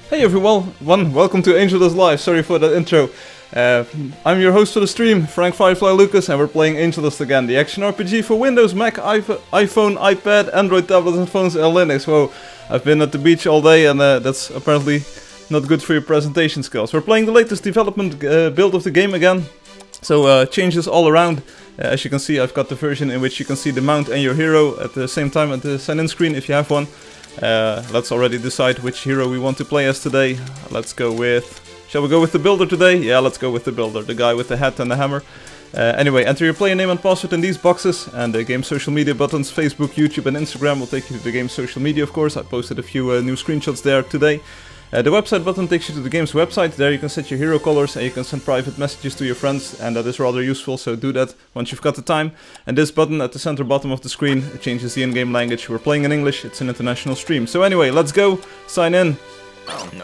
Hey everyone, welcome to Angeldust Live. Sorry for that intro. I'm your host for the stream, Frank Firefly Lucas, and we're playing Angeldust again, the action RPG for Windows, Mac, iPhone, iPad, Android tablets and phones, and Linux. Whoa, I've been at the beach all day, and that's apparently not good for your presentation skills. We're playing the latest development build of the game again, so changes all around. As you can see, I've got the version in which you can see the mount and your hero at the same time at the sign-in screen if you have one. Let's already decide which hero we want to play as today. Let's go with... Shall we go with the builder today? Yeah, let's go with the builder, the guy with the hat and the hammer. Anyway, enter your player name and password in these boxes, and the game's social media buttons, Facebook, YouTube and Instagram will take you to the game's social media, of course. I posted a few new screenshots there today. The website button takes you to the game's website. There you can set your hero colors and you can send private messages to your friends, and that is rather useful, so do that once you've got the time. And this button at the center bottom of the screen changes the in-game language. We're playing in English, it's an international stream. So anyway, let's go, sign in,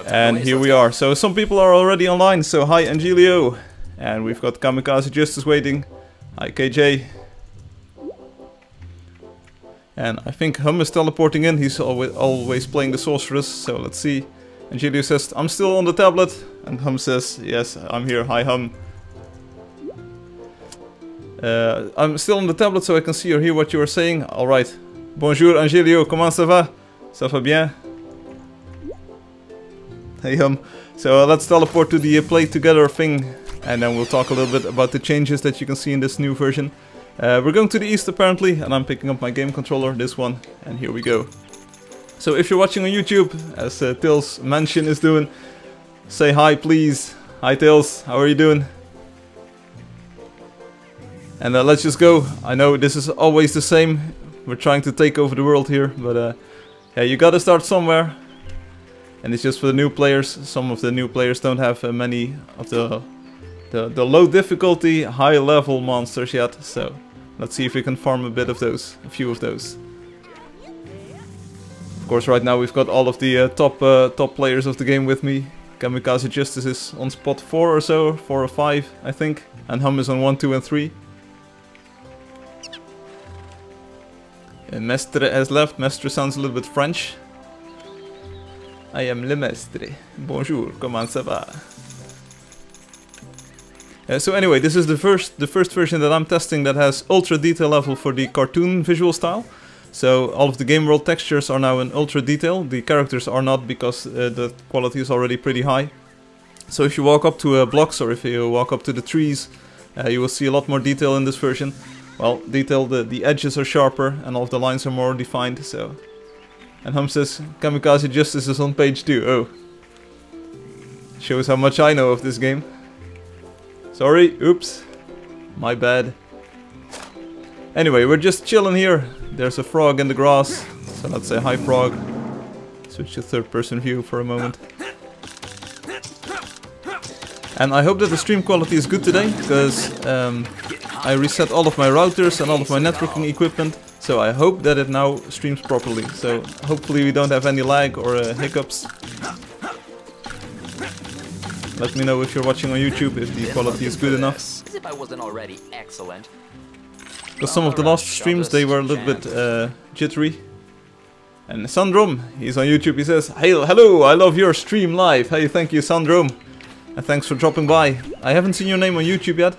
and here we are. So some people are already online, so hi Angelio, and we've got Kamikaze Justice waiting. Hi KJ. And I think Hum is teleporting in, he's always playing the sorceress, so let's see. Angelio says, I'm still on the tablet, and Hum says, yes, I'm here, hi Hum. I'm still on the tablet so I can see or hear what you are saying. Alright. Bonjour Angelio, comment ça va? Ça va bien? Hey Hum. So let's teleport to the play together thing, and then we'll talk a little bit about the changes that you can see in this new version. We're going to the east apparently, and I'm picking up my game controller, this one, and here we go. So if you're watching on YouTube, as Tails Mansion is doing, say hi please. Hi Tails, how are you doing? And let's just go. I know this is always the same. We're trying to take over the world here, but yeah, you gotta start somewhere. And it's just for the new players. Some of the new players don't have many of the low difficulty, high level monsters yet. So let's see if we can farm a bit of those, a few of those. Of course, right now we've got all of the top players of the game with me. Kamikaze Justice is on spot 4 or so, 4 or 5 I think, and Hum is on 1, 2 and 3. And Mestre has left. Mestre sounds a little bit French. I am le Mestre. Bonjour, comment ça va? So anyway, this is the first version that I'm testing that has ultra detail level for the cartoon visual style. So all of the game world textures are now in ultra detail. The characters are not, because the quality is already pretty high. So if you walk up to blocks, or if you walk up to the trees, you will see a lot more detail in this version. Well, detail, the edges are sharper and all of the lines are more defined. So, and Hum says Kamikaze Justice is on page 2. Oh, shows how much I know of this game. Sorry, oops, my bad. Anyway, we're just chilling here. There's a frog in the grass, so let's say hi frog. Switch to third person view for a moment. And I hope that the stream quality is good today, because I reset all of my routers and all of my networking equipment, so I hope that it now streams properly. So hopefully we don't have any lag or hiccups. Let me know if you're watching on YouTube if the quality is good enough. As if I wasn't already excellent. Because some of the last streams, they were a little bit jittery. And Sandrom, he's on YouTube, he says, hey, hello, I love your stream live. Hey, thank you Sandrom. And thanks for dropping by. I haven't seen your name on YouTube yet.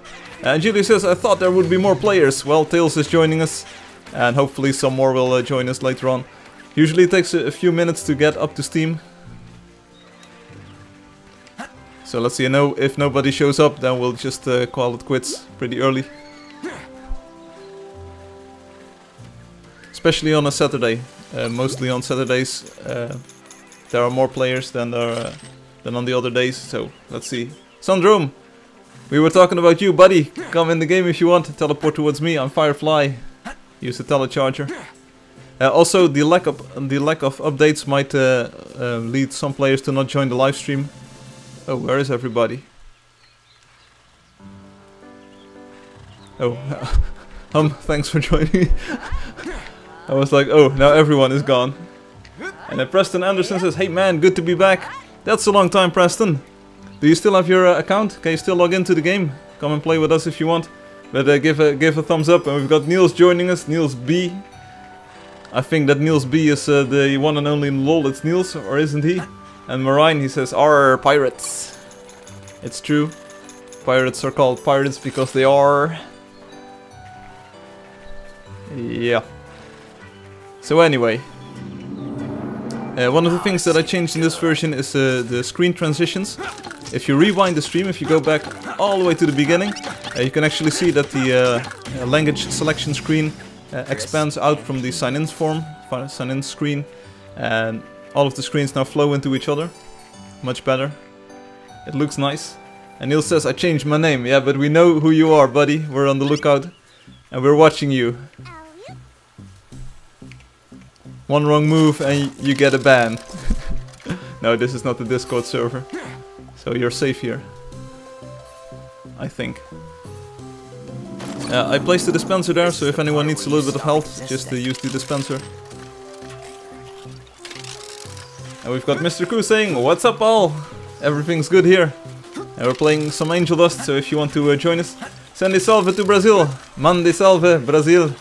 Julie says, I thought there would be more players. Well, Tails is joining us, and hopefully some more will join us later on. Usually it takes a few minutes to get up to Steam. So let's see, if nobody shows up, then we'll just call it quits pretty early. Especially on a Saturday. Mostly on Saturdays there are more players than on the other days, so let's see. Sandrom, we were talking about you, buddy. Come in the game if you want. Teleport towards me. I'm Firefly. Use the telecharger. Also, the lack of updates might lead some players to not join the live stream. Oh, where is everybody? Oh, thanks for joining. I was like, oh, now everyone is gone. And then Preston Anderson says, hey man, good to be back. That's a long time, Preston. Do you still have your account? Can you still log into the game? Come and play with us if you want. But give a thumbs up. And we've got Niels joining us, Niels B. I think that Niels B is the one and only LOL, it's Niels, or isn't he? And Marine, he says, "Are pirates." It's true. Pirates are called pirates because they are. Yeah. So anyway, one of the things that I changed in this version is the screen transitions. If you rewind the stream, if you go back all the way to the beginning, you can actually see that the language selection screen expands out from the sign-in screen, and all of the screens now flow into each other. Much better. It looks nice. And Neil says, "I changed my name." Yeah, but we know who you are, buddy. We're on the lookout, and we're watching you. One wrong move and you get a ban. No, this is not the Discord server. So you're safe here. I think. I placed the dispenser there, so if anyone needs a little bit of help, just use the dispenser. And we've got Mr. Koo saying, "What's up all? Everything's good here." And we're playing some Angeldust, so if you want to join us, send a salve to Brazil. Mande salve, Brazil.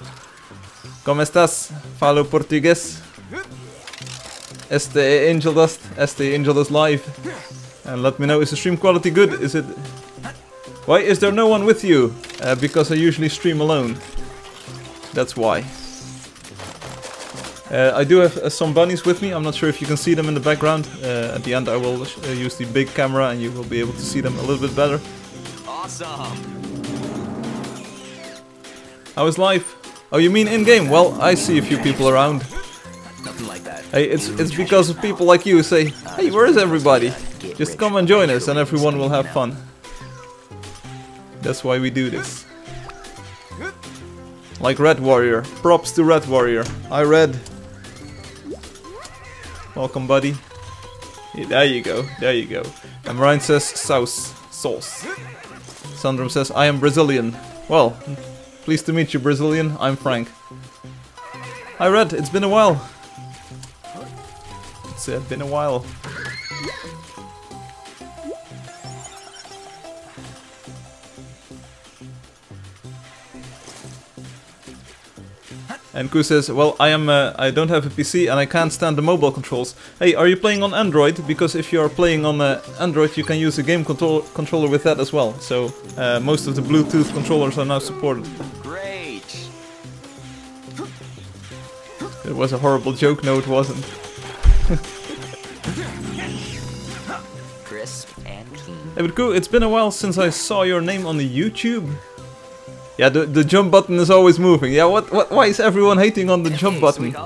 ¿Cómo estás? Falo português. Este é Angeldust. Este é Angeldust Live. And let me know, is the stream quality good? Is it... Why is there no one with you? Because I usually stream alone. That's why. I do have some bunnies with me. I'm not sure if you can see them in the background. At the end I will use the big camera and you will be able to see them a little bit better. Awesome. How is life? Oh, you mean in-game? Well, I see a few people around. Nothing like that. Hey, it's because of people like you who say, "Hey, where is everybody? Just come and join us and everyone will have fun." That's why we do this. Like Red Warrior. Props to Red Warrior. Hi, Red. Welcome, buddy. Yeah, there you go. There you go. And Ryan says sauce. Sandrum says, "I am Brazilian." Well, pleased to meet you, Brazilian. I'm Frank. Hi, Red. It's been a while. It's been a while. And Ku says, "Well, I don't have a PC and I can't stand the mobile controls." Hey, are you playing on Android? Because if you are playing on Android, you can use a game controller with that as well. So most of the Bluetooth controllers are now supported. Great. It was a horrible joke. No, it wasn't. Crisp and clean. Hey, but Ku, it's been a while since I saw your name on the YouTube. Yeah, the jump button is always moving. Yeah, why is everyone hating on the jump button?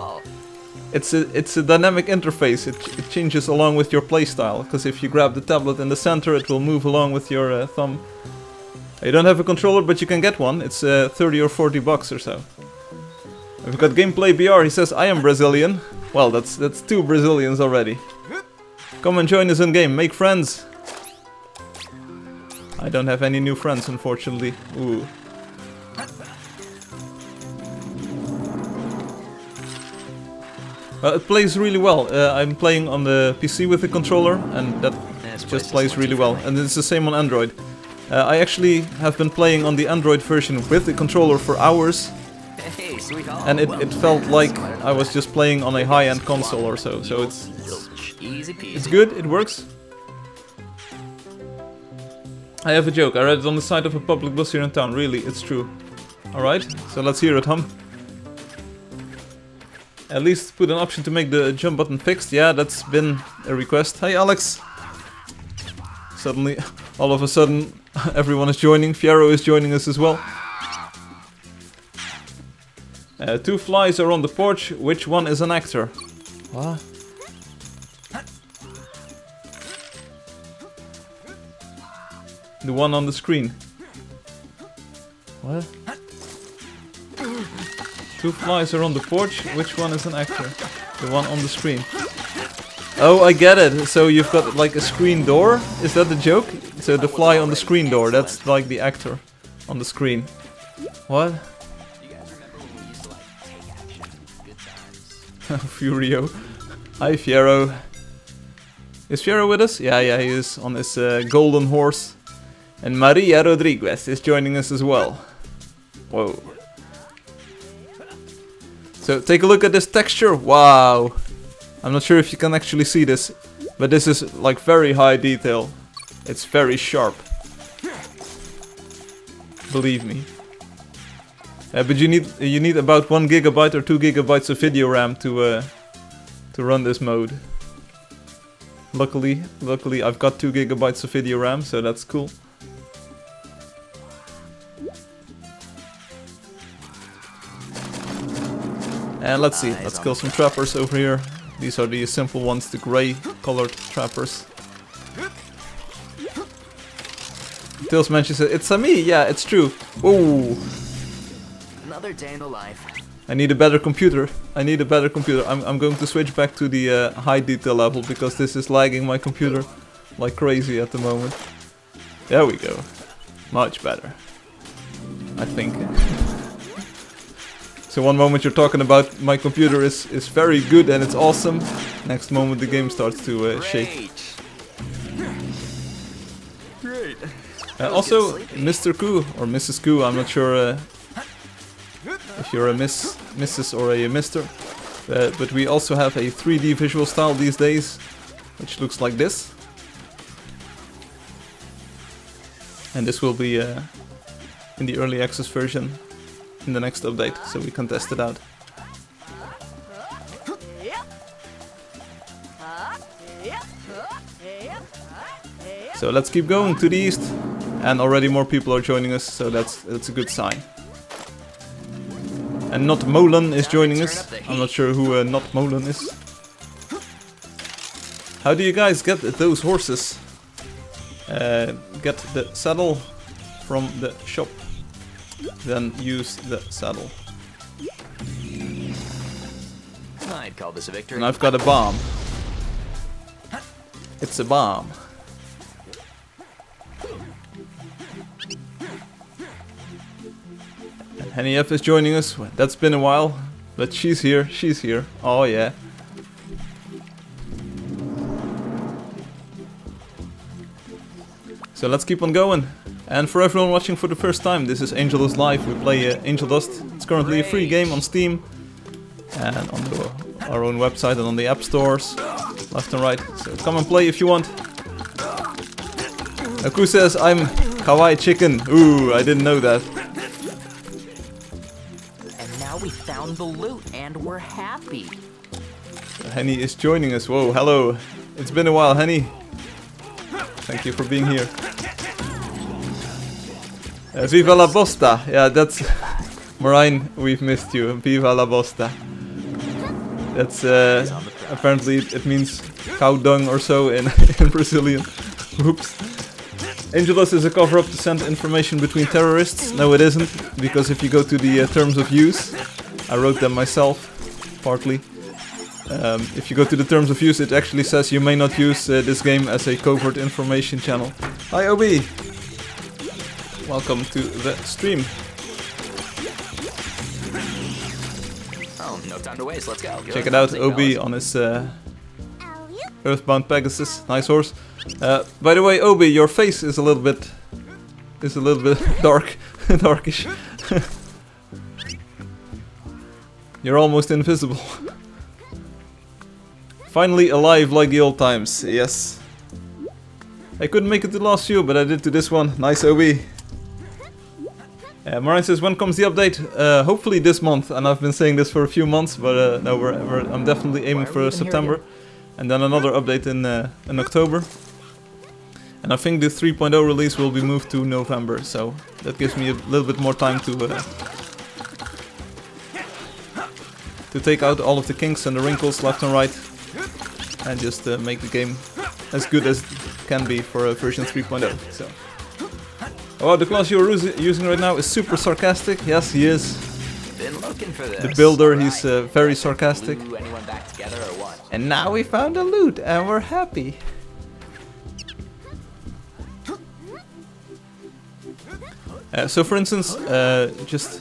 It's a dynamic interface. It changes along with your playstyle. Because if you grab the tablet in the center, it will move along with your thumb. You don't have a controller, but you can get one. It's 30 or 40 bucks or so. We've got Gameplay BR. He says, "I am Brazilian." Well, that's 2 Brazilians already. Come and join us in game. Make friends. I don't have any new friends, unfortunately. Ooh. It plays really well. I'm playing on the PC with the controller, and that just plays really well. And it's the same on Android. I actually have been playing on the Android version with the controller for hours, and it felt like I was just playing on a high-end console or so. So it's good. It works. I have a joke. I read it on the side of a public bus here in town. Really, it's true. All right. So let's hear it, hum. At least put an option to make the jump button fixed. Yeah, that's been a request. Hey, Alex. Suddenly, all of a sudden, everyone is joining. Fiero is joining us as well. 2 flies are on the porch. Which one is an actor? What? The one on the screen. What? 2 flies are on the porch. Which one is an actor? The one on the screen. Oh, I get it. So you've got like a screen door? Is that the joke? So the fly on the screen door, that's like the actor on the screen. What? Furio. Hi, Fiero. Is Fiero with us? Yeah, he is on his golden horse. And Maria Rodriguez is joining us as well. Whoa. So take a look at this texture. Wow. I'm not sure if you can actually see this. But this is like very high detail. It's very sharp. Believe me. But you need about 1 gigabyte or 2 gigabytes of video RAM to run this mode. Luckily I've got 2 gigabytes of video RAM, so that's cool. And let's see, let's kill some trappers over here. These are the simple ones, the grey colored trappers. Tails mentions it. It's a me, yeah, it's true. Whoa. Another day in the life. I need a better computer. I'm going to switch back to the high detail level because this is lagging my computer like crazy at the moment. There we go. Much better, I think. So one moment you're talking about my computer is very good and it's awesome. Next moment the game starts to shake. Great. Also, Mr. Koo or Mrs. Koo, I'm not sure if you're a Mrs. or a Mr. But we also have a 3D visual style these days, which looks like this. And this will be in the early access version in the next update, so we can test it out. So let's keep going to the east, and already more people are joining us, so that's a good sign. And Not Molan is joining us. I'm not sure who Not Molan is. How do you guys get those horses? Get the saddle from the shop, then use the saddle. I'd call this a victory. And I've got a bomb. It's a bomb. And Henny F is joining us. That's been a while, but she's here. She's here. Oh yeah. So let's keep on going. And for everyone watching for the first time, this is Angeldust Live. We play Angeldust. It's currently a free game on Steam and on our own website and on the app stores, left and right. So come and play if you want. Aku says I'm kawaii chicken. Ooh, I didn't know that. And now we found the loot and we're happy. Henny is joining us. Whoa, hello. It's been a while, Henny. Thank you for being here. Viva la bosta! Yeah, that's... Marine, we've missed you. Viva la bosta. That's apparently it means cow dung or so in Brazilian. Oops. Angeldust is a cover-up to send information between terrorists. No, it isn't, because if you go to the terms of use, I wrote them myself, partly. If you go to the terms of use, it actually says you may not use this game as a covert information channel. Hi, Obi! Welcome to the stream. Oh, no time to waste. Let's go. Check it out, Obi on his Earthbound Pegasus. Nice horse. By the way, Obi, your face is a little bit dark, darkish. You're almost invisible. Finally alive like the old times. Yes. I couldn't make it to the last few, but I did to this one. Nice, Obi. Marine says, when comes the update? Hopefully this month, and I've been saying this for a few months, but no, I'm definitely aiming for September, and then another update in October. And I think the 3.0 release will be moved to November, so that gives me a little bit more time to take out all of the kinks and the wrinkles left and right, and just make the game as good as it can be for version 3.0. So. Oh, the class you're using right now is super sarcastic. Yes, he is. Been looking for this. The builder, he's very sarcastic. Glue anyone back together or what? And now we found a loot, and we're happy. So, for instance, just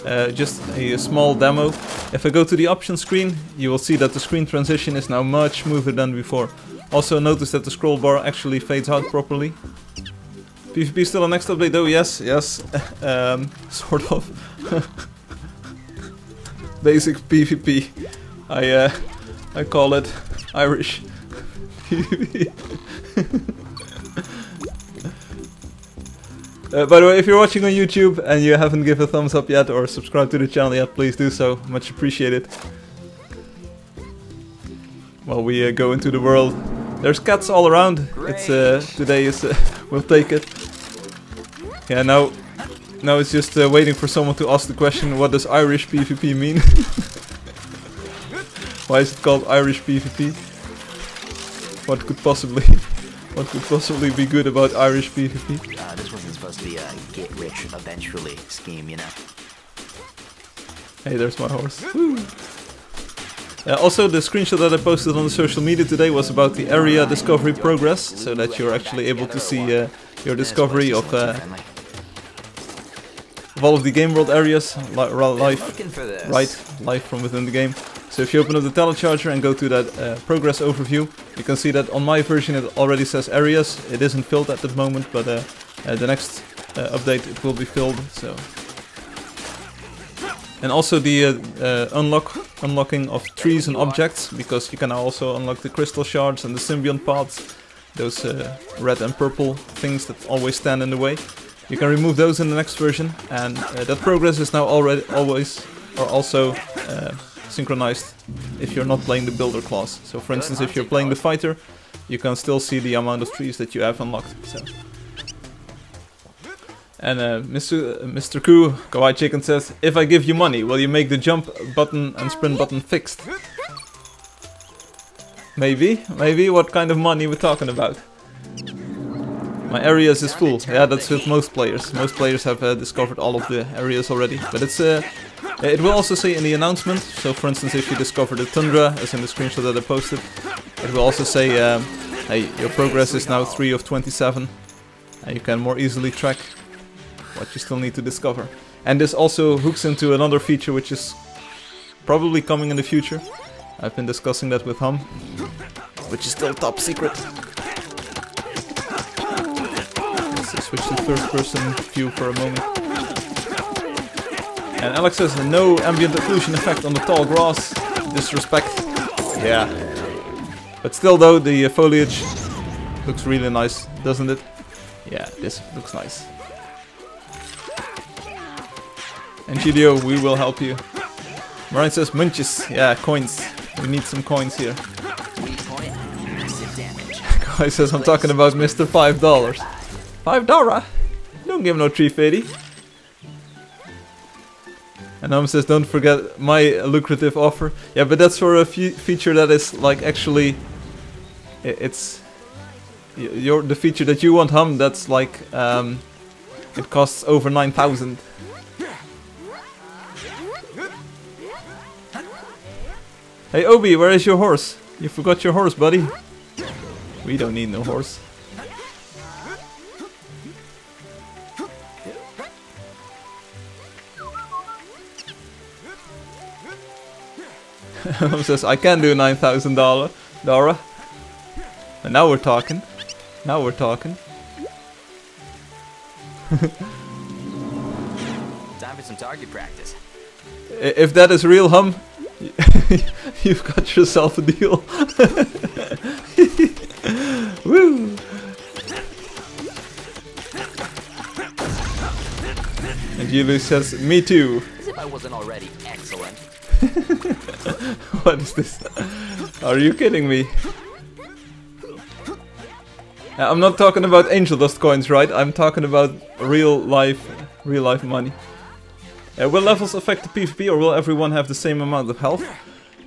a small demo. If I go to the options screen, you will see that the screen transition is now much smoother than before. Also, notice that the scroll bar actually fades out properly. PvP still on next update though? Yes, yes, sort of. Basic PvP. I call it Irish By the way, if you're watching on YouTube and you haven't given a thumbs up yet or subscribed to the channel yet, please do so. Much appreciated. While we go into the world, there's cats all around. It's today is we'll take it. Yeah, now it's just waiting for someone to ask the question: what does Irish PvP mean? Why is it called Irish PvP? What could possibly be good about Irish PvP? This wasn't supposed to be a get rich eventually scheme, you know. Hey, there's my horse. Woo. Also, the screenshot that I posted on the social media today was about the area discovery progress, so that you're actually able to see your discovery of all of the game world areas live from within the game. So if you open up the telecharger and go to that progress overview, you can see that on my version it already says areas. It isn't filled at the moment, but the next update it will be filled. So. And also the unlocking of trees and objects, because you can now also unlock the crystal shards and the symbiont pods, those red and purple things that always stand in the way. You can remove those in the next version, and that progress is now also synchronized if you're not playing the builder class. So for instance, if you're playing the fighter, you can still see the amount of trees that you have unlocked. So. And Mr. Koo, Kawaii Chicken says, if I give you money, will you make the jump button and sprint button fixed? Maybe. What kind of money we're talking about? My areas is full. Yeah, that's with most players. Most players have discovered all of the areas already. But it's it will also say in the announcement. So for instance, if you discover the tundra, as in the screenshot that I posted, it will also say, hey, your progress is now 3 of 27. And you can more easily track what you still need to discover. And this also hooks into another feature which is probably coming in the future. I've been discussing that with Hum, which is still top secret. Let's switch to first person view for a moment. And Alex says, no ambient occlusion effect on the tall grass. Disrespect. Yeah. But still though, the foliage looks really nice, doesn't it? Yeah, this looks nice. And Gidio, we will help you. Mariah says munches. Yeah, coins. We need some coins here. Guy says I'm talking about Mr. $5. $5? Don't give no 350. And says don't forget my lucrative offer. Yeah, but that's for a feature that is like actually... It's... the feature that you want, Hum, that's like... it costs over 9,000. Hey Obi, where is your horse? You forgot your horse, buddy. We don't need no horse. Says I can do $9,000, Dora. And now we're talking. Now we're talking. Time for some target practice. If that is real, Hum, you've got yourself a deal. Woo! And Julius says, me too. As if I wasn't already excellent. What is this? Are you kidding me? I'm not talking about Angeldust coins, right? I'm talking about real life money. Will levels affect the PvP, or will everyone have the same amount of health?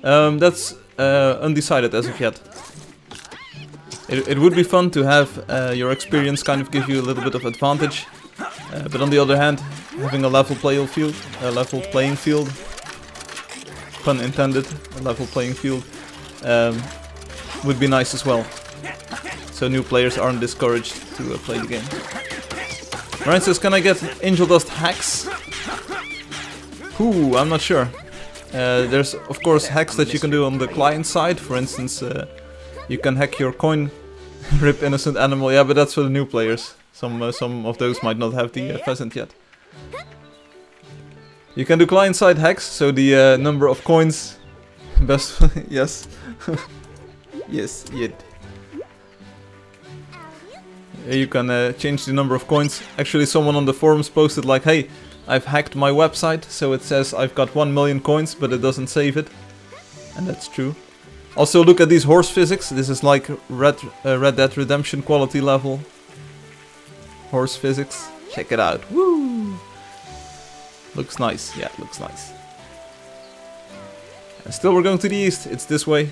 That's undecided as of yet. It would be fun to have your experience kind of give you a little bit of advantage, but on the other hand, having a level playing field, pun intended, a level playing field, would be nice as well. So new players aren't discouraged to play the game. Ryan says, can I get Angeldust hacks? Ooh, I'm not sure. There's of course hacks that you can do on the client side. For instance, you can hack your coin, rip innocent animal. Yeah, but that's for the new players. Some of those might not have the pheasant yet. You can do client side hacks, so the number of coins, best yes, yes, yet. You can change the number of coins. Actually, someone on the forums posted like, hey, I've hacked my website, so it says I've got 1 million coins, but it doesn't save it. And that's true. Also, look at these horse physics. This is like Red Dead Redemption quality level. Horse physics. Check it out. Woo! Looks nice. Yeah, it looks nice. And still, we're going to the east. It's this way.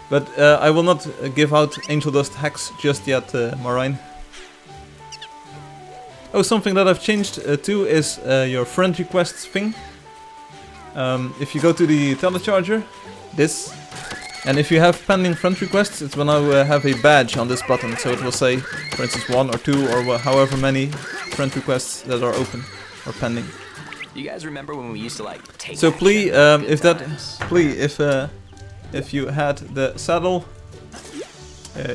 But I will not give out Angeldust hacks just yet, Marine. Oh, something that I've changed too is your friend requests thing. If you go to the telecharger, this, and if you have pending friend requests, it's when I have a badge on this button, so it will say, for instance, 1 or 2 or however many friend requests that are open or pending. You guys remember when we used to like take? So please, if you had the saddle,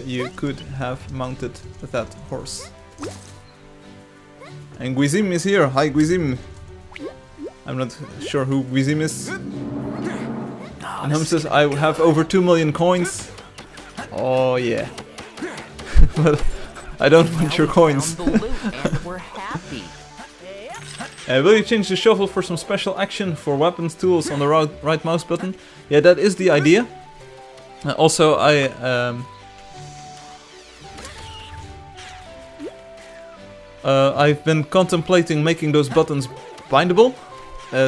you could have mounted that horse. And Guizim is here. Hi, Guizim. I'm not sure who Guizim is. And Hum says, I have over 2 million coins. Oh, yeah. But I don't want your coins. We're happy. Will you change the shovel for some special action for weapons tools on the right mouse button? Yeah, that is the idea. Also, I've been contemplating making those buttons bindable.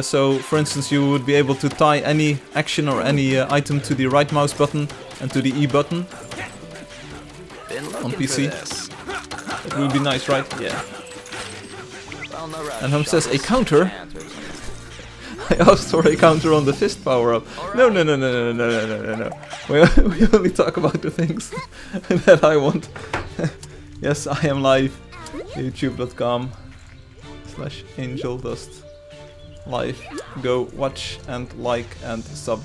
So, for instance, you would be able to tie any action or any item to the right mouse button and to the E button on PC. It would be nice, right? Yeah. And Hum says, a counter? I asked for a counter on the fist power-up. No. We only talk about the things that I want. Yes, I am live. youtube.com/Angeldust live. Go watch and like and sub.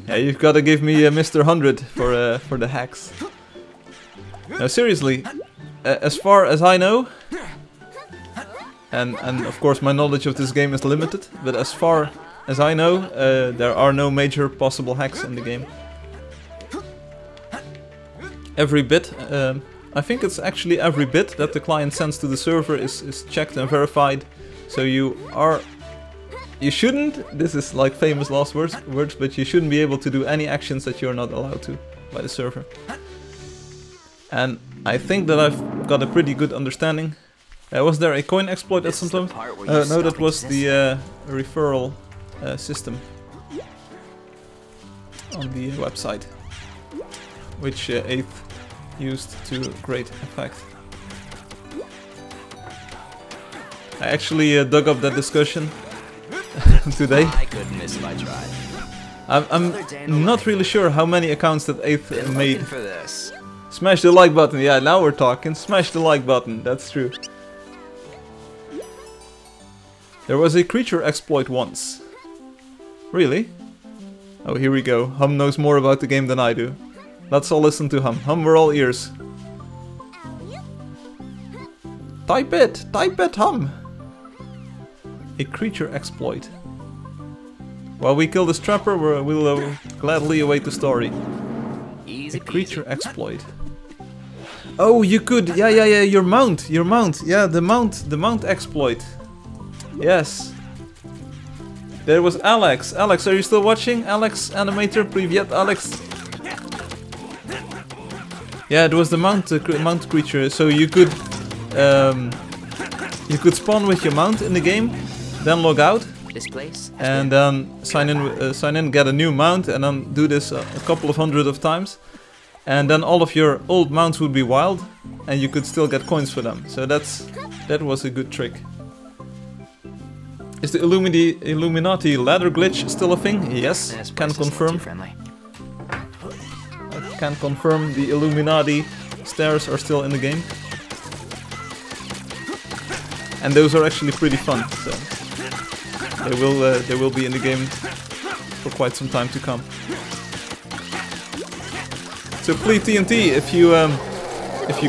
Yeah, you've got to give me Mr. 100 for the hacks. No, seriously, as far as I know, and of course my knowledge of this game is limited, but as far as I know, there are no major possible hacks in the game. Every bit, I think it's actually every bit that the client sends to the server is checked and verified. So you shouldn't, this is like famous last words, but you shouldn't be able to do any actions that you're not allowed to by the server. And I think that I've got a pretty good understanding. Was there a coin exploit at some time? No, that was the referral system on the website, which 8th used to great effect. I actually dug up that discussion today. I couldn't miss if I tried. I'm not really sure how many accounts that 8th made. For this. Smash the like button. Yeah, now we're talking. Smash the like button. That's true. There was a creature exploit once. Really? Oh, here we go. Hum knows more about the game than I do. Let's all listen to Hum. Hum, we're all ears. Type it, Hum. A creature exploit. While we kill this trapper, we'll gladly await the story. Easy A creature exploit. Oh, you could, yeah, your mount, yeah, the mount exploit. Yes. There was Alex. Alex, are you still watching? Alex, animator, привет, Alex. Yeah, it was the mount creature, so you could spawn with your mount in the game, then log out, This place. and then sign in, get a new mount, and then do this a couple of hundred of times, and then all of your old mounts would be wild, and you could still get coins for them. So that was a good trick. Is the Illuminati ladder glitch still a thing? Yes, can confirm. Can confirm the Illuminati stairs are still in the game. And those are actually pretty fun, so they will be in the game for quite some time to come. So please TNT, if you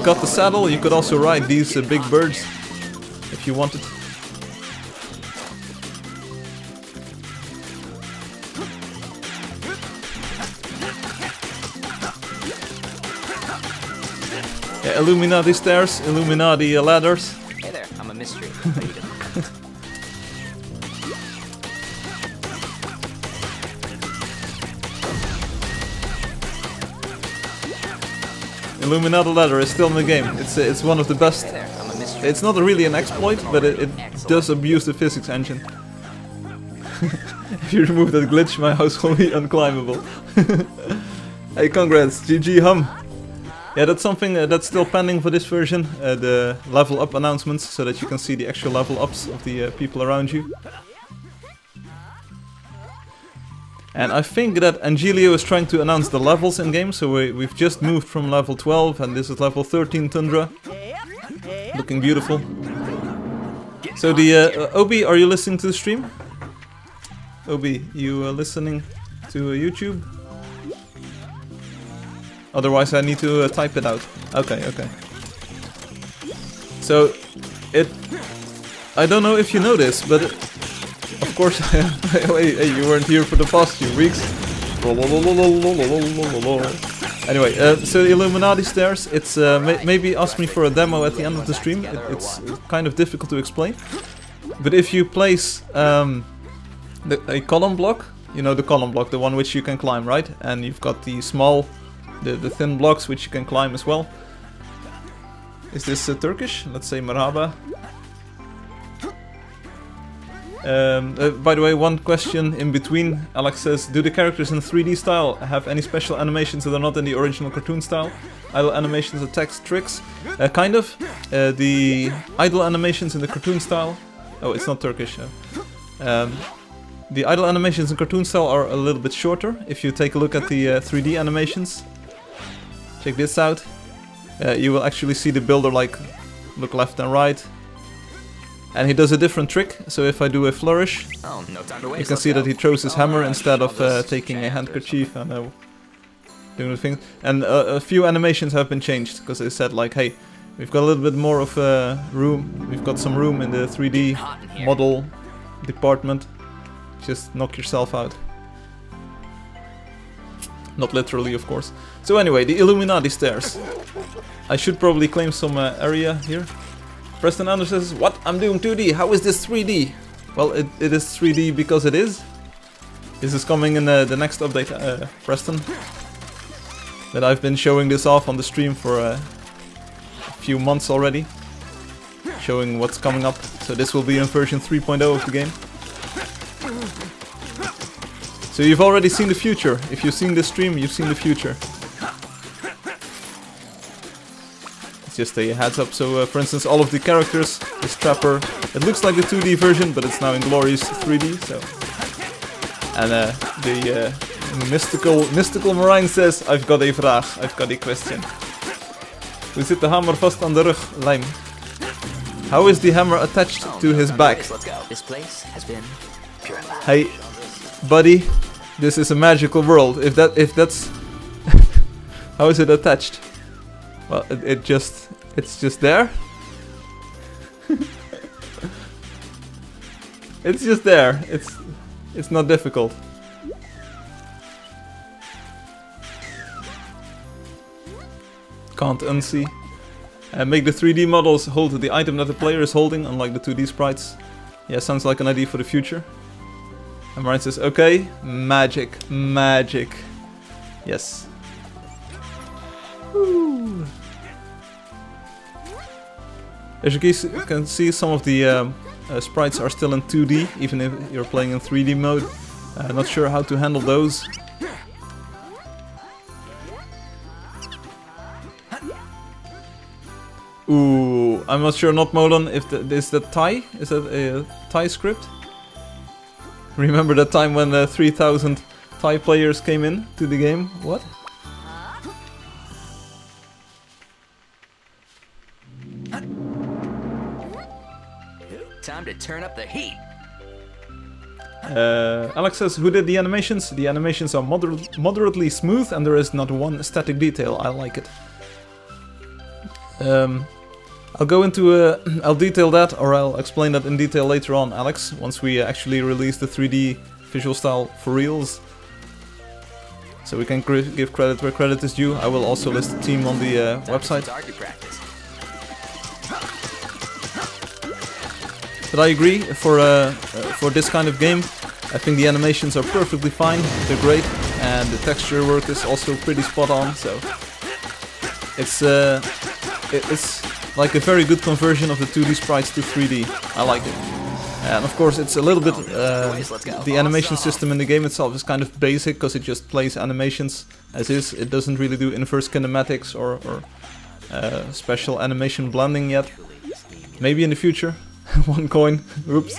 got the saddle, you could also ride these big birds if you wanted. Yeah, Illuminati stairs, Illuminati ladders. Hey there, I'm a mystery. How you doing? Illuminati ladder is still in the game. It's one of the best. Hey there, I'm a mystery. It's not really an exploit, but it does abuse the physics engine. If you remove that glitch, my house will be unclimbable. Hey, congrats, GG hum. Yeah, that's something that's still pending for this version. The level up announcements, so that you can see the actual level ups of the people around you. And I think that Angelio is trying to announce the levels in game, so we've just moved from level 12 and this is level 13 Tundra. Looking beautiful. So the Obi, are you listening to the stream? Obi, you listening to YouTube? Otherwise I need to type it out. Okay, okay. So, I don't know if you know this, but of course, hey, you weren't here for the past few weeks. Anyway, so the Illuminati stairs, it's maybe ask me for a demo at the end of the stream. It's kind of difficult to explain. But if you place a column block, you know the column block, the one which you can climb, right? And you've got the small, the thin blocks which you can climb as well. Is this Turkish? Let's say Merhaba. By the way, one question in between. Alex says, do the characters in 3D style have any special animations that are not in the original cartoon style? Idle animations, attacks, tricks? Kind of. The idle animations in the cartoon style... Oh, it's not Turkish. The idle animations in cartoon style are a little bit shorter. If you take a look at the 3D animations, check this out. You will actually see the builder like look left and right. And he does a different trick, so if I do a flourish, Oh, no time to waste. you can see that he throws his hammer instead of taking a handkerchief and doing the thing. And a few animations have been changed, because they said like, hey, we've got a little bit more of room, we've got some room in the 3D model department. Just knock yourself out. Not literally, of course. So anyway, the Illuminati stairs. I should probably claim some area here. Preston Anderson says, what? I'm doing 2D, how is this 3D? Well, it is 3D because it is. This is coming in the next update, Preston. But I've been showing this off on the stream for a few months already. Showing what's coming up. So this will be in version 3.0 of the game. So you've already seen the future. If you've seen this stream, you've seen the future. Just a heads up. So for instance, all of the characters, this trapper, it looks like the 2D version, but it's now in glorious 3D. So, and the mystical marine says, I've got a vraag, I've got a question. Hoe zit de hammer vast aan de rug, lijm? How is the hammer attached to his back? Let's go. This place has been purified. Hey, buddy, this is a magical world. If that's how is it attached? Well, it's just there. It's just there. It's not difficult. Can't unsee. Make the 3D models hold the item that the player is holding, unlike the 2D sprites. Yeah, sounds like an idea for the future. And Ryan says, okay, magic. Yes. Woo. As you can see, some of the sprites are still in 2D, even if you're playing in 3D mode. Not sure how to handle those. Ooh, I'm not sure, not Molon, if is that Thai? Is that a Thai script? Remember that time when 3,000 Thai players came in to the game? What? Time to turn up the heat. Alex says, who did the animations? The animations are moderately smooth and there is not one static detail. I like it. I'll go into I'll detail that, or I'll explain that in detail later on, Alex, once we actually release the 3D visual style for reals. So we can give credit where credit is due. I will also list the team on the website. Target practice. But I agree, for this kind of game, I think the animations are perfectly fine, they're great, and the texture work is also pretty spot on, so it's like a very good conversion of the 2D sprites to 3D. I like it. And of course it's a little bit, the animation system in the game itself is kind of basic, because it just plays animations as is. It doesn't really do inverse kinematics or special animation blending yet. Maybe in the future. One coin. Oops.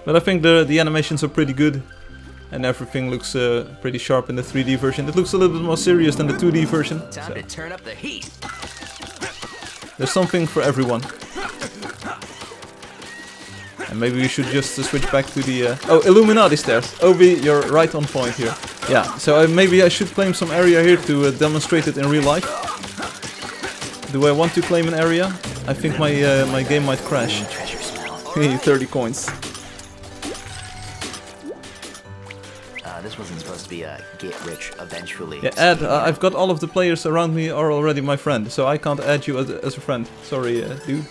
But I think the animations are pretty good, and everything looks pretty sharp in the 3D version. It looks a little bit more serious than the 2D version. Time to turn up the heat. There's something for everyone. And maybe we should just switch back to the... oh, Illuminati stairs. Obi, you're right on point here. Yeah, so maybe I should claim some area here to demonstrate it in real life. Do I want to claim an area? I think my game might crash. 30 coins. This wasn't supposed to be a get rich eventually. Yeah, Ed, I've got all of the players around me are already my friend, so I can't add you as a friend. Sorry, dude.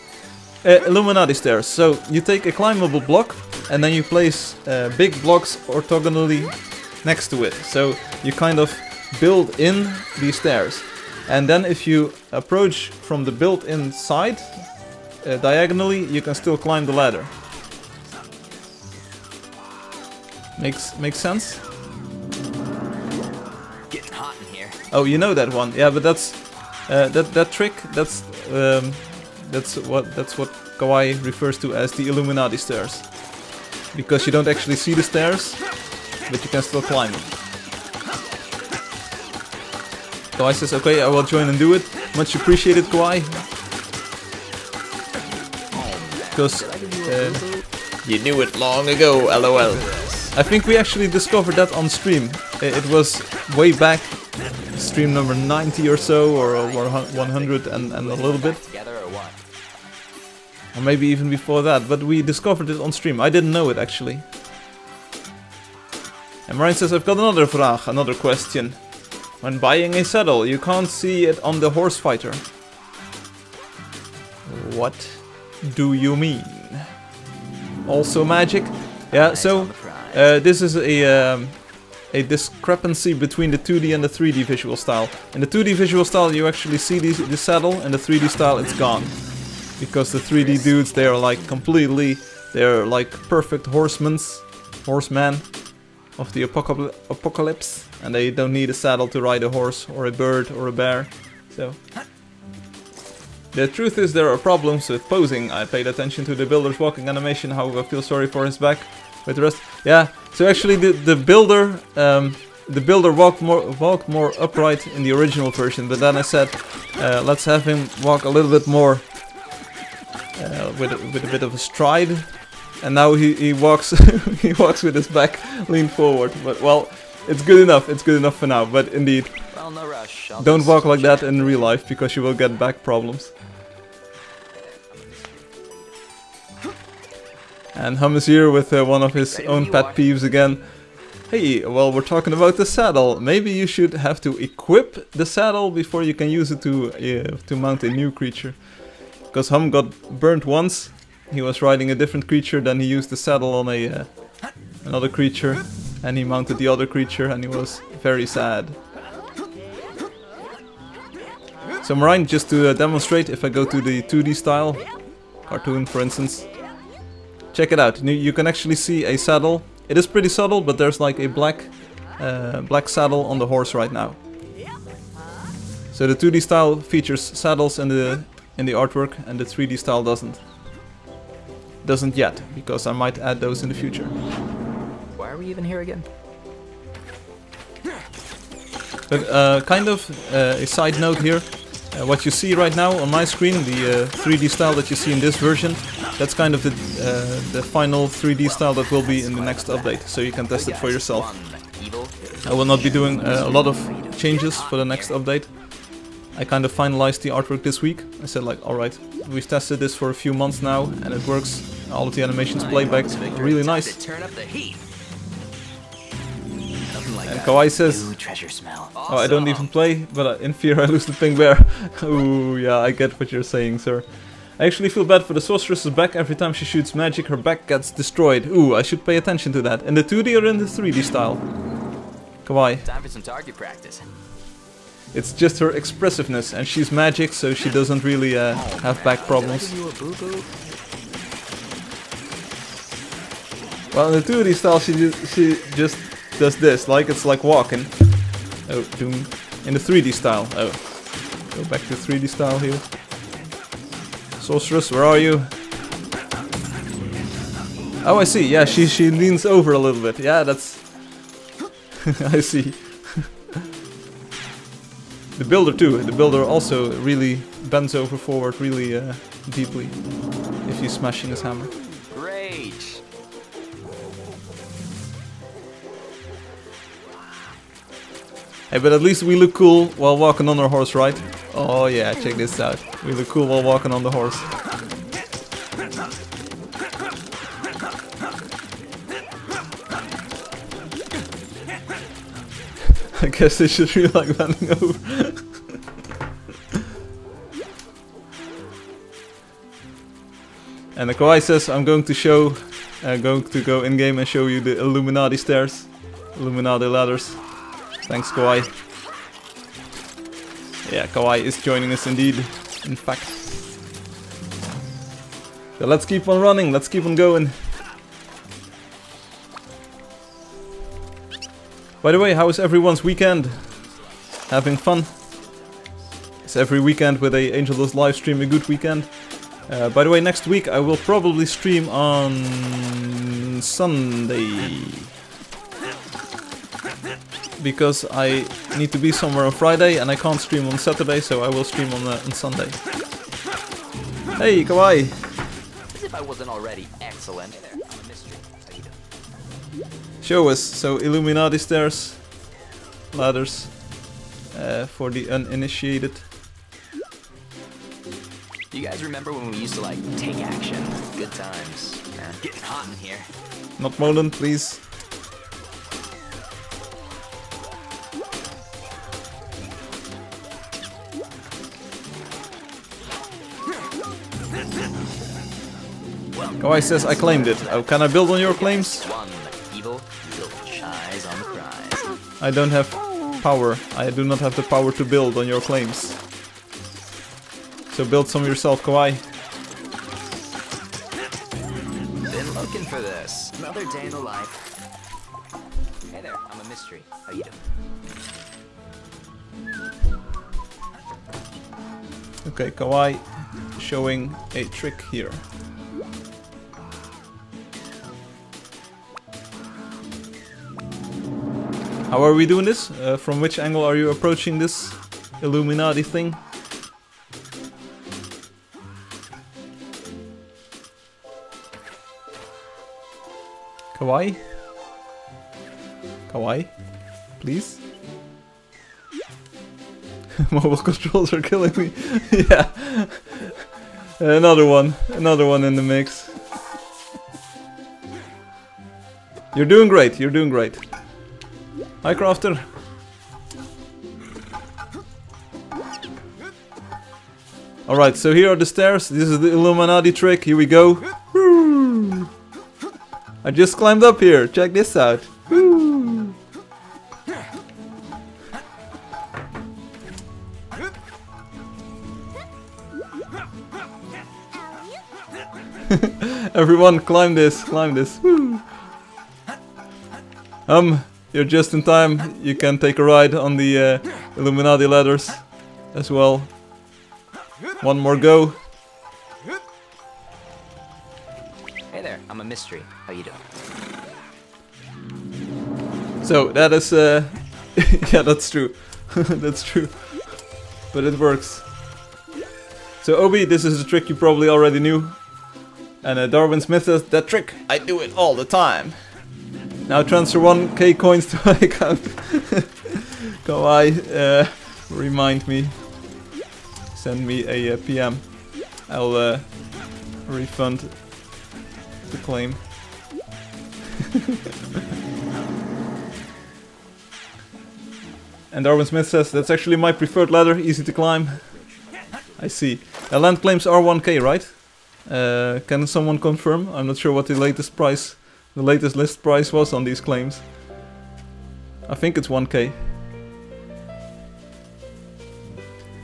Illuminati stairs. So you take a climbable block and then you place big blocks orthogonally next to it. So you kind of build in these stairs. And then if you approach from the built-in side diagonally, you can still climb the ladder. Makes sense? Getting hot in here. Oh, you know that one. Yeah, but that's that trick. That's what Kawaii refers to as the Illuminati stairs, because you don't actually see the stairs, but you can still climb them. Kawaii says, "Okay, I will join and do it." Much appreciated, Kawaii. Because you knew it long ago, LOL. I think we actually discovered that on stream. It was way back, stream number 90 or so, or 100 and a little bit. Or maybe even before that, but we discovered it on stream. I didn't know it actually. And Marijn says, I've got another vraag, another question. When buying a saddle, you can't see it on the horse fighter. What do you mean? Also magic? Yeah, so this is a discrepancy between the 2D and the 3D visual style. In the 2D visual style you actually see the saddle, and the 3D style it's gone. Because the 3D dudes, they are like they're like perfect horsemen of the apocalypse, and they don't need a saddle to ride a horse or a bird or a bear. So the truth is there are problems with posing. I paid attention to the builder's walking animation, however I feel sorry for his back. But the rest, yeah. So actually the builder walked more upright in the original version, but then I said let's have him walk a little bit more with a bit of a stride, and now he walks he walks with his back leaned forward. But well, it's good enough. It's good enough for now. But indeed, well, no rush. don't walk like that in real life, because you will get back problems. And Hum is here with one of his own pet peeves again. Hey, well, we're talking about the saddle. Maybe you should have to equip the saddle before you can use it to mount a new creature. Because Hum got burnt once. He was riding a different creature, then he used the saddle on another creature, and he mounted the other creature, and he was very sad. So Marijn, just to demonstrate, if I go to the 2D style, cartoon for instance, check it out. You can actually see a saddle. It is pretty subtle, but there's like a black saddle on the horse right now. So the 2D style features saddles in the artwork, and the 3D style doesn't. Doesn't yet, because I might add those in the future. Why are we even here again? But kind of a side note here. What you see right now on my screen, the 3D style that you see in this version, that's kind of the final 3D style that will be in the next update, so you can test it for yourself. I will not be doing a lot of changes for the next update. I kind of finalized the artwork this week. I said like, alright, we've tested this for a few months now and it works. All of the animations play back really nice. Turn up the heat. And Kawaii says, New treasure smell. oh, I don't even play, but in fear I lose the pink bear. Ooh, yeah, I get what you're saying, sir. I actually feel bad for the sorceress's back. Every time she shoots magic, her back gets destroyed. Ooh, I should pay attention to that. In the 2D or in the 3D style? Kawaii. Time for some target practice. It's just her expressiveness, and she's magic, so she doesn't really have back problems. Well, in the 2D style, she just does this, like it's like walking. Oh, doom. In the 3D style. Oh, go back to 3D style here. Sorceress, where are you? Oh, I see. Yeah, she leans over a little bit. Yeah, that's. I see. The builder too. The builder also really bends over forward really deeply if he's smashing his hammer. Great. Hey, but at least we look cool while walking on our horse, right? Oh yeah, check this out. We look cool while walking on the horse. I guess they should really like bending over. And the Kawaii says, I'm going to go in game and show you the Illuminati stairs, Illuminati ladders. Thanks, Kawaii. Yeah, Kawaii is joining us indeed, in fact. So let's keep on running, let's keep on going. By the way, how is everyone's weekend? Having fun? Is every weekend with a Angeldust live stream a good weekend? By the way, next week I will probably stream on Sunday. Because I need to be somewhere on Friday and I can't stream on Saturday, so I will stream on Sunday. Hey, Kawaii! As if I wasn't already excellent. Hey there, I'm a mystery. How you doing? Show us. So Illuminati stairs, ladders for the uninitiated. Do you guys remember when we used to like take action? Good times. Yeah, getting hot in here. Not Molen, please. Kawaii says I claimed it. Oh, can I build on your claims? One evil zilch. Eyes on the prize. I don't have power. I do not have the power to build on your claims. So build some yourself, Kawaii. Been looking for this. Another day in the life. Hey there, I'm a mystery. How you doing? Okay, Kawaii showing a trick here. How are we doing this? From which angle are you approaching this Illuminati thing? Kawaii? Kawaii? Please? Mobile controls are killing me. Yeah. Another one in the mix. You're doing great, you're doing great. Hi, Crafter. Alright, so here are the stairs. This is the Illuminati trick. Here we go. Woo! I just climbed up here. Check this out. Woo! Everyone, climb this, climb this. Woo! You're just in time. You can take a ride on the Illuminati ladders as well. One more go. Hey there, I'm a mystery. How you doing? So that is, yeah, that's true. That's true. But it works. So Obi, this is a trick you probably already knew. And Darwin Smith says, that trick, I do it all the time. Now transfer 1k coins to my account. Kawaii, remind me. send me a PM. I'll refund the claim. And Darwin Smith says, that's actually my preferred ladder, easy to climb. I see. Land claims are 1k, right? Can someone confirm? I'm not sure what the latest price, the latest list price was on these claims. I think it's 1k.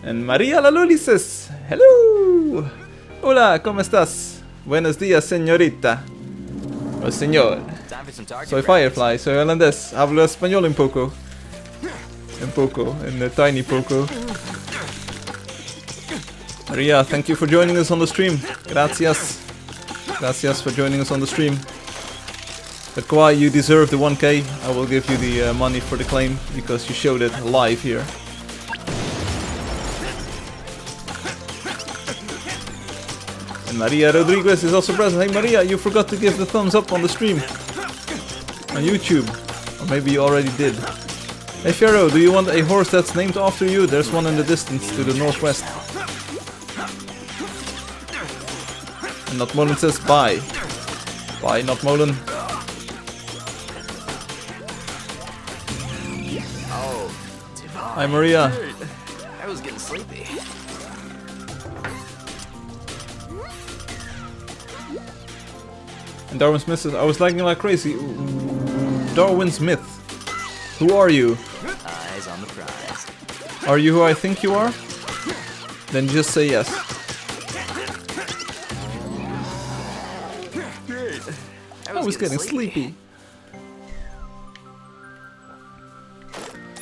And Maria Laluli says, hello! Hola, ¿cómo estás? Buenos días, señorita. O señor. Soy Firefly, soy holandés. Hablo español un poco. Un poco, in tiny poco. Maria, thank you for joining us on the stream. Gracias. Gracias for joining us on the stream. But Kawaii, you deserve the 1k. I will give you the money for the claim because you showed it live here. And Maria Rodriguez is also present. Hey Maria, you forgot to give the thumbs up on the stream. On YouTube. Or maybe you already did. Hey Pharaoh, do you want a horse that's named after you? There's one in the distance to the northwest. And Notmolen says bye. Bye Notmolen. Oh, divine. Hi Maria. I was getting sleepy. And Darwin Smith says, I was lagging like crazy. Darwin Smith. Who are you? Eyes on the prize. Are you who I think you are? Then just say yes. I was getting sleepy.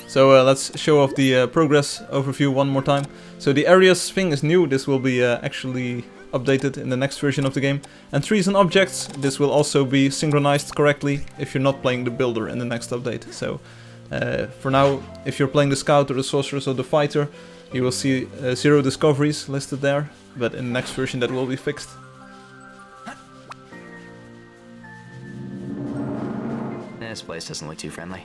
So let's show off the progress overview one more time. So the areas thing is new. This will be actually updated in the next version of the game. And trees and objects, this will also be synchronized correctly if you're not playing the builder in the next update. So for now, if you're playing the scout or the sorceress or the fighter, you will see 0 discoveries listed there. But in the next version that will be fixed. This place doesn't look too friendly.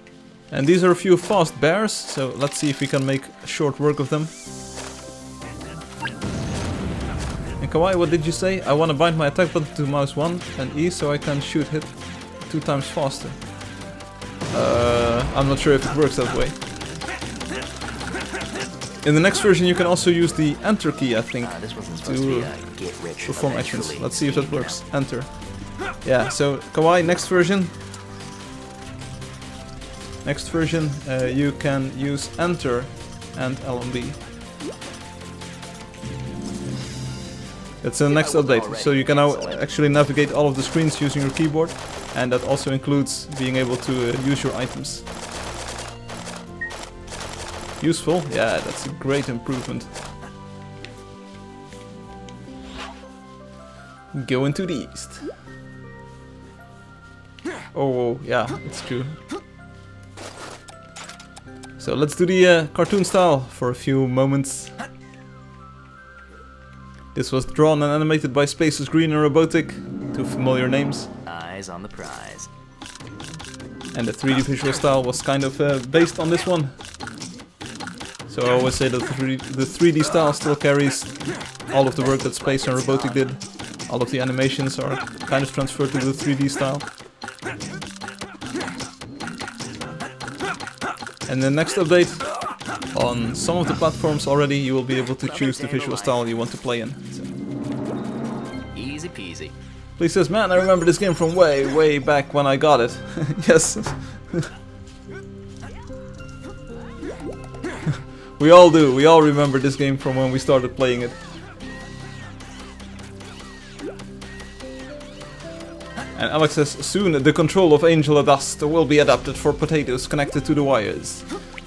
And these are a few fast bears, so let's see if we can make short work of them. And Kawaii, what did you say? I want to bind my attack button to mouse 1 and E so I can shoot hit 2 times faster. I'm not sure if it works that way. In the next version you can also use the enter key, I think, to perform actions. Let's see if that works. Enter. Yeah, so Kawaii, next version. Next version you can use enter and LMB. That's the next update, so you can now actually navigate all of the screens using your keyboard, and that also includes being able to use your items. Useful? Yeah, that's a great improvement. Go into the east. Oh, yeah, that's true. So let's do the cartoon style for a few moments. This was drawn and animated by Spaces Green and Robotic, 2 familiar names. Eyes on the prize. And the 3D visual style was kind of based on this one. So I always say that the 3D style still carries all of the work that Space and Robotic did. All of the animations are kind of transferred to the 3D style. And the next update, on some of the platforms already, you will be able to choose the visual style you want to play in. So. Easy peasy. Please says, man, I remember this game from way back when I got it. Yes. We all do. We all remember this game from when we started playing it. And Alex says, soon the control of Angeldust will be adapted for potatoes connected to the wires.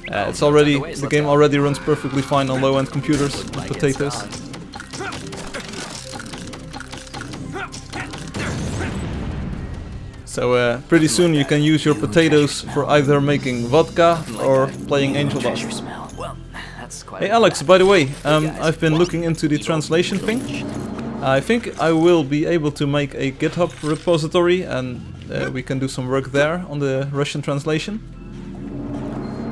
It's already, the game already runs perfectly fine on low-end computers with potatoes. So pretty soon you can use your potatoes for either making vodka or playing Angeldust. Hey Alex, by the way, I've been looking into the translation thing. I think I will be able to make a GitHub repository and we can do some work there on the Russian translation.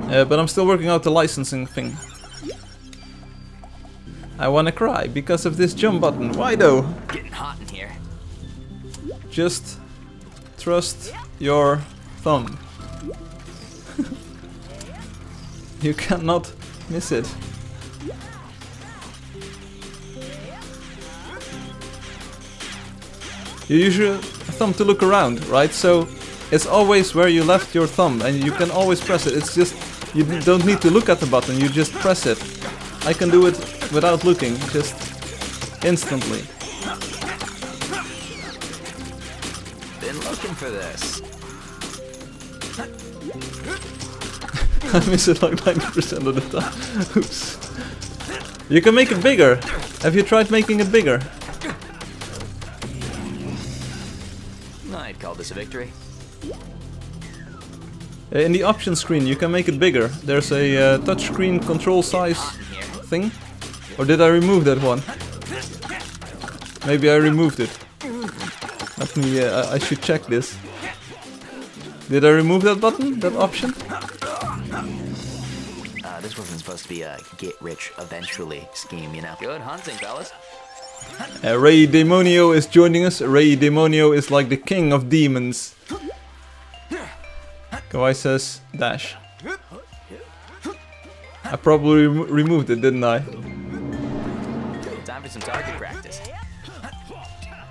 But I'm still working out the licensing thing. I wanna cry because of this jump button. Why though? Getting hot in here. Just trust your thumb. You cannot miss it. You use your thumb to look around, right? So it's always where you left your thumb and you can always press it. It's just, you don't need to look at the button, you just press it. I can do it without looking, just instantly. Been looking for this. I miss it like 90% of the time. Oops. You can make it bigger. Have you tried making it bigger? I'd call this a victory. In the options screen you can make it bigger. There's a touchscreen control size thing. Or did I remove that one? Maybe I removed it. Let me, I should check this. Did I remove that button? That option? This wasn't supposed to be a get-rich-eventually scheme, you know? Good hunting, fellas. Ray Demonio is joining us. Ray Demonio is like the king of demons. Kawaii says dash. I probably removed it, didn't I? Time for some target practice.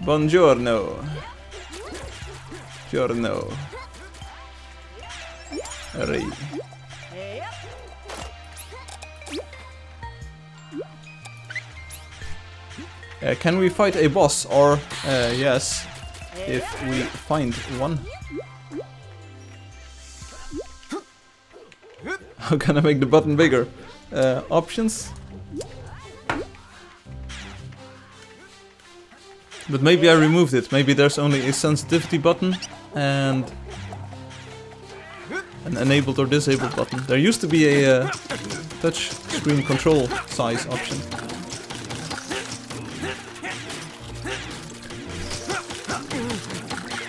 Buongiorno. Giorno. Ray. Can we fight a boss? Or yes, if we find one. How can I make the button bigger? Options. But maybe I removed it. Maybe there's only a sensitivity button and an enabled or disabled button. There used to be a touch screen control size option.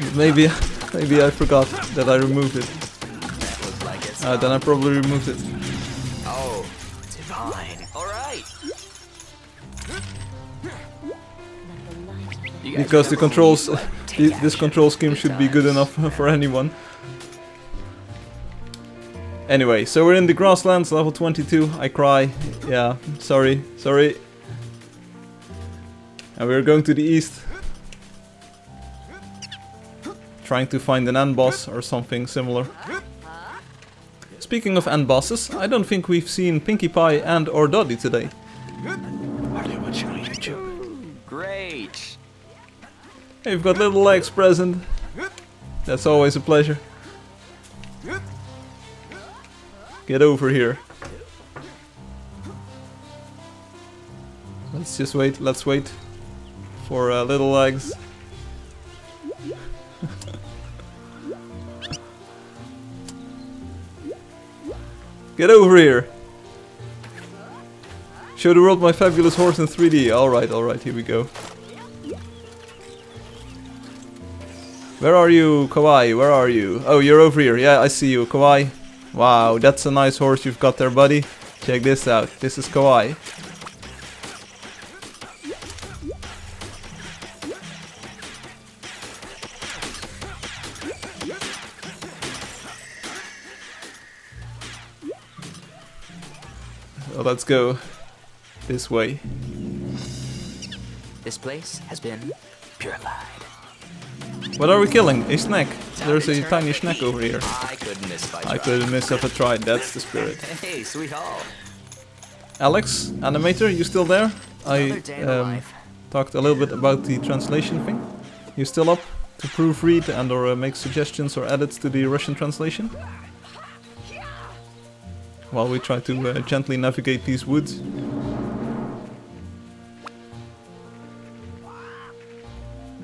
But maybe I forgot that I removed it. Then I probably removed it. Oh, divine. All right. Because the controls, this control scheme should be good enough for anyone. Anyway, so we're in the grasslands, level 22. I cry. Yeah, sorry. And we're going to the east. Trying to find an end boss or something similar. Speaking of end bosses, I don't think we've seen Pinkie Pie and or Dottie today. Are they watching on YouTube? Great. Hey, we've got little legs present. That's always a pleasure. Get over here. Let's just wait. Let's wait for little legs. Get over here! Show the world my fabulous horse in 3D. Alright, here we go. Where are you, Kawaii? Where are you? Oh, you're over here. Yeah, I see you, Kawaii. Wow, that's a nice horse you've got there, buddy. Check this out. This is Kawaii. So let's go this way. This place has been purified. What are we killing? A snack. There's a tiny snack over here. I couldn't miss if I tried. I couldn't miss if I tried. That's the spirit. Hey, sweetheart. Alex, animator, you still there? I talked a little bit about the translation thing. You still up to proofread and or make suggestions or edits to the Russian translation? While we try to gently navigate these woods.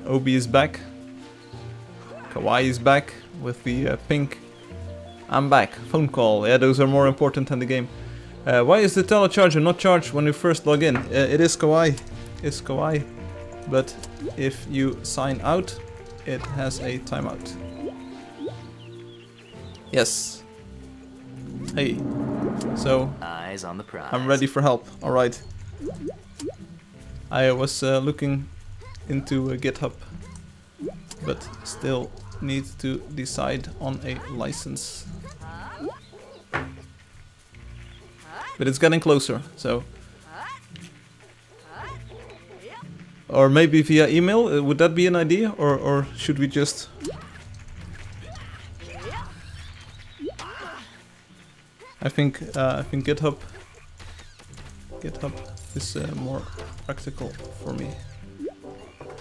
Obi is back. Kawaii is back with the pink. I'm back. Phone call. Yeah, those are more important than the game. Why is the telecharger not charged when you first log in? It is Kawaii. It's Kawaii. But if you sign out, it has a timeout. Yes. Hey. So Eyes on the prize. I'm ready for help. Alright. I was looking into GitHub, but still need to decide on a license. But it's getting closer, so... Or maybe via email, would that be an idea? Or should we just... I think GitHub is more practical for me.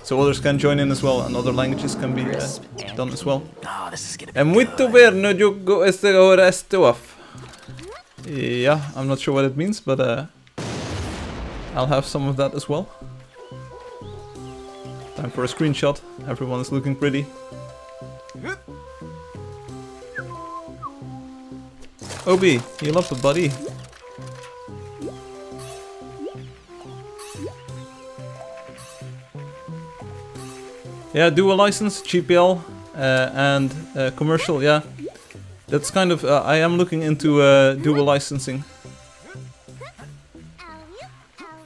So others can join in as well, and other languages can be done as well. Oh, this is gonna be É muito ver no jogo este agora stuff. Yeah, I'm not sure what it means, but I'll have some of that as well. Time for a screenshot. Everyone is looking pretty. Obi, you love the buddy. Yeah, dual license, GPL, and commercial, yeah. That's kind of, I am looking into dual licensing.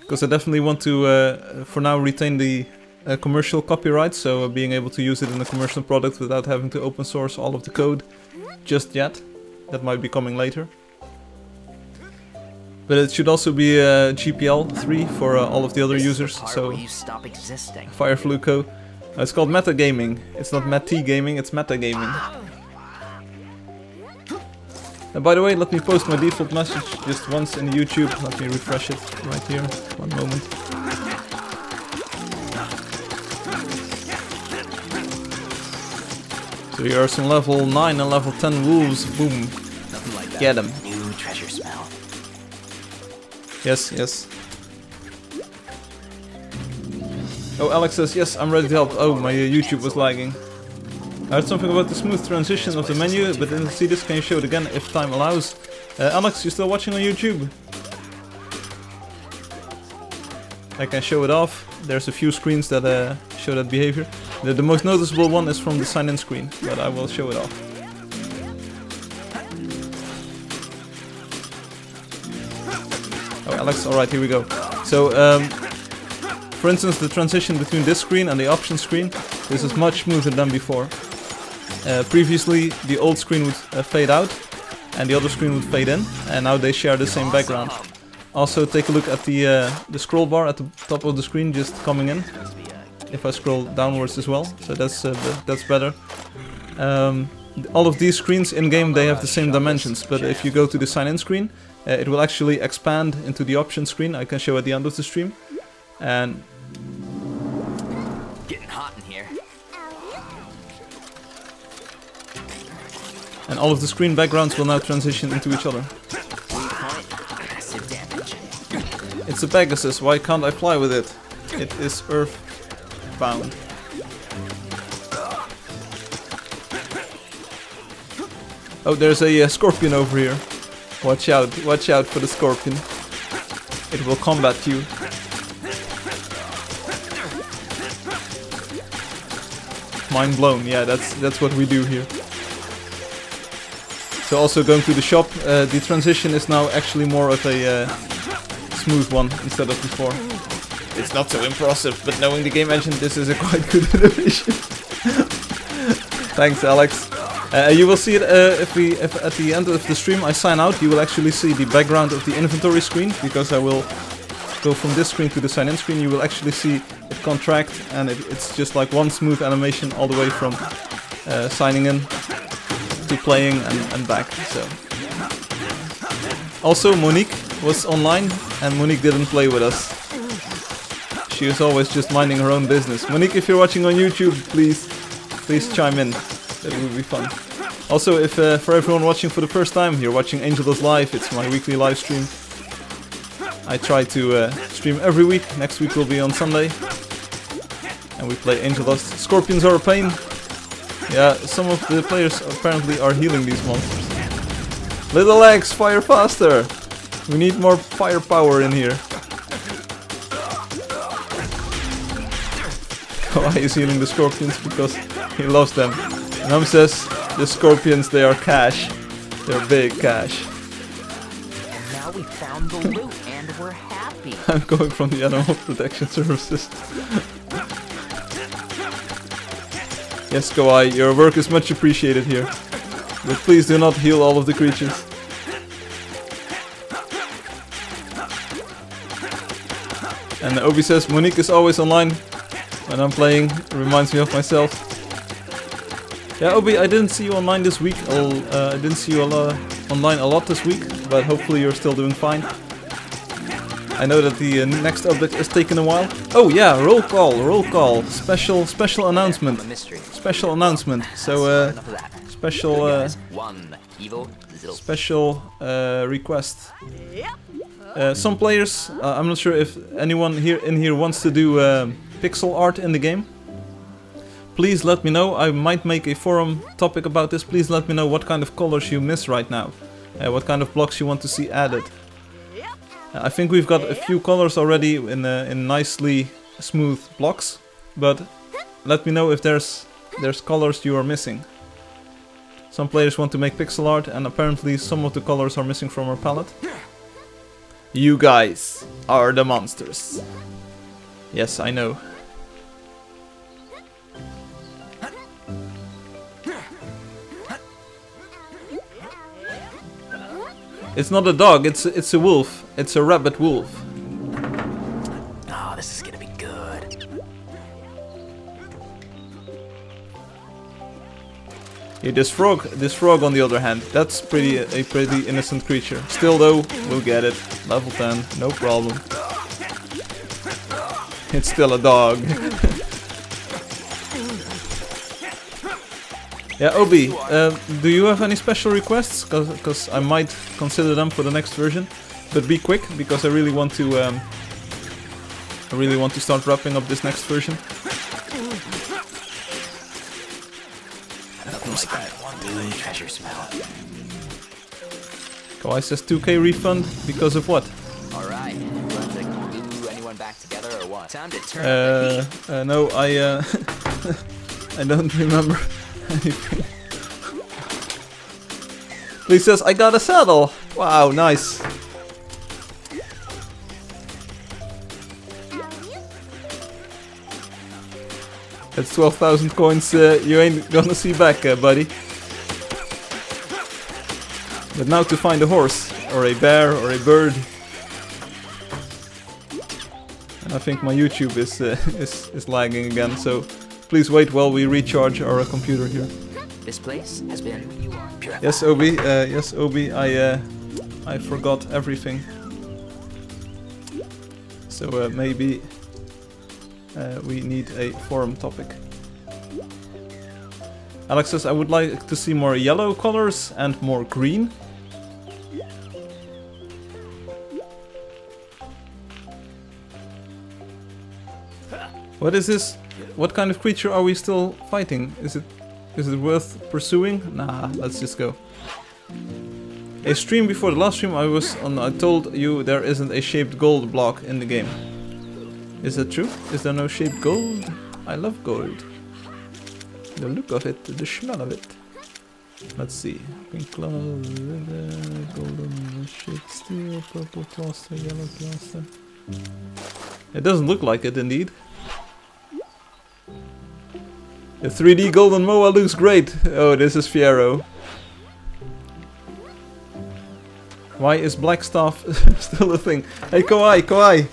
Because I definitely want to, for now, retain the commercial copyright, so being able to use it in a commercial product without having to open source all of the code just yet. That might be coming later. But it should also be GPL 3 for all of the other users, so Firefly Co. It's called metagaming. It's not meta-gaming, it's metagaming. And by the way, let me post my default message just once in YouTube. Let me refresh it right here. One moment. So here are some level 9 and level 10 wolves. Boom. Like get them. New treasure smell. Yes, yes. Oh, Alex says, yes, I'm ready to help. Oh, my YouTube was lagging. I heard something about the smooth transition of the menu, but didn't see this. Can you show it again if time allows? Alex, you still watching on YouTube? I can show it off. There's a few screens that show that behavior. The most noticeable one is from the sign-in screen, but I will show it off. Oh, Alex, alright, here we go. So, for instance, the transition between this screen and the options screen, this is much smoother than before. Previously, the old screen would fade out, and the other screen would fade in, and now they share the same background. Also, take a look at the scroll bar at the top of the screen just coming in. If I scroll downwards as well, so that's better. All of these screens in-game, they have the same dimensions, but if you go to the sign-in screen, it will actually expand into the options screen. I can show at the end of the stream. And getting hot in here. And all of the screen backgrounds will now transition into each other. It's a Pegasus, why can't I fly with it? It is earthbound. Oh, there's a scorpion over here. Watch out for the scorpion. It will combat you. Mind blown, yeah, that's what we do here. So also going to the shop, the transition is now actually more of a smooth one instead of before. It's not so impressive, but knowing the game engine, this is a quite good innovation. Thanks, Alex. You will see it if at the end of the stream I sign out, you will actually see the background of the inventory screen, because I will go from this screen to the sign-in screen. You will actually see it contract, and it's just like one smooth animation all the way from signing in to playing and back. So also Monique was online, and Monique didn't play with us. She was always just minding her own business. Monique, if you're watching on YouTube, please chime in. That would be fun. Also, if for everyone watching for the first time, you're watching Angeldust Live. It's my weekly live stream. I try to stream every week. Next week will be on Sunday. And we play Angeldust. Scorpions are a pain. Yeah, some of the players apparently are healing these monsters. Little legs, fire faster! We need more firepower in here. Why is healing the scorpions? Because he loves them. Nam says the scorpions, they are cash. They're big cash. And now we found the loot and we're happy. puppy. I'm going from the Animal Protection Services. Yes, Kawaii, your work is much appreciated here. But please do not heal all of the creatures. And Obi says, Monique is always online when I'm playing. Reminds me of myself. Yeah, Obi, I didn't see you online this week. I didn't see you online a lot this week, but hopefully you're still doing fine. I know that the next update is taking a while. Oh yeah, roll call, special announcement. Special announcement. So special request. Some players, I'm not sure if anyone here wants to do pixel art in the game. Please let me know. I might make a forum topic about this. Please let me know what kind of colors you miss right now. What kind of blocks you want to see added. I think we've got a few colors already in nicely smooth blocks, but let me know if there's colors you are missing. Some players want to make pixel art, and apparently some of the colors are missing from our palette. You guys are the monsters. Yes, I know. It's not a dog, it's a wolf. It's a rabbit wolf. Oh, this is gonna be good. Yeah, this frog on the other hand, that's a pretty innocent creature. Still though, we'll get it. Level 10, no problem. It's still a dog. Yeah, Obi, do you have any special requests? Cause I might consider them for the next version. But be quick, because I really want to start wrapping up this next version. Treasure smell. Kawaii says 2k refund because of what? Alright, want to glue anyone back together or what? Time to turn no, I I don't remember anything. Lee says, I got a saddle! Wow, nice. That's 12,000 coins you ain't gonna see back, buddy. But now to find a horse, or a bear, or a bird. And I think my YouTube is lagging again, so please wait while we recharge our computer here. This place has been purified. Yes, Obi. Yes, Obi. I forgot everything. So maybe we need a forum topic. Alex says, I would like to see more yellow colors and more green. What is this? What kind of creature are we still fighting? Is it worth pursuing? Nah, let's just go. A stream before the last stream I told you there isn't a shaped gold block in the game. Is that true? Is there no shaped gold? I love gold. The look of it, the smell of it. Let's see. Pink cloud, golden shaped steel, purple plaster, yellow plaster. It doesn't look like it indeed. The 3D golden moa looks great. Oh, this is Fiero. Why is Blackstaff still a thing? Hey, Kawaii!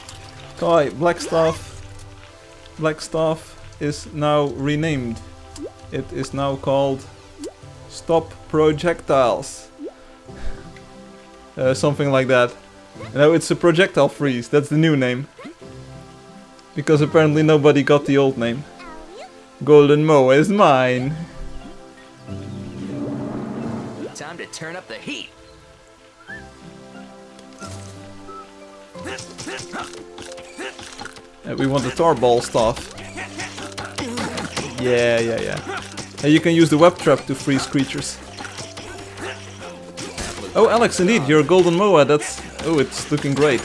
Blackstaff is now renamed. It is now called Stop Projectiles. Something like that. No, it's a projectile freeze. That's the new name. Because apparently nobody got the old name. Golden moa is mine. Time to turn up the heat. We want the tarball staff. Yeah. And you can use the web trap to freeze creatures. Oh, Alex, indeed, your golden moa. That's... Oh, it's looking great.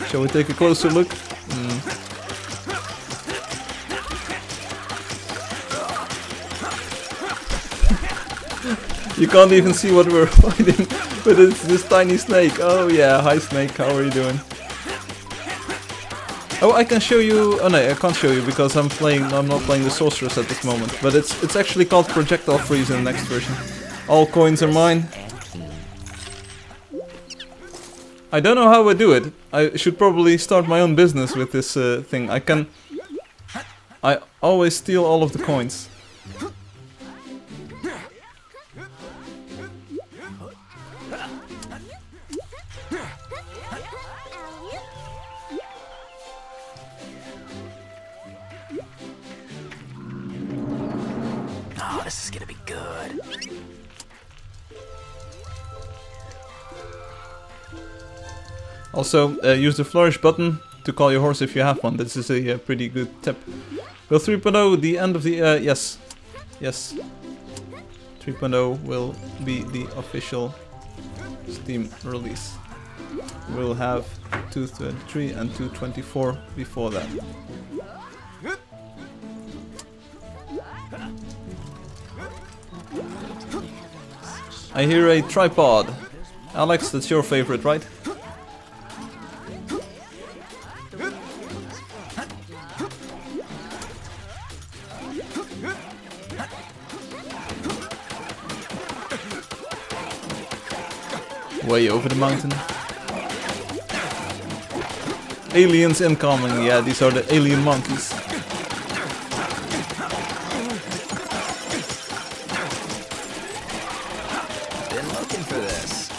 Shall we take a closer look? You can't even see what we're fighting, but it's this tiny snake. Oh yeah, hi snake, how are you doing? Oh, I can show you. Oh no, I can't show you because I'm not playing the sorceress at this moment. But it's actually called projectile freeze in the next version. All coins are mine. I don't know how I do it. I should probably start my own business with this thing. I always steal all of the coins. Oh, this is gonna be good. Also, use the flourish button to call your horse if you have one. This is a pretty good tip. Will 3.0 the end of the... yes. Yes. 3.0 will be the official Steam release. We'll have 2.23 and 2.24 before that. I hear a tripod. Alex, that's your favorite, right? Way over the mountain. Aliens incoming, yeah, these are the alien monkeys. Been looking for this.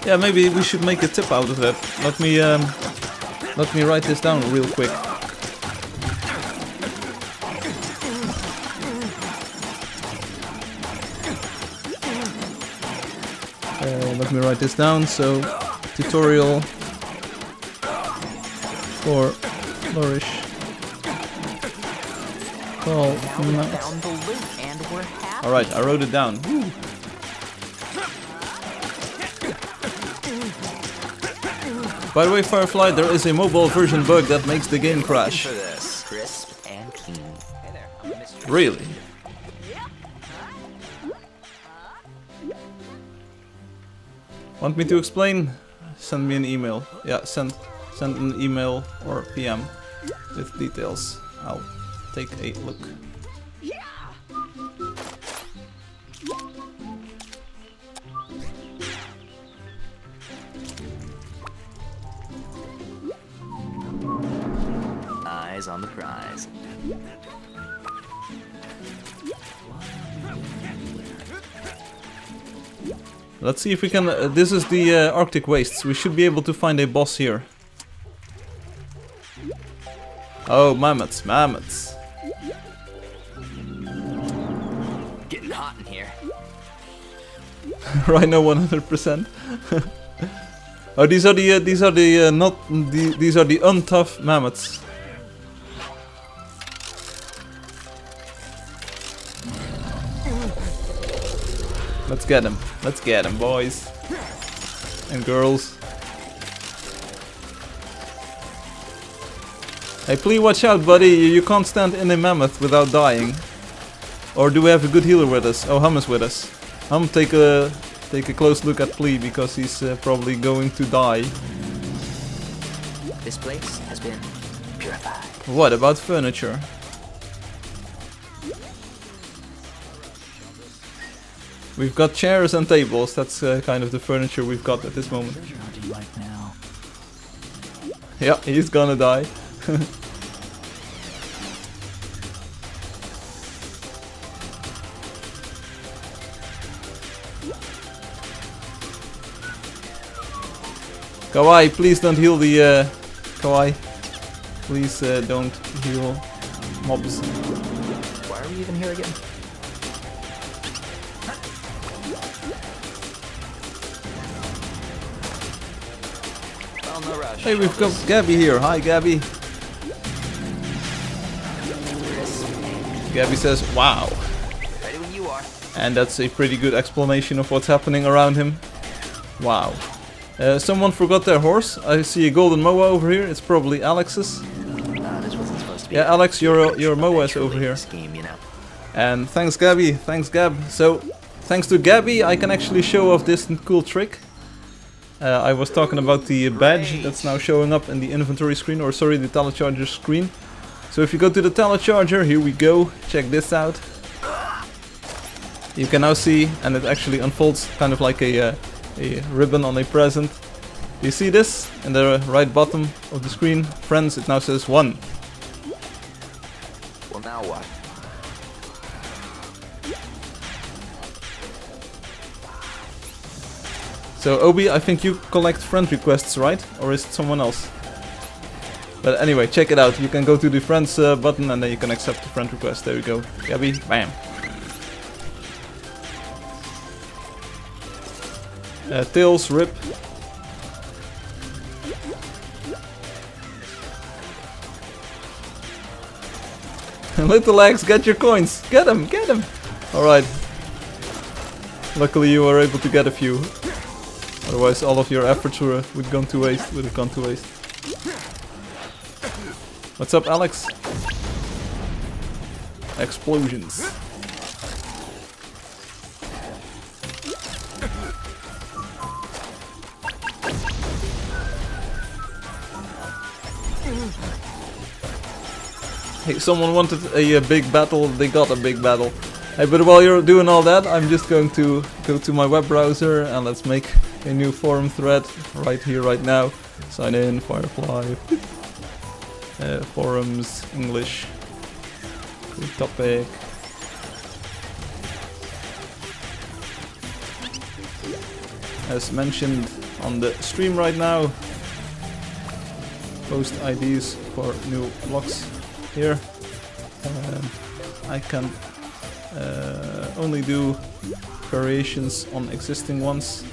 Yeah, maybe we should make a tip out of that. Let me write this down real quick. Let me write this down. So, tutorial for flourish. Call Found the loot and we're happy. all right, I wrote it down. Woo. By the way, Firefly, there is a mobile version bug that makes the game crash. For this, crisp and clean. Hey there, I'm a mystery. Really? Want me to explain? Send me an email. Yeah, send an email or PM with details. I'll take a look. Eyes on the prize. Let's see if we can... this is the Arctic Wastes. We should be able to find a boss here. Oh, mammoths, mammoths. Getting hot in here. Rhino 100%. Oh, these are the these are the untough mammoths. Let's get him. Let's get him, boys and girls. Hey, please watch out, buddy. You can't stand in a mammoth without dying. Or do we have a good healer with us? Oh, Hum is with us. Hum, take a close look at Plea because he's probably going to die. This place has been purified. What about furniture? We've got chairs and tables. That's kind of the furniture we've got at this moment. How do you like now? Yeah, he's gonna die. Kawaii, please don't heal the Kawaii. Please don't heal mobs. Why are we even here again? Well, no rush. Hey, we've got Gabby here. Hi, Gabby. Gabby says, wow. Ready when you are. And that's a pretty good explanation of what's happening around him. Wow. Someone forgot their horse. I see a golden moa over here. It's probably Alex's. This wasn't supposed to be. Yeah, Alex, your moa is over here. Scheme, you know. And thanks, Gabby. Thanks, Gab. So, thanks to Gabby, I can actually show off this cool trick. I was talking about the badge that's now showing up in the inventory screen, or sorry, the telecharger screen. So if you go to the telecharger, here we go, check this out. You can now see, and it actually unfolds kind of like a ribbon on a present. You see this in the right bottom of the screen? Friends, it now says 1. Well, now what? So Obi, I think you collect friend requests, right? Or is it someone else? But anyway, check it out. You can go to the friends button and then you can accept the friend request. There we go. Gabby, bam. Tails, rip. Little Legs, get your coins. Get them, get them. Alright. Luckily you were able to get a few. Otherwise all of your efforts would have gone to waste. What's up, Alex? Explosions. Hey, someone wanted a big battle, they got a big battle. Hey, but while you're doing all that, I'm just going to go to my web browser and let's make a new forum thread right here, right now. Sign in, Firefly. Forums, English. Good topic. As mentioned on the stream right now, post IDs for new blocks here. I can only do variations on existing ones,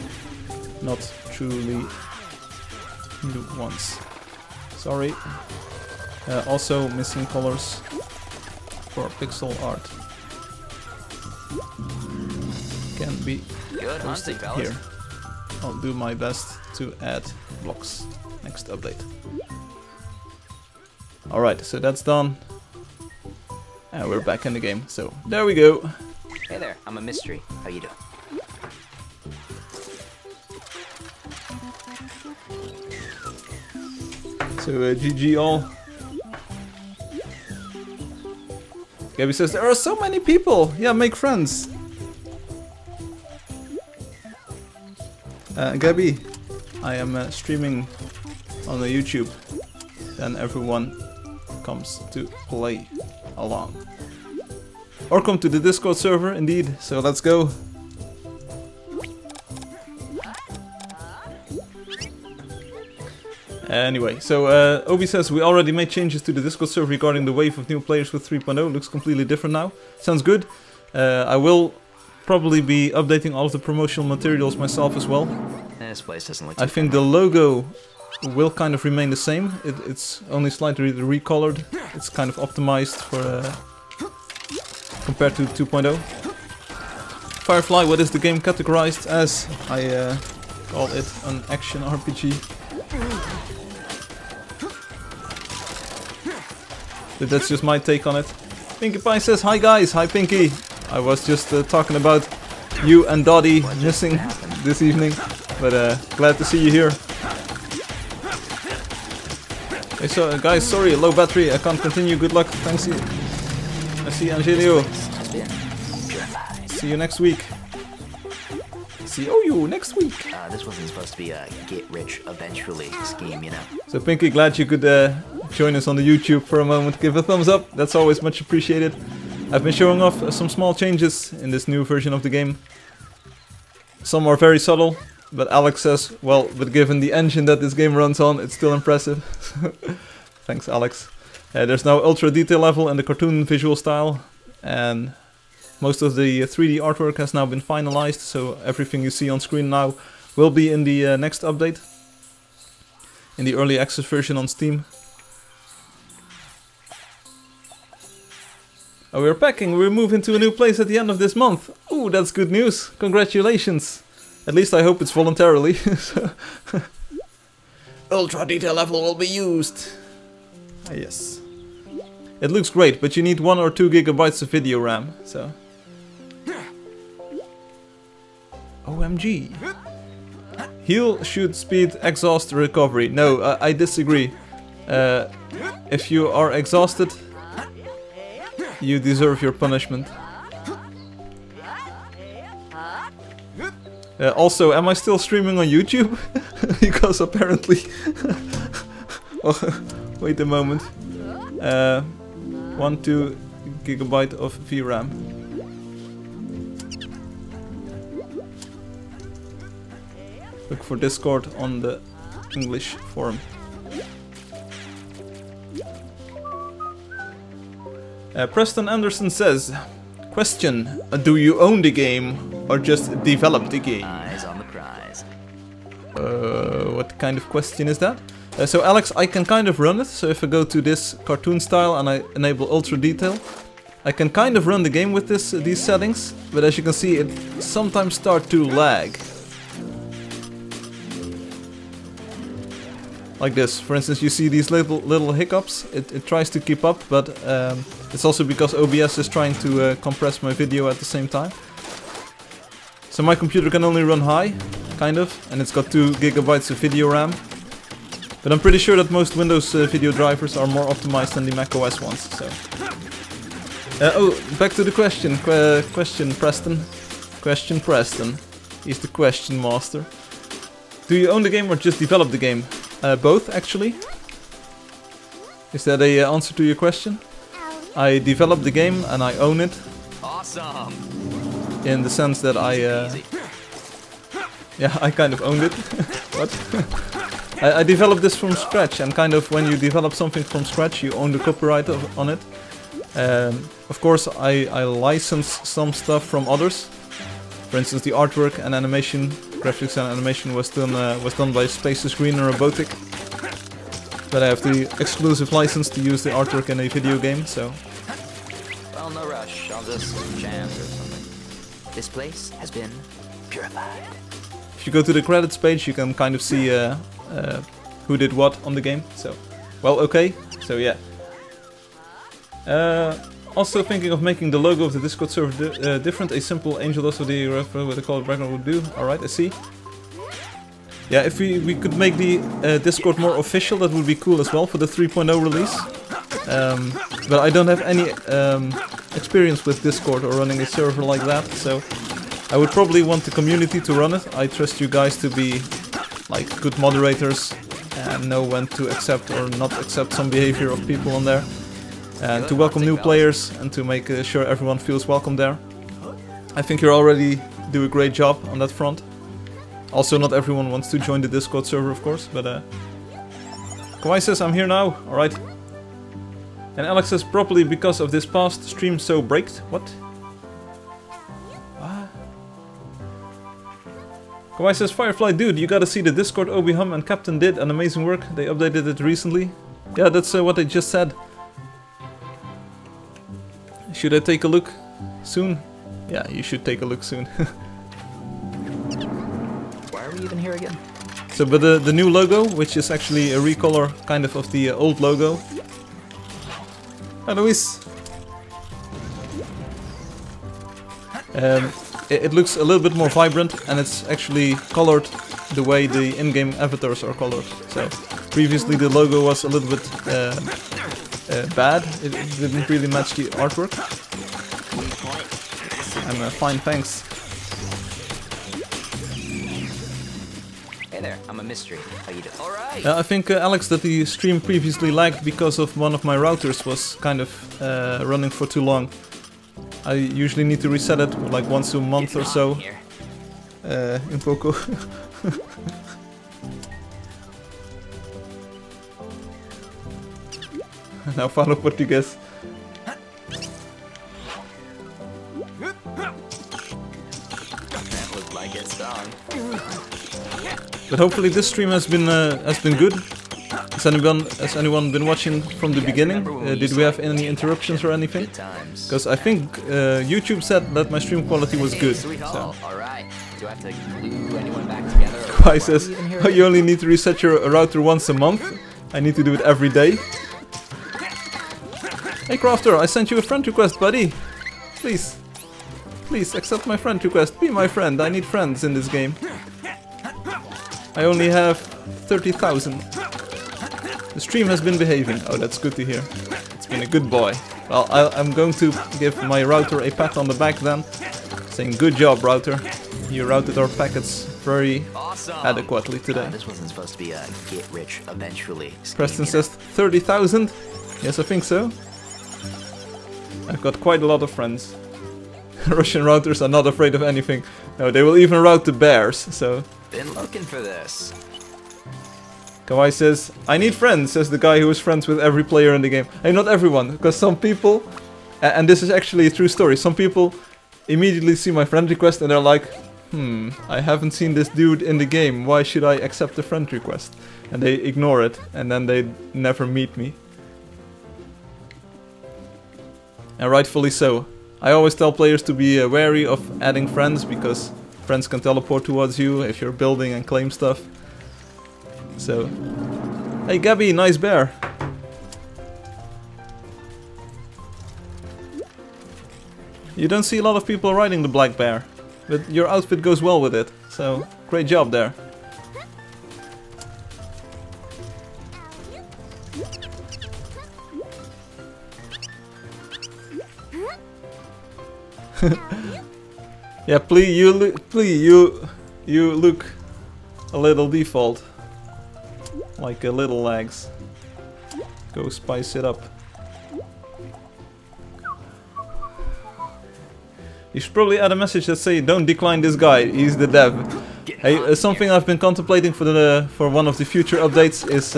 not truly new ones. Sorry. Also missing colors for pixel art can be posted here. I'll do my best to add blocks next update. Alright, so that's done. And we're back in the game. So there we go. Hey there, I'm a mystery. How you doing? So GG all. Gabby says there are so many people. Yeah, make friends. Gabby, I am streaming on the YouTube. Then everyone comes to play along. Or come to the Discord server, indeed. So let's go. Anyway, so Obi says we already made changes to the Discord server regarding the wave of new players with 3.0. Looks completely different now. Sounds good. I will probably be updating all of the promotional materials myself as well. This place doesn't look I think the logo will kind of remain the same. It's only slightly recolored. It's kind of optimized for compared to 2.0. Firefly, what is the game categorized as? I call it an action RPG. But that's just my take on it. Pinkie Pie says, hi guys, hi Pinkie. I was just talking about you and Dottie missing this evening, but glad to see you here. Hey, so guys, sorry, low battery, I can't continue, good luck, thanks. I see Angelio. See you next week. See you next week. This wasn't supposed to be a get-rich-eventually scheme, you know. So Pinkie, glad you could join us on the YouTube for a moment. Give a thumbs up, that's always much appreciated. I've been showing off some small changes in this new version of the game. Some are very subtle, but Alex says, well, but given the engine that this game runs on, it's still impressive. Thanks, Alex. There's now ultra detail level and the cartoon visual style, and most of the 3D artwork has now been finalized, so everything you see on screen now will be in the next update, in the early access version on Steam. Oh, we're packing, we're moving to a new place at the end of this month. Ooh, that's good news, congratulations. At least I hope it's voluntarily. Ultra detail level will be used. Ah, yes. It looks great, but you need 1 or 2 gigabytes of video RAM, so... OMG. Heal, shoot, speed, exhaust, recovery. No, I disagree. If you are exhausted, you deserve your punishment. Also, am I still streaming on YouTube? Because apparently... Oh, wait a moment. 1-2 GB of VRAM. Look for Discord on the English forum. Preston Anderson says, question, do you own the game or just develop the game? Eyes on the prize. What kind of question is that? So Alex, I can kind of run it, so if I go to this cartoon style and I enable ultra detail, I can kind of run the game with these settings, but as you can see it sometimes starts to lag. Like this, for instance, you see these little hiccups, it tries to keep up, but it's also because OBS is trying to compress my video at the same time. So my computer can only run high, kind of, and it's got 2 GB of video RAM. But I'm pretty sure that most Windows video drivers are more optimized than the macOS ones, so... oh, back to the question. Question Preston. Question Preston. He's the question master. Do you own the game or just develop the game? Both, actually. Is that a answer to your question? I develop the game and I own it. Awesome. In the sense that I... yeah, I kind of owned it. What? I developed this from scratch, and kind of when you develop something from scratch, you own the copyright on it. Of course, I license some stuff from others. For instance, the artwork and animation, graphics and animation was done by Spaces Green and Robotic. But I have the exclusive license to use the artwork in a video game, so... Well, no rush. I'll just chant or something. This place has been purified. If you go to the credits page, you can kind of see who did what on the game, so... Well, okay, so yeah. Also thinking of making the logo of the Discord server different. A simple Angeldust with a colored background would do. Alright, I see. Yeah, if we could make the Discord more official, that would be cool as well for the 3.0 release. But I don't have any experience with Discord or running a server like that, so I would probably want the community to run it. I trust you guys to be like good moderators and know when to accept or not accept some behavior of people on there. And to welcome new players and to make sure everyone feels welcome there. I think you already do a great job on that front. Also, not everyone wants to join the Discord server, of course, but Kawaii says, I'm here now, alright. And Alex says, probably because of this past stream so braked. What? Kawaii says, Firefly dude, you gotta see the Discord Obi-Hum and Captain did an amazing work. They updated it recently. Yeah, that's what I just said. Should I take a look soon? Yeah, you should take a look soon. Why are we even here again? So, but the new logo, which is actually a recolor kind of the old logo. Hi, Luis. It looks a little bit more vibrant, and it's actually colored the way the in-game avatars are colored. So, previously the logo was a little bit bad. It didn't really match the artwork. I'm fine, thanks. Hey there, I'm a mystery. How you doing? All right. I think, Alex, that the stream previously lagged because of one of my routers was kind of running for too long. I usually need to reset it like once a month or so. In Poco. Now falo português. That looked like it's done. But hopefully this stream has been good. Has anyone been watching from the beginning? Did we have any interruptions or anything? Because I think YouTube said that my stream quality was good. So. Alright. Do I have to glue anyone back together? Kai says, oh, you only need to reset your router once a month. I need to do it every day. Hey Crafter, I sent you a friend request, buddy. Please. Please accept my friend request. Be my friend. I need friends in this game. I only have 30,000. The stream has been behaving. Oh, that's good to hear. It's been a good boy. Well, I'm going to give my router a pat on the back then, saying good job, router. You routed our packets very adequately today. This wasn't supposed to be a get rich eventually. Preston says 30,000. Yes, I think so. I've got quite a lot of friends. Russian routers are not afraid of anything. No, they will even route the bears, so... Been looking for this. Kawaii says, I need friends, says the guy who is friends with every player in the game. Hey, not everyone, because some people, and this is actually a true story, some people immediately see my friend request and they're like, I haven't seen this dude in the game, why should I accept the friend request? And they ignore it, and then they never meet me. And rightfully so. I always tell players to be wary of adding friends, because friends can teleport towards you if you're building and claim stuff. So, hey Gabby, nice bear. You don't see a lot of people riding the black bear, but your outfit goes well with it, so great job there. Yeah, please, you look a little default. Like a little legs. Go spice it up. You should probably add a message that say, don't decline this guy, he's the dev. Hey, something I've been contemplating for one of the future updates is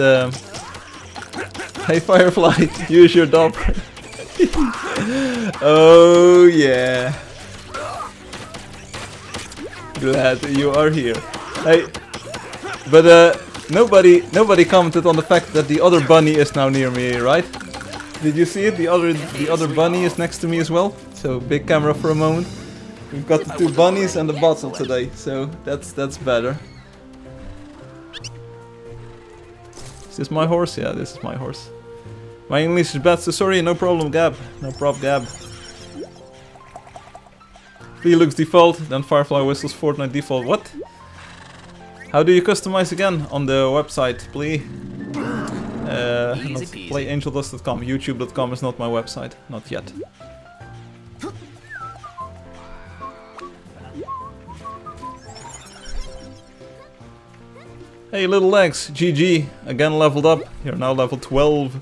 hey Firefly, use your dop. Oh yeah. Glad you are here. Hey, but Nobody commented on the fact that the other bunny is now near me, right? Did you see it? The other bunny is next to me as well. So big camera for a moment. We've got the two bunnies and the bottle today, so that's better. Is this my horse? Yeah, this is my horse. My English is bad, so sorry. No problem, Gab. No prob, Gab. Felix default, then Firefly whistles Fortnite default. What? How do you customize again on the website, please? Not playangeldust.com. YouTube.com is not my website, not yet. Hey, little legs, GG, again leveled up. You're now level 12.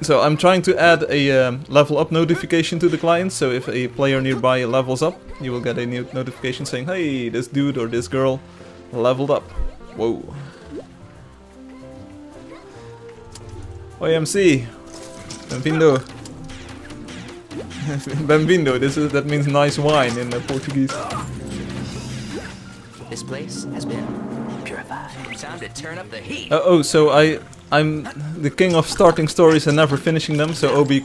So I'm trying to add a level up notification to the client, so if a player nearby levels up, you will get a new notification saying, hey, this dude or this girl leveled up. Whoa. OMC. Bem-vindo. Bem-vindo, that means nice wine in Portuguese. This place has been purified. Time to turn up the heat. So I'm the king of starting stories and never finishing them, so Obi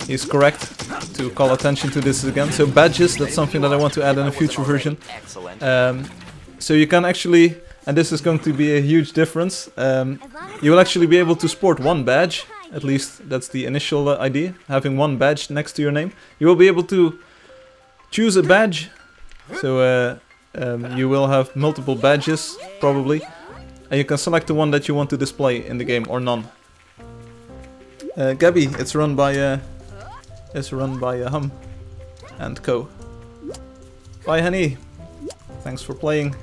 is correct to call attention to this again. So badges, that's something that I want to add in a future version. So you can actually, and this is going to be a huge difference, you will actually be able to sport one badge, at least that's the initial idea, having one badge next to your name. You will be able to choose a badge, so you will have multiple badges, probably. And you can select the one that you want to display in the game or none. Gabby, it's run by Hum and Co. Bye, honey. Thanks for playing.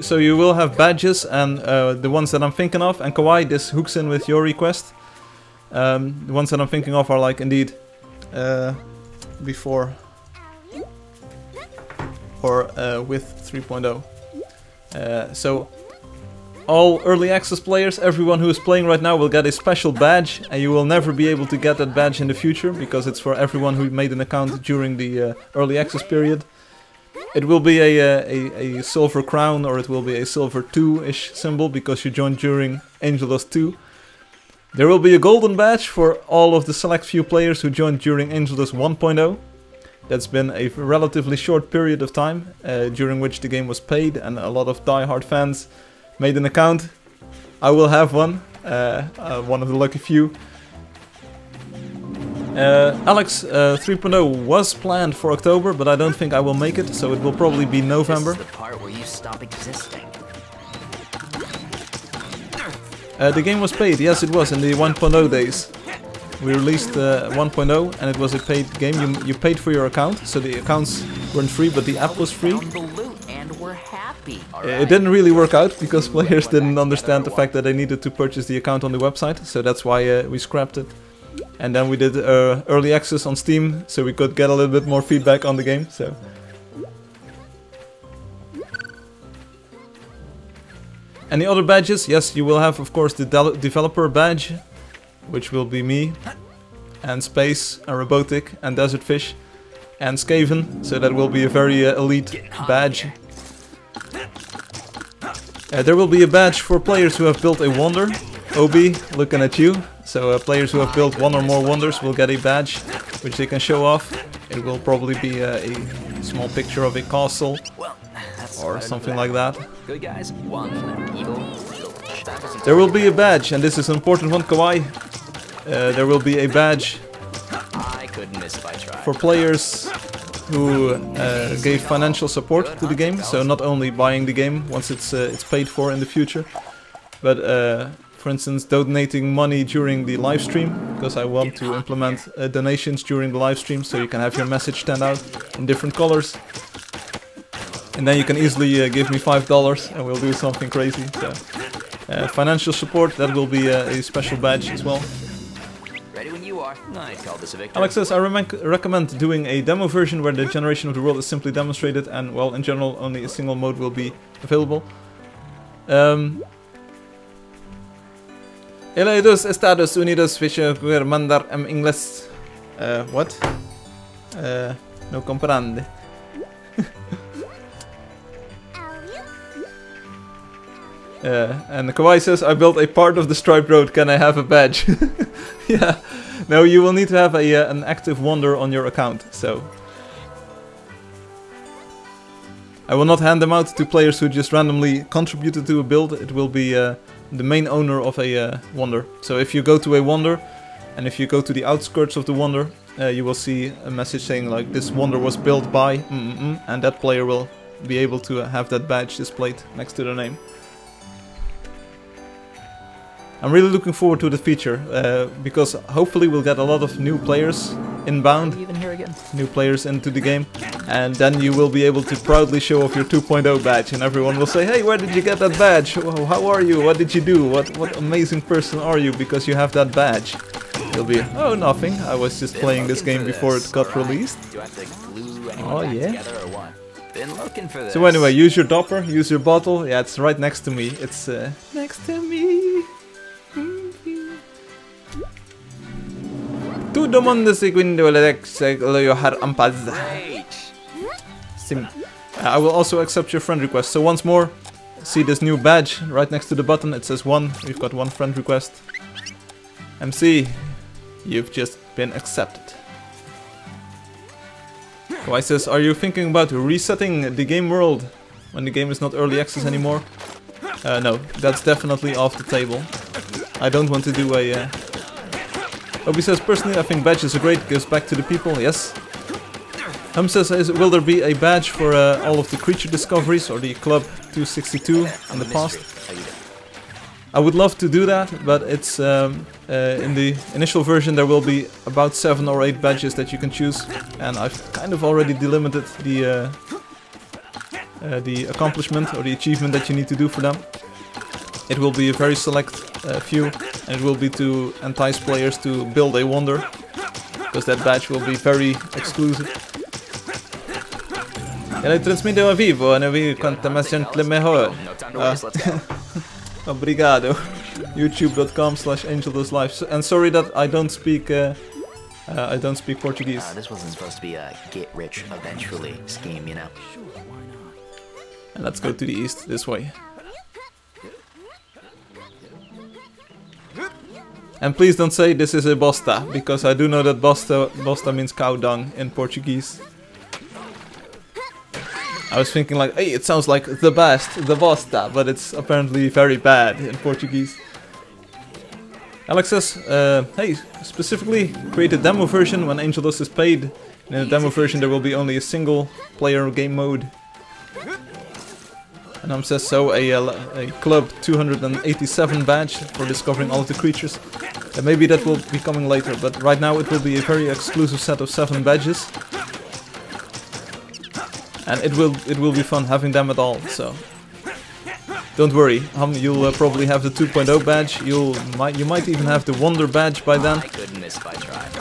So you will have badges, and the ones that I'm thinking of, and Kawaii, this hooks in with your request. The ones that I'm thinking of are like indeed before or with 3.0. So all early access players, everyone who is playing right now will get a special badge, and you will never be able to get that badge in the future because it's for everyone who made an account during the early access period. It will be a silver crown, or it will be a silver 2-ish symbol because you joined during Angeldust 2. There will be a golden badge for all of the select few players who joined during Angeldust 1.0. That's been a relatively short period of time during which the game was paid, and a lot of die-hard fans made an account. I will have one, one of the lucky few. Alex 3.0 was planned for October, but I don't think I will make it, so it will probably be November. This is the part where you stop existing. The game was paid, yes it was, in the 1.0 days. We released 1.0 and it was a paid game. You paid for your account, so the accounts weren't free, but the app was free. Found the loot and we're happy. It didn't really work out because players didn't understand the fact that they needed to purchase the account on the website, so that's why we scrapped it. And then we did early access on Steam, so we could get a little bit more feedback on the game. So. Any other badges? Yes, you will have, of course, the developer badge, which will be me, and Space, and Robotic, and Desert Fish, and Skaven, so that will be a very elite badge. There will be a badge for players who have built a wonder. Obi, looking at you. So players who have built one or more wonders will get a badge, which they can show off. It will probably be a small picture of a castle, or something like that. Good guys, one evil. There will be a badge, and this is an important one, Kawaii. There will be a badge I couldn't miss if I tried. for players who gave financial support to the game. So not only buying the game once it's paid for in the future, but for instance donating money during the live stream, because I want to implement donations during the live stream, so you can have your message stand out in different colors. And then you can easily give me $5 and we'll do something crazy. So, financial support, that will be a special badge as well. Ready when you are. I call this a victory. Alex says, I recommend doing a demo version where the generation of the world is simply demonstrated and, well, in general, only a single mode will be available. Eledos Estados Unidos Fisher mandar en inglés. What? No comprende. And Kawaii says, I built a part of the striped road, can I have a badge? Yeah, no, you will need to have an active wonder on your account, so... I will not hand them out to players who just randomly contributed to a build. It will be the main owner of a wonder. So if you go to a wonder, and if you go to the outskirts of the wonder, you will see a message saying like, this wonder was built by... and that player will be able to have that badge displayed next to their name. I'm really looking forward to the feature, because hopefully we'll get a lot of new players inbound, Even here again. new players into the game, and then you will be able to proudly show off your 2.0 badge, and everyone will say, hey, where did you get that badge? How are you? What did you do? What amazing person are you because you have that badge? You'll be, oh, nothing, I was just playing this game before it got released. Do I have to glue anyone Oh, back yeah. together or what? Been looking for this. So anyway, use your dopper, use your bottle, yeah, it's right next to me, it's next to me. Todo mundo se quindi lo har ampaz. I will also accept your friend request. So once more, see this new badge right next to the button. It says 1. We've got 1 friend request. MC, you've just been accepted. Kawaii says, are you thinking about resetting the game world when the game is not early access anymore? No, that's definitely off the table. I don't want to do a... Obi says, personally I think badges are great, gives back to the people, yes. Says, will there be a badge for all of the creature discoveries or the Club 262 in the past? I would love to do that, but it's in the initial version there will be about 7 or 8 badges that you can choose, and I've kind of already delimited the accomplishment or the achievement that you need to do for them. It will be a very select few, and it will be to entice players to build a wonder, because that badge will be very exclusive. Ele transmite ao vivo, eu vi quanto mais gente mejor. Obrigado. youtube.com/angeldustlive. And sorry that I don't speak Portuguese. This wasn't supposed to be a get rich eventually scheme, you know. And let's go to the east, this way. And please don't say this is a bosta, because I do know that bosta means cow dung in Portuguese. I was thinking like, hey, it sounds like the best, the bosta, but it's apparently very bad in Portuguese. Alex says, hey, specifically create a demo version when Angeldust is paid. In the demo version there will be only a single player game mode. And says so, a club 287 badge for discovering all of the creatures. Maybe that will be coming later, but right now it will be a very exclusive set of 7 badges. And it will be fun having them at all, so don't worry. You'll probably have the 2.0 badge. You might even have the Wonder badge by then,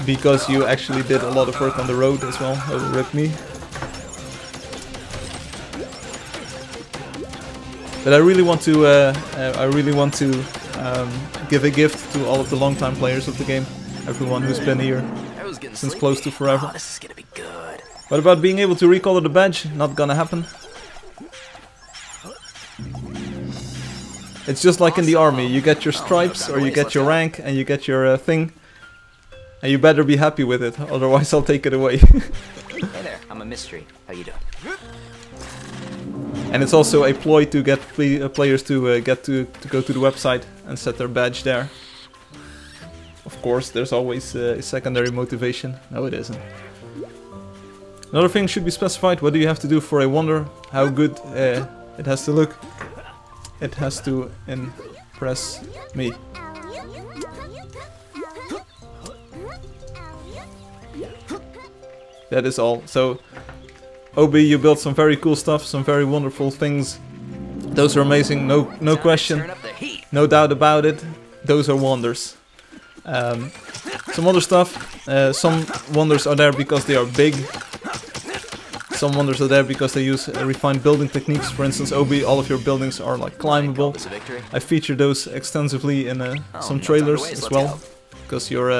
because you actually did a lot of work on the road as well. Oh, rip me. But I really want to give a gift to all of the longtime players of the game, everyone who's been here since close to forever. Oh, this is gonna be good. What about being able to recolor the badge? Not gonna happen. It's just like in the army, you get your stripes or you get your rank and you get your thing, and you better be happy with it, otherwise I'll take it away. Hey there, I'm a mystery. How you doing? And it's also a ploy to get players to get to go to the website and set their badge there. Of course, there's always a secondary motivation. No, it isn't. Another thing should be specified. What do you have to do for a wonder? How good it has to look? It has to impress me. That is all. So, Obi, you built some very cool stuff, some very wonderful things. Those are amazing, no question, no doubt about it. Those are wonders. Some other stuff, some wonders are there because they are big. Some wonders are there because they use refined building techniques. For instance, Obi, all of your buildings are like climbable. I featured those extensively in some trailers as well, because your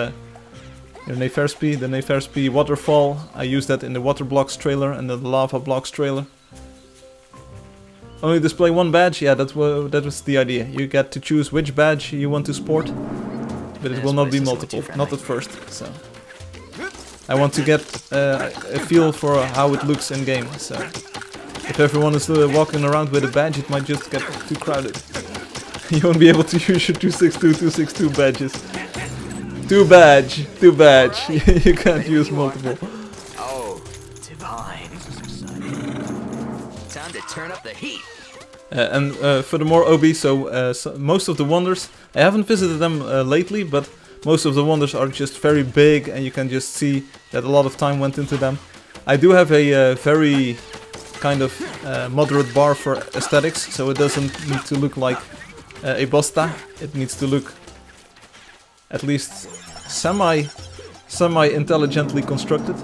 Neferspi, the Neferspi waterfall, I used that in the water blocks trailer and the lava blocks trailer. Only display one badge? Yeah, that was the idea. You get to choose which badge you want to sport, but it will not be multiple, not at first. So I want to get a feel for how it looks in game. So if everyone is walking around with a badge, it might just get too crowded. You won't be able to use your 262, 262 badges. Too badge. You can't use multiple. Oh, divine. Time to turn up the heat. And furthermore, Obi, so most of the wonders, I haven't visited them lately, but most of the wonders are just very big and you can just see that a lot of time went into them. I do have a very kind of moderate bar for aesthetics, so it doesn't need to look like a bosta. It needs to look at least semi-intelligently constructed.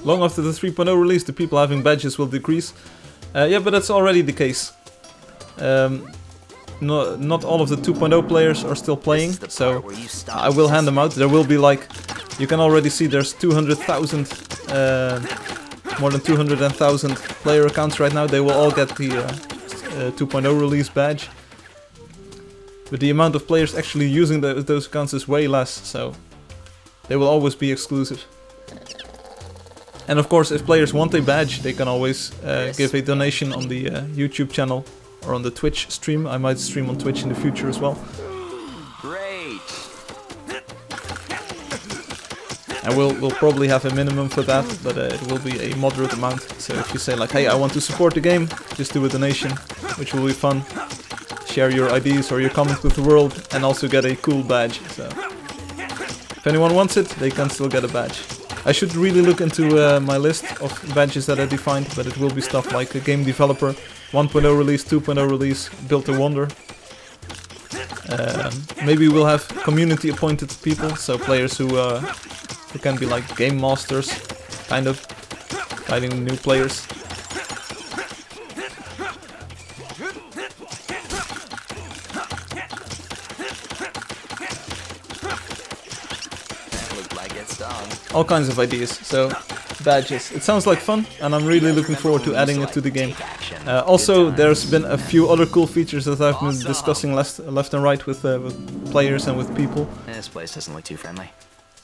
Long after the 3.0 release, the people having badges will decrease. Yeah, but that's already the case. Not all of the 2.0 players are still playing, so I will hand them out. There will be like, you can already see there's 200,000, more than 200,000 player accounts right now. They will all get the 2.0 release badge. But the amount of players actually using those accounts is way less, so they will always be exclusive. And of course, if players want a badge, they can always give a donation on the YouTube channel or on the Twitch stream. I might stream on Twitch in the future as well. Great. And we'll probably have a minimum for that, but it will be a moderate amount. So if you say like, hey, I want to support the game, just do a donation, which will be fun. Share your ideas or your comments with the world, and also get a cool badge. So if anyone wants it, they can still get a badge. I should really look into my list of badges that I defined, but it will be stuff like a game developer, 1.0 release, 2.0 release, built a wonder. Maybe we'll have community appointed people, so players who can be like game masters, kind of, guiding new players. All kinds of ideas, so badges. It sounds like fun, and I'm really looking forward to adding it to the game. Also, there's been a few other cool features that I've been discussing left and right with players and with people. This place doesn't look too friendly.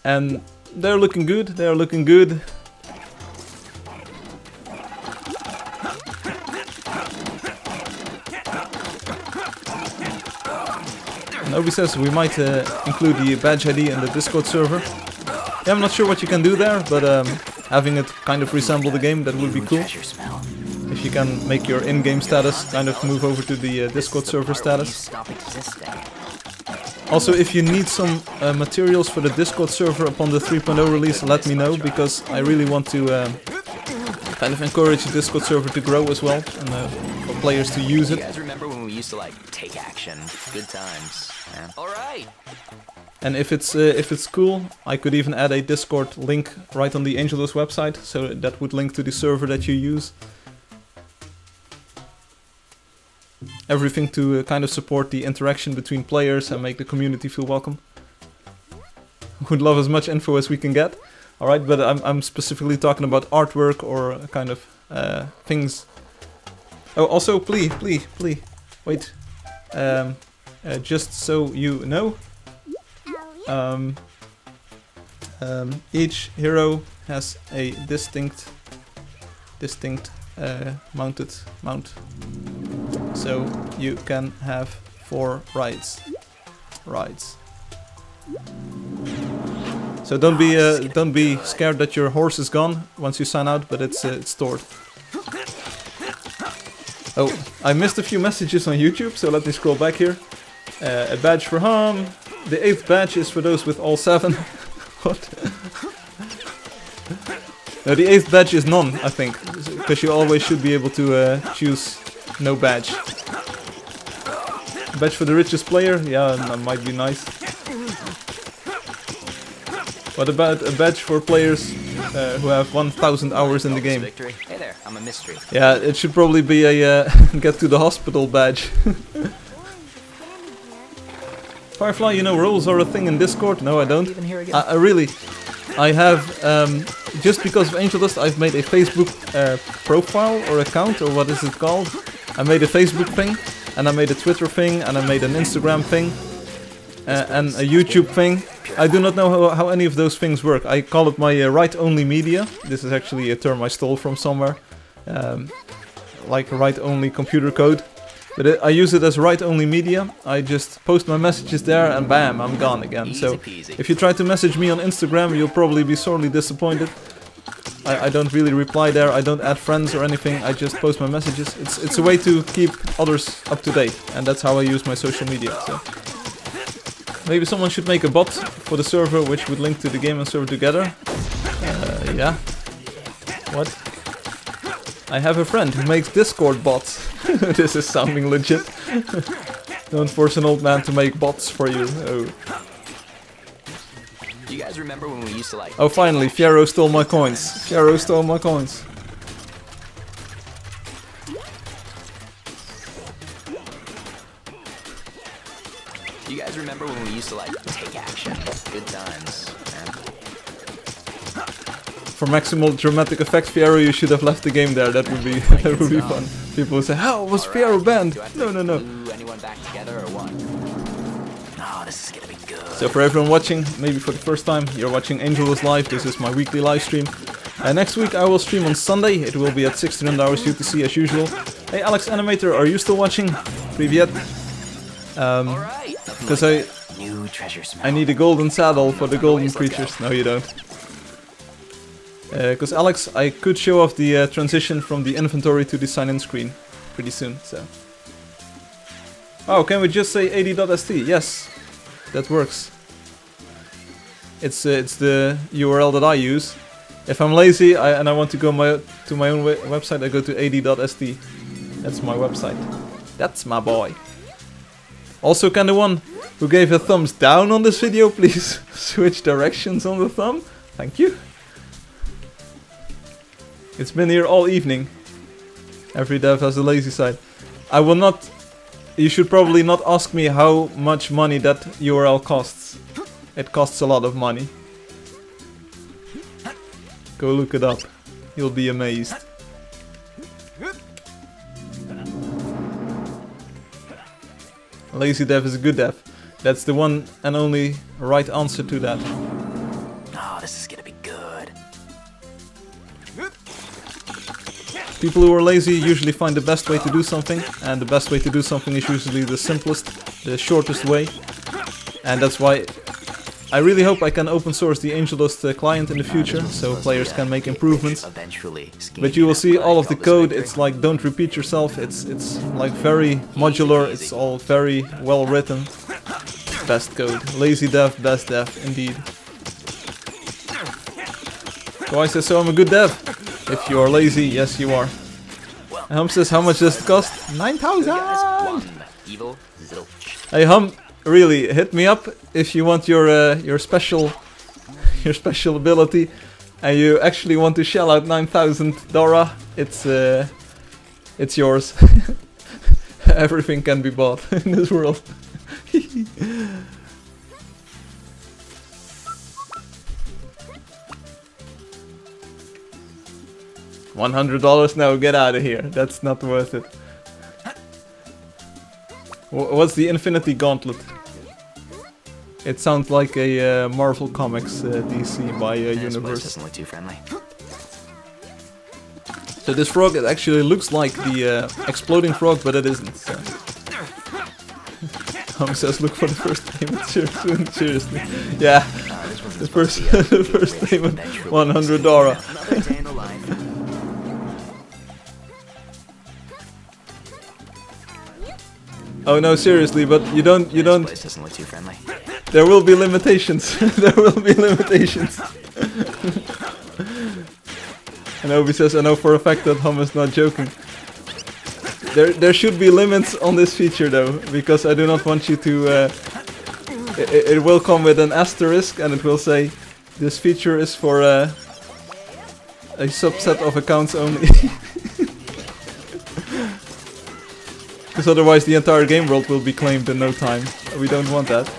And they're looking good, they are looking good. Obi says we might include the badge ID in the Discord server. Yeah, I'm not sure what you can do there, but having it kind of resemble the game, that would be cool. If you can make your in-game status kind of move over to the Discord server status. Also, if you need some materials for the Discord server upon the 3.0 release, let me know, because I really want to kind of encourage the Discord server to grow as well, and for players to use it. You guys remember when we used to like take action? Good times. Yeah. All right. And if it's cool, I could even add a Discord link right on the Angeldust website, so that would link to the server that you use. Everything to kind of support the interaction between players and make the community feel welcome. Would love as much info as we can get. Alright, but I'm specifically talking about artwork or kind of things. Oh, also, please, wait. Just so you know, each hero has a distinct mount. So you can have 4 rides. So don't be scared that your horse is gone once you sign out, but it's stored. Oh, I missed a few messages on YouTube, so let me scroll back here. A badge for Ham. The 8th badge is for those with all 7. What? No, the 8th badge is none, I think, because you always should be able to choose no badge. Badge for the richest player? Yeah, that might be nice. What about a badge for players who have 1,000 hours in the game? Hey there, I'm a mystery. Yeah, it should probably be a get to the hospital badge. Firefly, you know roles are a thing in Discord? No, I don't. I have, just because of Angeldust, I've made a Facebook profile or account, or what is it called? I made a Facebook thing, and I made a Twitter thing, and I made an Instagram thing, and a YouTube thing. I do not know how any of those things work. I call it my write-only media. This is actually a term I stole from somewhere, like write-only computer code. But I use it as write-only media. I just post my messages there and bam, I'm gone again. So if you try to message me on Instagram, you'll probably be sorely disappointed. I don't really reply there, I don't add friends or anything, I just post my messages. It's a way to keep others up to date, and that's how I use my social media. So maybe someone should make a bot for the server which would link to the game and server together. Yeah. What? I have a friend who makes Discord bots. This is sounding legit. Don't force an old man to make bots for you. Oh. Do you guys remember when we used to like... Oh, finally, Fiero stole my coins. Fiero stole my coins. Do you guys remember when we used to like take action? Good times, man. For maximal dramatic effect, Fiero, you should have left the game there. That would be fun. People would say, "How was Fiero banned?" No. Glue anyone back together or what? Oh, this is gonna be good. So for everyone watching, maybe for the first time, you're watching Angeldust Live. This is my weekly live stream. Next week I will stream on Sunday. It will be at 1600 hours UTC as usual. Hey Alex Animator, are you still watching? Privyet. Because I need a golden saddle for the golden creatures. No, you don't. Because Alex, I could show off the transition from the inventory to the sign-in screen pretty soon. So. Oh, can we just say ad.st? Yes, that works. It's the URL that I use. If I'm lazy and I want to go to my own website, I go to ad.st. That's my website. That's my boy. Also, can the one who gave a thumbs down on this video please switch directions on the thumb? Thank you. It's been here all evening. Every dev has a lazy side. I will not... You should probably not ask me how much money that URL costs. It costs a lot of money. Go look it up. You'll be amazed. Lazy dev is a good dev. That's the one and only right answer to that. Oh, this is gonna be good. People who are lazy usually find the best way to do something, and the best way to do something is usually the simplest, the shortest way. And that's why I really hope I can open source the Angeldust client in the future, so players can make improvements. But you will see all of the code, it's like don't repeat yourself, it's like very modular, it's all very well written. Best code. Lazy dev, best dev, indeed. Kawaii says, so I'm a good dev. If you are lazy, yes you are. And Hum says, how much does it cost? 9,000! Hey Hum, really, hit me up if you want your special ability, and you actually want to shell out 9,000 Dora. It's yours. Everything can be bought in this world. $100? No, get out of here. That's not worth it. What's the Infinity Gauntlet? It sounds like a Marvel Comics DC by universe. Doesn't look too friendly. So this frog, it actually looks like the exploding frog, but it isn't. So. Hum says, look for the first payment seriously. Yeah, the first payment, 100 Dora. Oh no, seriously, but you don't. This doesn't look too friendly. There will be limitations. There will be limitations. And Obi says, I know for a fact that Hum is not joking. There should be limits on this feature though, because I do not want you to... it will come with an asterisk and it will say, this feature is for a subset of accounts only. Because otherwise the entire game world will be claimed in no time. We don't want that.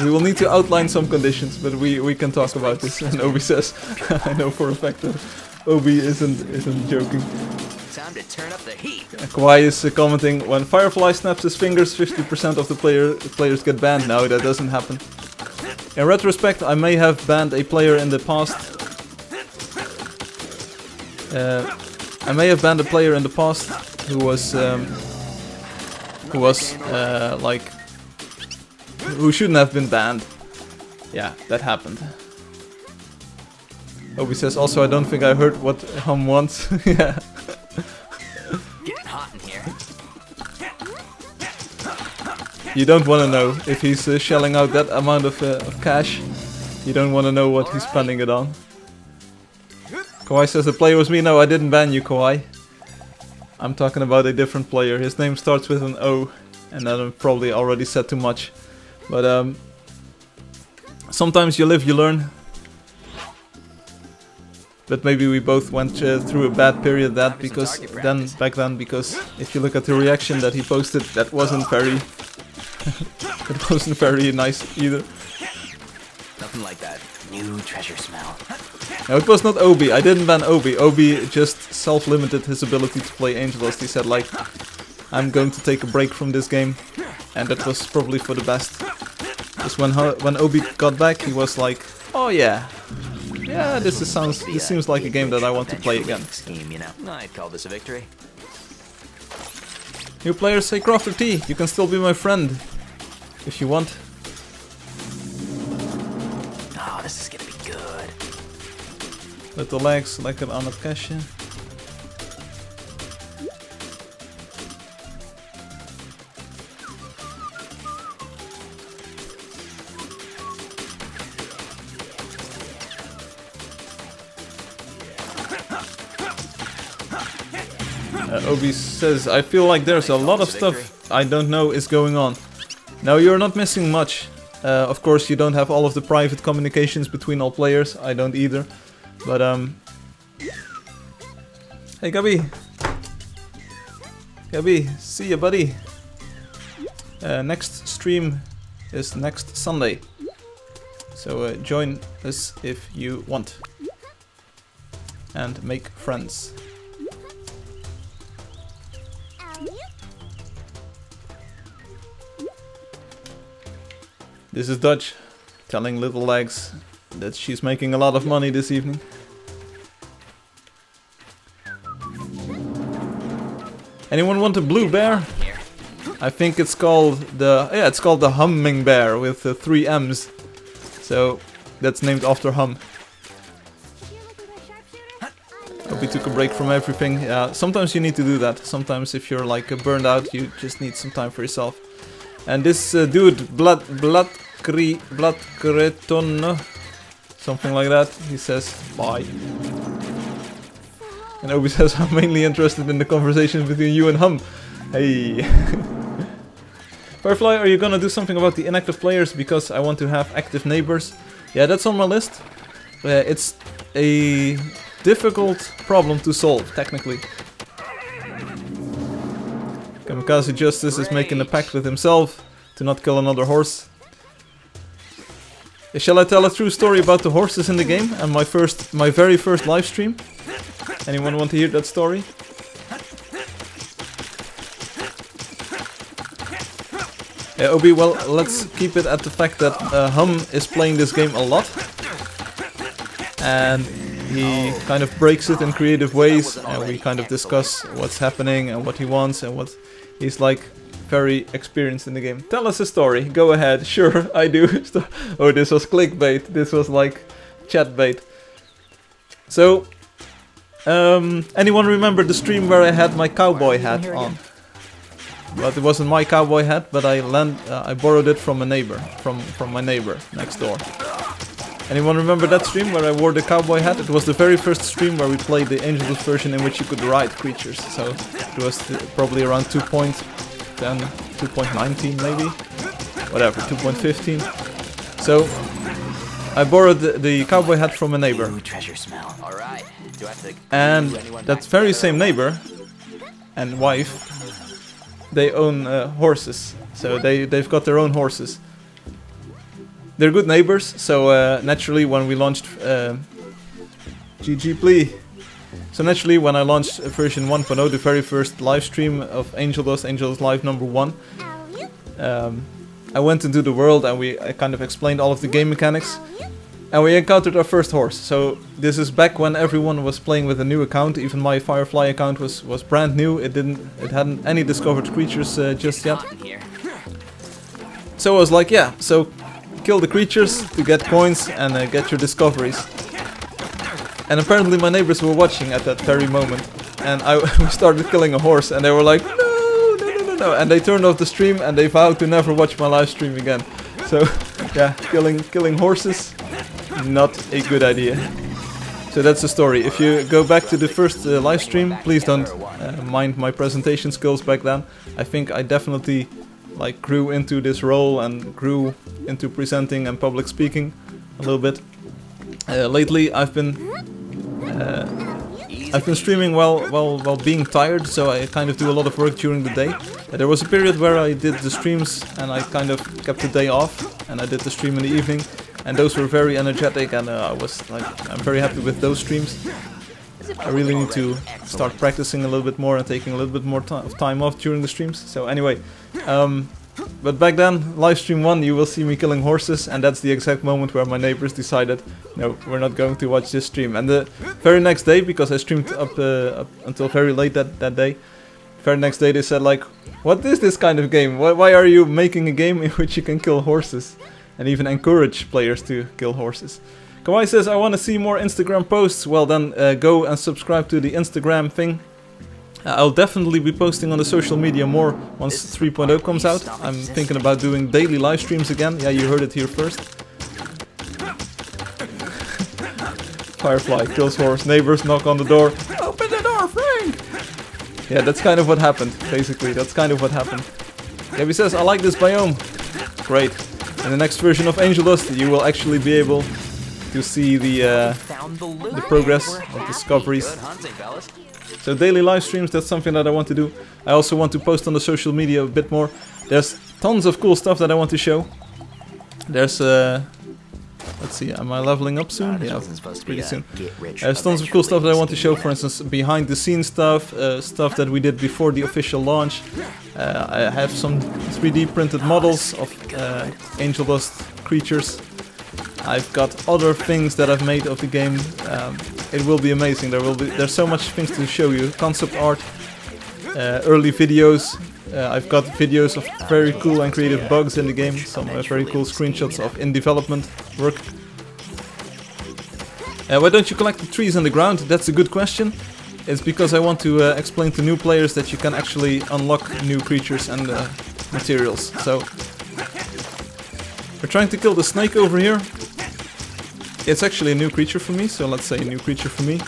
We will need to outline some conditions, but we can talk about this. And Obi says, I know for a fact that Obi isn't joking. Time to turn up the heat. Kawaii is commenting, when Firefly snaps his fingers, 50% of the players get banned. No, that doesn't happen. In retrospect, I may have banned a player in the past. Who shouldn't have been banned. Yeah, that happened. Obi says, also I don't think I heard what Hum wants. Yeah. Getting hot in here. You don't want to know if he's shelling out that amount of cash. You don't want to know what he's spending it on. Kawaii says the player was me. No, I didn't ban you, Kawaii. I'm talking about a different player. His name starts with an O, and then I probably already said too much. But sometimes you live, you learn. But maybe we both went through a bad period back then, because if you look at the reaction that he posted, that wasn't very it wasn't very nice either. Nothing like that new treasure smell. No, it was not Obi. I didn't ban Obi. Obi just self-limited his ability to play Angeldust. He said like, I'm going to take a break from this game, and that was probably for the best. Because when Obi got back, he was like, oh yeah, this seems like a game that I want to play again. Scheme, you know. I'd call this a victory. New players say Crofter T, you can still be my friend if you want. Oh, this is gonna be good. Little legs, lekker aan het kastje. Obi says, I feel like there's a lot of stuff I don't know is going on. No, you're not missing much. Of course, you don't have all of the private communications between all players. I don't either. But, hey, Gabi. Gabi, see ya, buddy. Next stream is next Sunday. So, join us if you want. And make friends. This is Dutch, telling Little Legs that she's making a lot of money this evening. Anyone want a blue bear? I think it's called the humming bear with 3 M's. So that's named after Hum. Hope we took a break from everything. Yeah, sometimes you need to do that. Sometimes if you're like burned out, you just need some time for yourself. And this dude, Bladkreton, something like that, he says bye. And Obi says, I'm mainly interested in the conversations between you and Hum. Hey. Firefly, are you gonna do something about the inactive players? Because I want to have active neighbors. Yeah, that's on my list. It's a difficult problem to solve, technically. Kamikaze Justice is making a pact with himself to not kill another horse. Shall I tell a true story about the horses in the game and my very first live stream? Anyone want to hear that story? Obi, well, let's keep it at the fact that Hum is playing this game a lot. And he kind of breaks it in creative ways, and we kind of discuss what's happening and what he wants and what he's like very experienced in the game. Tell us a story, go ahead. Sure, I do. Oh, this was clickbait, this was like chat bait. So, anyone remember the stream where I had my cowboy hat on? But it wasn't my cowboy hat, but I borrowed it from a neighbor, from my neighbor next door. Anyone remember that stream where I wore the cowboy hat? It was the very first stream where we played the Angeldust version in which you could ride creatures. So it was probably around 2.10, 2.19 maybe? Whatever, 2.15. So I borrowed the cowboy hat from a neighbor. Treasure smell. All right. Do I have to and that very same neighbor and wife, they own horses. So they've got their own horses. They're good neighbors, so naturally when we launched GG Plea. So naturally when I launched version 1.0, the very first live stream of Angeldust Live number 1, I went into the world and I kind of explained all of the game mechanics. And we encountered our first horse. So this is back when everyone was playing with a new account. Even my Firefly account was brand new. It hadn't any discovered creatures just yet. So I was like, yeah, so kill the creatures to get coins and get your discoveries. And apparently my neighbors were watching at that very moment. And we started killing a horse and they were like, no. And they turned off the stream and they vowed to never watch my live stream again. So yeah, killing horses, not a good idea. So that's the story. If you go back to the first live stream, please don't mind my presentation skills back then. I think I definitely like grew into this role and grew into presenting and public speaking a little bit. Lately I've been streaming while being tired, so I kind of do a lot of work during the day. There was a period where I did the streams and I kind of kept the day off and I did the stream in the evening, and those were very energetic, and I was like, I'm very happy with those streams. I really need to start practicing a little bit more and taking a little bit more time off during the streams. So anyway, but back then, live stream 1, you will see me killing horses, and that's the exact moment where my neighbors decided, no, we're not going to watch this stream. And the very next day, because I streamed up until very late that day, very next day they said like, what is this kind of game? Why are you making a game in which you can kill horses? And even encourage players to kill horses. Kawaii says, I want to see more Instagram posts. Well then, go and subscribe to the Instagram thing. I'll definitely be posting on the social media more once 3.0 comes out. I'm thinking about doing daily live streams again. Yeah, you heard it here first. Firefly kills horse, neighbors knock on the door. Open the door, Frank! Yeah, that's kind of what happened, basically. That's kind of what happened. Gabby says, I like this biome. Great. In the next version of Angeldust, you will actually be able to see the progress of discoveries. So daily live streams, that's something that I want to do. I also want to post on the social media a bit more. There's tons of cool stuff that I want to show. There's let's see, am I leveling up soon? Yeah, pretty soon. There's tons of cool stuff that I want to show, for instance, behind the scenes stuff, stuff that we did before the official launch. I have some 3D printed models of Angeldust creatures. I've got other things that I've made of the game. It will be amazing. There's so much things to show you. Concept art. early videos. I've got videos of very cool and creative bugs in the game, some very cool screenshots of in development work. Why don't you collect the trees on the ground? That's a good question. It's because I want to explain to new players that you can actually unlock new creatures and materials. So we're trying to kill the snake over here. It's actually a new creature for me, so let's say a new creature for me.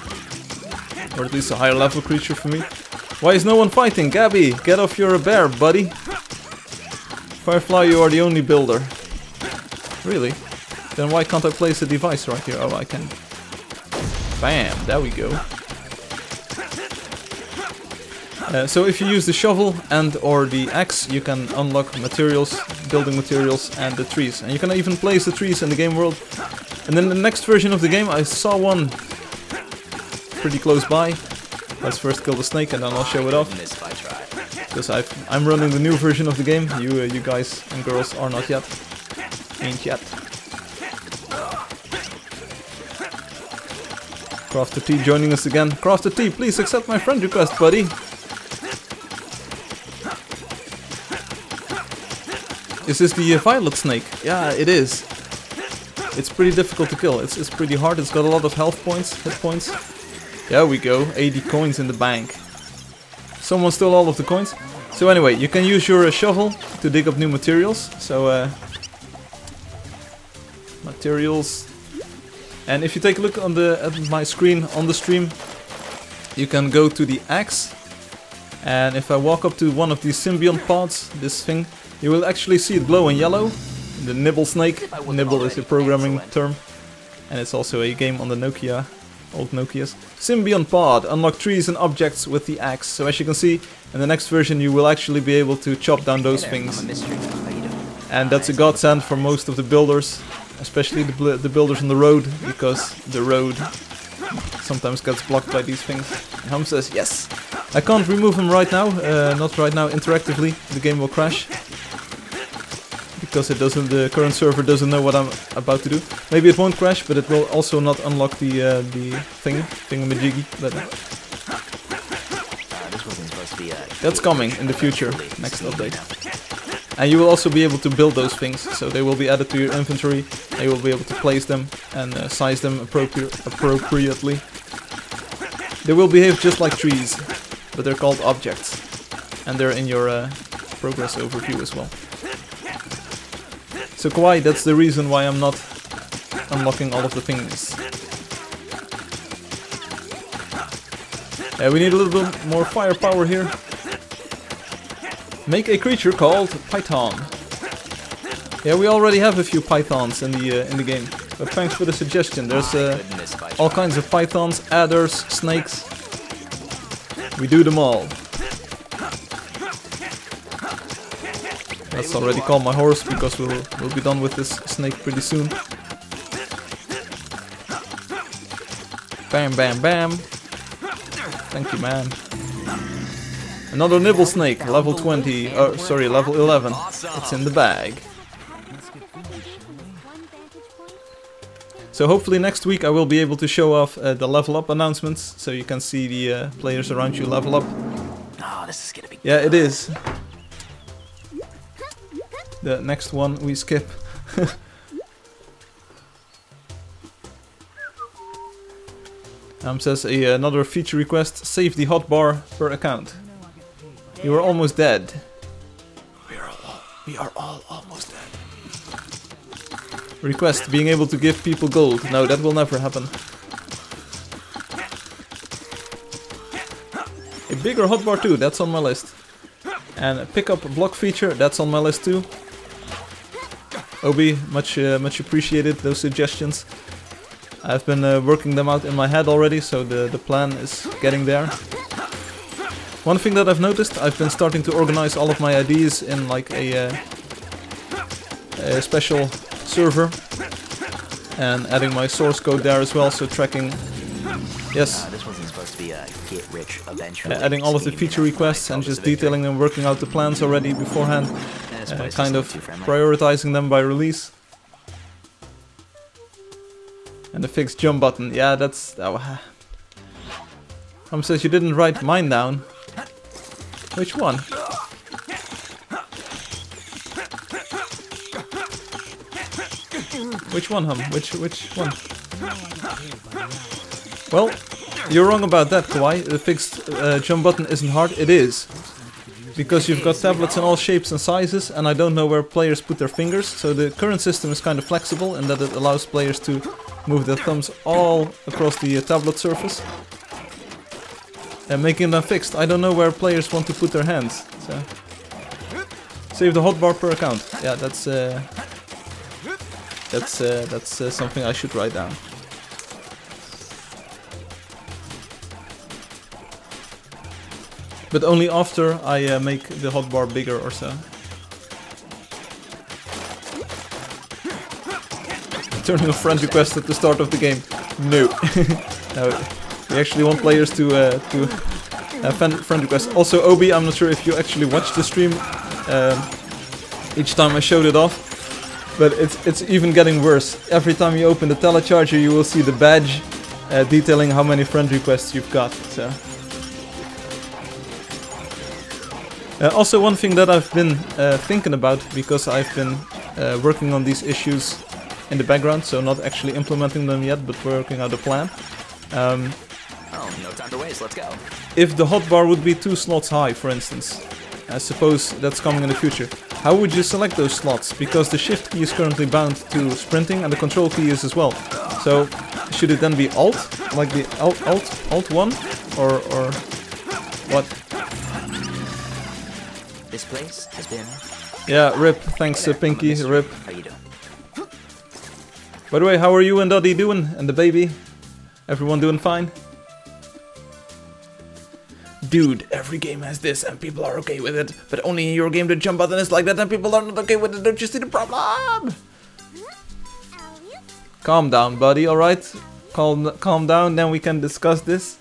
Or at least a higher level creature for me. Why is no one fighting? Gabby, get off your bear, buddy. Firefly, you are the only builder. Really? Then why can't I place a device right here? Oh, I can. Bam, there we go. So if you use the shovel and or the axe, you can unlock materials, building materials and the trees. And you can even place the trees in the game world. And then the next version of the game, I saw one pretty close by. Let's first kill the snake and then I'll show it off. Because I'm running the new version of the game. You guys and girls are not yet. Ain't yet. Crafter T joining us again. Crafter T, please accept my friend request, buddy. Is this the violet snake? Yeah, it is. It's pretty difficult to kill. It's pretty hard. It's got a lot of health points, hit points. There we go. 80 coins in the bank. Someone stole all of the coins. So anyway, you can use your shovel to dig up new materials. So materials. And if you take a look on at my screen on the stream, you can go to the axe. And if I walk up to one of these symbiont pods, this thing, you will actually see it glow in yellow. The nibble snake. Nibble is a programming term. And it's also a game on the Nokia, old Nokias. Symbiont pod. Unlock trees and objects with the axe. So as you can see, in the next version you will actually be able to chop down those things. And that's a godsend for most of the builders. Especially the builders on the road, because the road sometimes gets blocked by these things. Hum says yes. I can't remove him right now, not right now interactively. The game will crash because it doesn't. The current server doesn't know what I'm about to do. Maybe it won't crash, but it will also not unlock the thingamajiggy. But that's coming in the future, next update. And you will also be able to build those things, so they will be added to your inventory. And you will be able to place them and size them appropriately. They will behave just like trees, but they're called objects. And they're in your progress overview as well. So Kawaii, that's the reason why I'm not unlocking all of the things. We need a little bit more firepower here. Make a creature called Python. Yeah, we already have a few pythons in the game. But thanks for the suggestion. There's all kinds of pythons, adders, snakes. We do them all. Let's already call my horse because we'll be done with this snake pretty soon. Bam, bam, bam. Thank you, man. Another nibble snake, level 20, oh sorry, level 11. It's in the bag. So hopefully next week I will be able to show off the level up announcements, so you can see the players around you level up. Oh, this is gonna be. Yeah, it is. The next one we skip. Says another feature request, save the hotbar per account. You are almost dead. We are all almost dead. Request, being able to give people gold. No, that will never happen. A bigger hotbar too, that's on my list. And a pick up a block feature, that's on my list too. Obi, much appreciated, those suggestions. I've been working them out in my head already, so the plan is getting there. One thing that I've noticed, I've been starting to organize all of my ideas in like a special server. And adding my source code there as well, so tracking... Yes. This wasn't supposed to be a get rich eventually. Adding all of the feature requests and just detailing them, working out the plans already beforehand. Kind of prioritizing them by release. And the fixed jump button, yeah, that's... Says you didn't write mine down. Which one? Which one, Hum? Which one? Well, you're wrong about that, Kawaii. The fixed jump button isn't hard. It is. Because you've got tablets in all shapes and sizes, and I don't know where players put their fingers, so the current system is kind of flexible in that it allows players to move their thumbs all across the tablet surface. And making them fixed, I don't know where players want to put their hands. So. Save the hotbar per account. Yeah, that's something I should write down. But only after I make the hotbar bigger or so. Turning off friend requests at the start of the game. No. No. We actually want players to have friend requests. Also, Obi, I'm not sure if you actually watched the stream each time I showed it off. But it's even getting worse. Every time you open the telecharger, you will see the badge detailing how many friend requests you've got. So. Also, one thing that I've been thinking about, because I've been working on these issues in the background, so not actually implementing them yet, but working out a plan. Oh, no time to waste, let's go. If the hotbar would be 2 slots high, for instance, I suppose that's coming in the future, how would you select those slots? Because the shift key is currently bound to sprinting and the control key is as well. So, should it then be Alt? Like the Alt 1? Or what? This place has been... Yeah, rip. Thanks, Pinky. Rip. How you doing? By the way, how are you and Dottie doing? And the baby? Everyone doing fine? Dude, every game has this and people are okay with it. But only in your game the jump button is like that and people are not okay with it. Don't you see the problem? Calm down, buddy, alright? Calm down, then we can discuss this.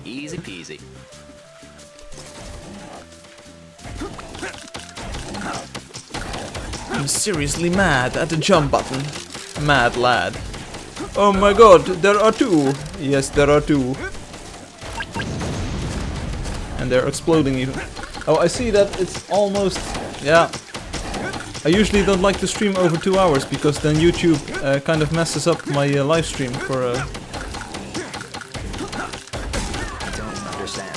Easy peasy. I'm seriously mad at the jump button. Mad lad. Oh my god, there are 2. Yes, there are 2. And they're exploding even. Oh, I see that it's almost... Yeah. I usually don't like to stream over 2 hours, because then YouTube kind of messes up my live stream for... I don't understand.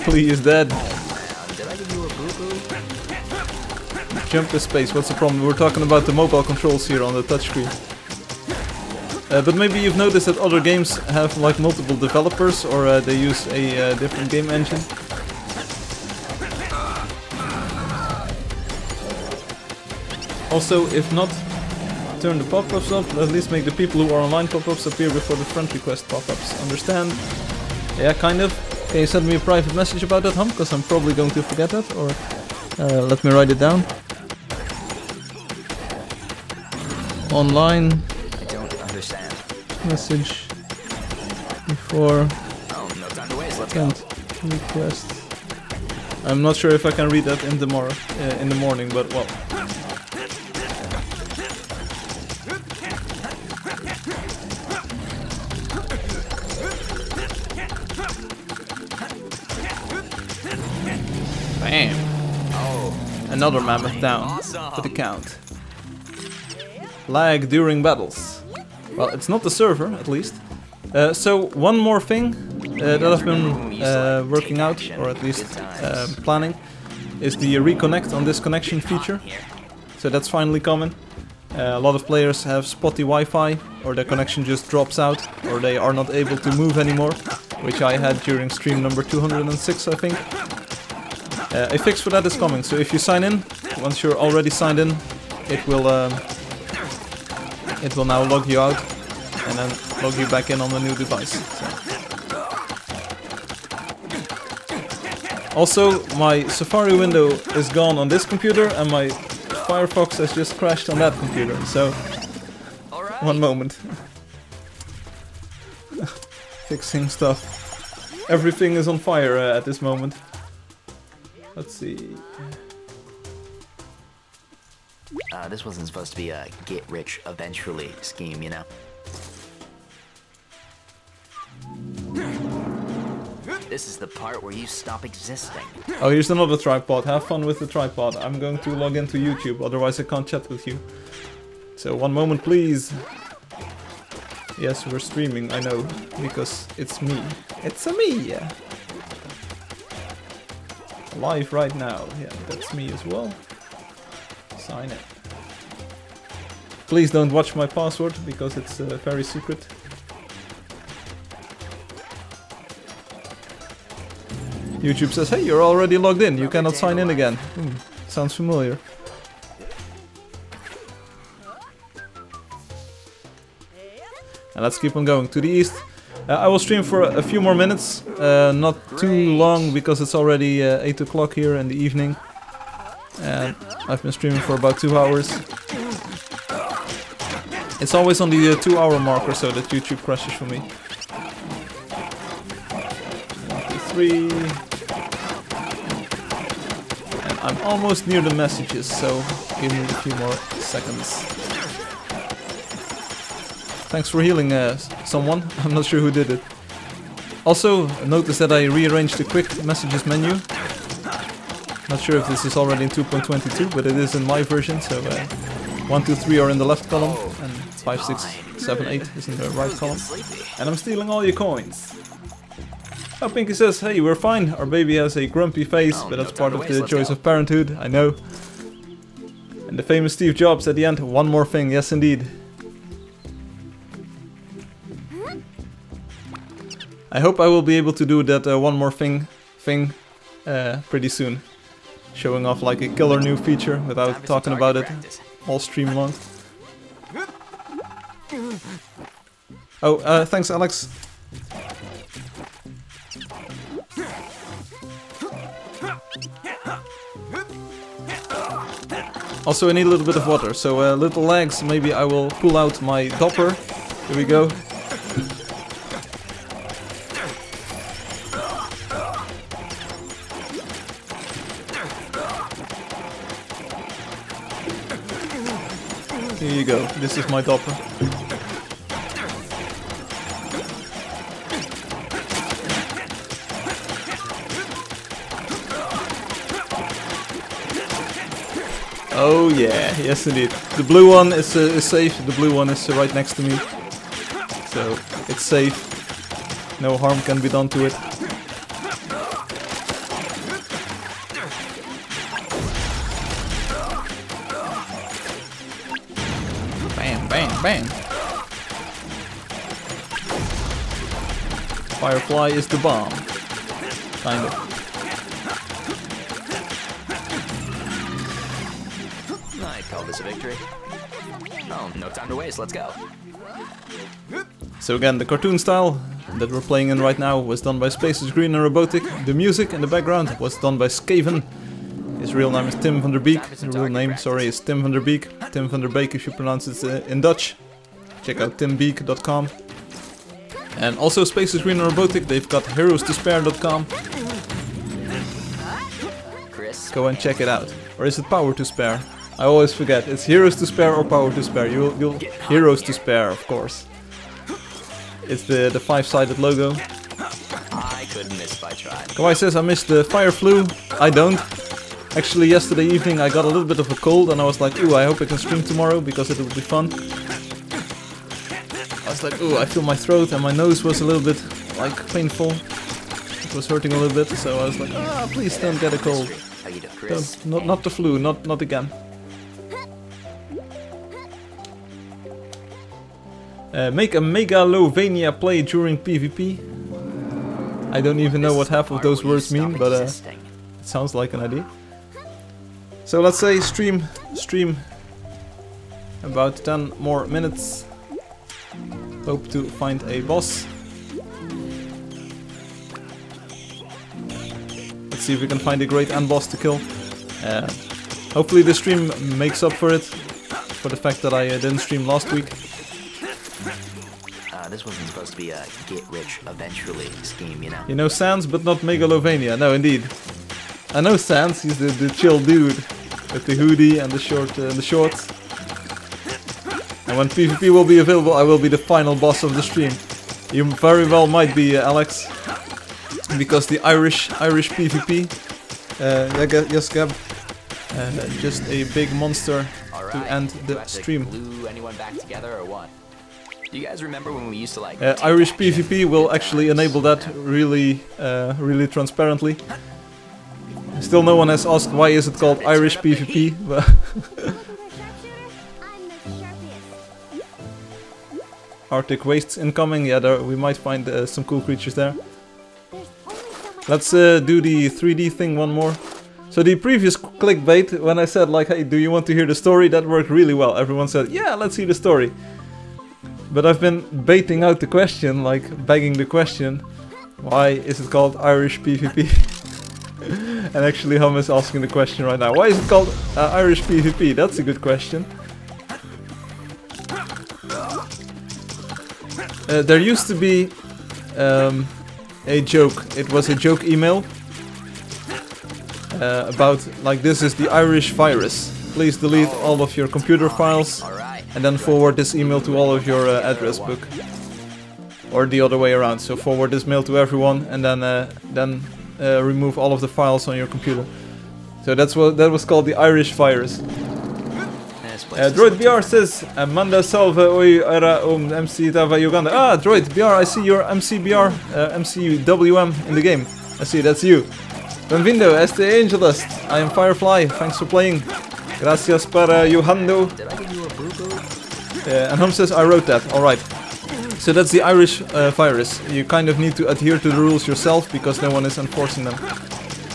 Please, Dad. Did I give you a boo-boo? Jump to space, what's the problem? We're talking about the mobile controls here on the touchscreen. But maybe you've noticed that other games have like multiple developers, or they use a different game engine. Also, if not, turn the pop-ups up, at least make the people who are online pop-ups appear before the friend request pop-ups. Understand? Yeah, kind of. Can you send me a private message about that, Hum? Because I'm probably going to forget that, or let me write it down. Online. I don't understand. Message before Oh, no time to waste, let's go. friend request. I'm not sure if I can read that in the morning, but well. Bam! Oh, Another mammoth down for the count. Lag during battles. Well, it's not the server, at least. So, one more thing that I've been working out, or at least planning, is the reconnect on disconnection feature. So that's finally coming. A lot of players have spotty Wi-Fi, or their connection just drops out, or they are not able to move anymore, which I had during stream number 206, I think. A fix for that is coming, so if you sign in, once you're already signed in, it will now log you out, and then log you back in on the new device. So. Also, my Safari window is gone on this computer, and my Firefox has just crashed on that computer, so... One moment. Fixing stuff. Everything is on fire at this moment. Let's see... this wasn't supposed to be a get-rich-eventually scheme, you know? This is the part where you stop existing. Oh, here's another tripod. Have fun with the tripod. I'm going to log into YouTube, otherwise I can't chat with you. So, one moment please. Yes, we're streaming, I know, because it's me. It's a me! Live right now. Yeah, that's me as well. Sign in. Please don't watch my password, because it's very secret. YouTube says, hey, you're already logged in, you cannot sign in again. Sounds familiar. And let's keep on going to the east. I will stream for a few more minutes, not too long because it's already 8 o'clock here in the evening. And I've been streaming for about 2 hours. It's always on the 2 hour mark or so that YouTube crashes for me. 1, 2, 3. And I'm almost near the messages, so give me a few more seconds. Thanks for healing someone, I'm not sure who did it. Also, notice that I rearranged the quick messages menu. Not sure if this is already in 2.22, but it is in my version, so 1, 2, 3 are in the left column, and 5, 6, 7, 8 is in the right column. And I'm stealing all your coins. Oh, Pinky says, hey, we're fine, our baby has a grumpy face, but that's part of the joys of parenthood, I know. And the famous Steve Jobs at the end, one more thing, yes indeed. I hope I will be able to do that one more thing pretty soon. Showing off like a killer new feature without talking about it all stream long. Oh, thanks Alex. Also I need a little bit of water, so little legs, maybe I will pull out my dopper. Here we go. Here you go, this is my dopper. Oh yeah, yes indeed. The blue one is safe, the blue one is right next to me. So, it's safe. No harm can be done to it. Bam, bam, bam. Firefly is the bomb. Kind of. I call this a victory. Oh, no time to waste, let's go. So again, the cartoon style that we're playing in right now was done by Spaces Green and Robotic. The music in the background was done by Skaven. His real name is Tim van der Beek. His real name, sorry, is Tim van der Beek. Tim van der Beek if you pronounce it in Dutch. Check out timbeek.com. And also Spaces Green and Robotic, they've got heroes2spare.com. Go and check it out. Or is it Power to Spare? I always forget. It's Heroes to Spare or Power to Spare. You'll Heroes to Spare, of course. It's the 5-sided logo. I couldn't miss if I tried. Kawaii says I missed the fire flu. I don't. Actually, yesterday evening I got a little bit of a cold and I was like, ooh, I hope I can stream tomorrow because it will be fun. I was like, ooh, I feel my throat and my nose was a little bit, like, painful. It was hurting a little bit, so I was like, ah, please don't get a cold. Don't, not the flu, not again. Make a Megalovania play during PvP. I don't even know what half of those words mean, but it sounds like an idea. So let's say stream about 10 more minutes. Hope to find a boss. Let's see if we can find a great end boss to kill. Hopefully the stream makes up for it, for the fact that I didn't stream last week. This wasn't supposed to be a get-rich-eventually scheme, you know? You know Sans, but not Megalovania. No, indeed. I know Sans, he's the chill dude with the hoodie and the shorts. And when PvP will be available, I will be the final boss of the stream. You very well might be, Alex. because the Irish PvP. Yes, Gab. Just a big monster to end the stream. Glue anyone back together or what? Do you guys remember when we used to like Irish PvP will actually enable that really, really transparently. Still, no one has asked why is it called Irish PvP. But Arctic wastes incoming. Yeah, there, we might find some cool creatures there. Let's do the 3D thing one more. So the previous clickbait, when I said like, hey, do you want to hear the story? That worked really well. Everyone said, yeah, let's hear the story. But I've been baiting out the question, like begging the question, why is it called Irish PvP? And actually Hum is asking the question right now. Why is it called Irish PvP? That's a good question. There used to be a joke. It was a joke email about like, this is the Irish virus. Please delete all of your computer files and then forward this email to all of your address book. Or the other way around. So forward this mail to everyone and then remove all of the files on your computer. So that was called the Irish virus. Droid BR says, Manda salve oi era MC Tava Uganda. Ah, Droid BR, I see your MCBR, MCWM in the game. I see, that's you. Benvindo, este Angeldust. I am Firefly, thanks for playing. Gracias para Johando. Did I give you a boo-boo? And Hum says, I wrote that, alright. So that's the Irish virus. You kind of need to adhere to the rules yourself because no one is enforcing them.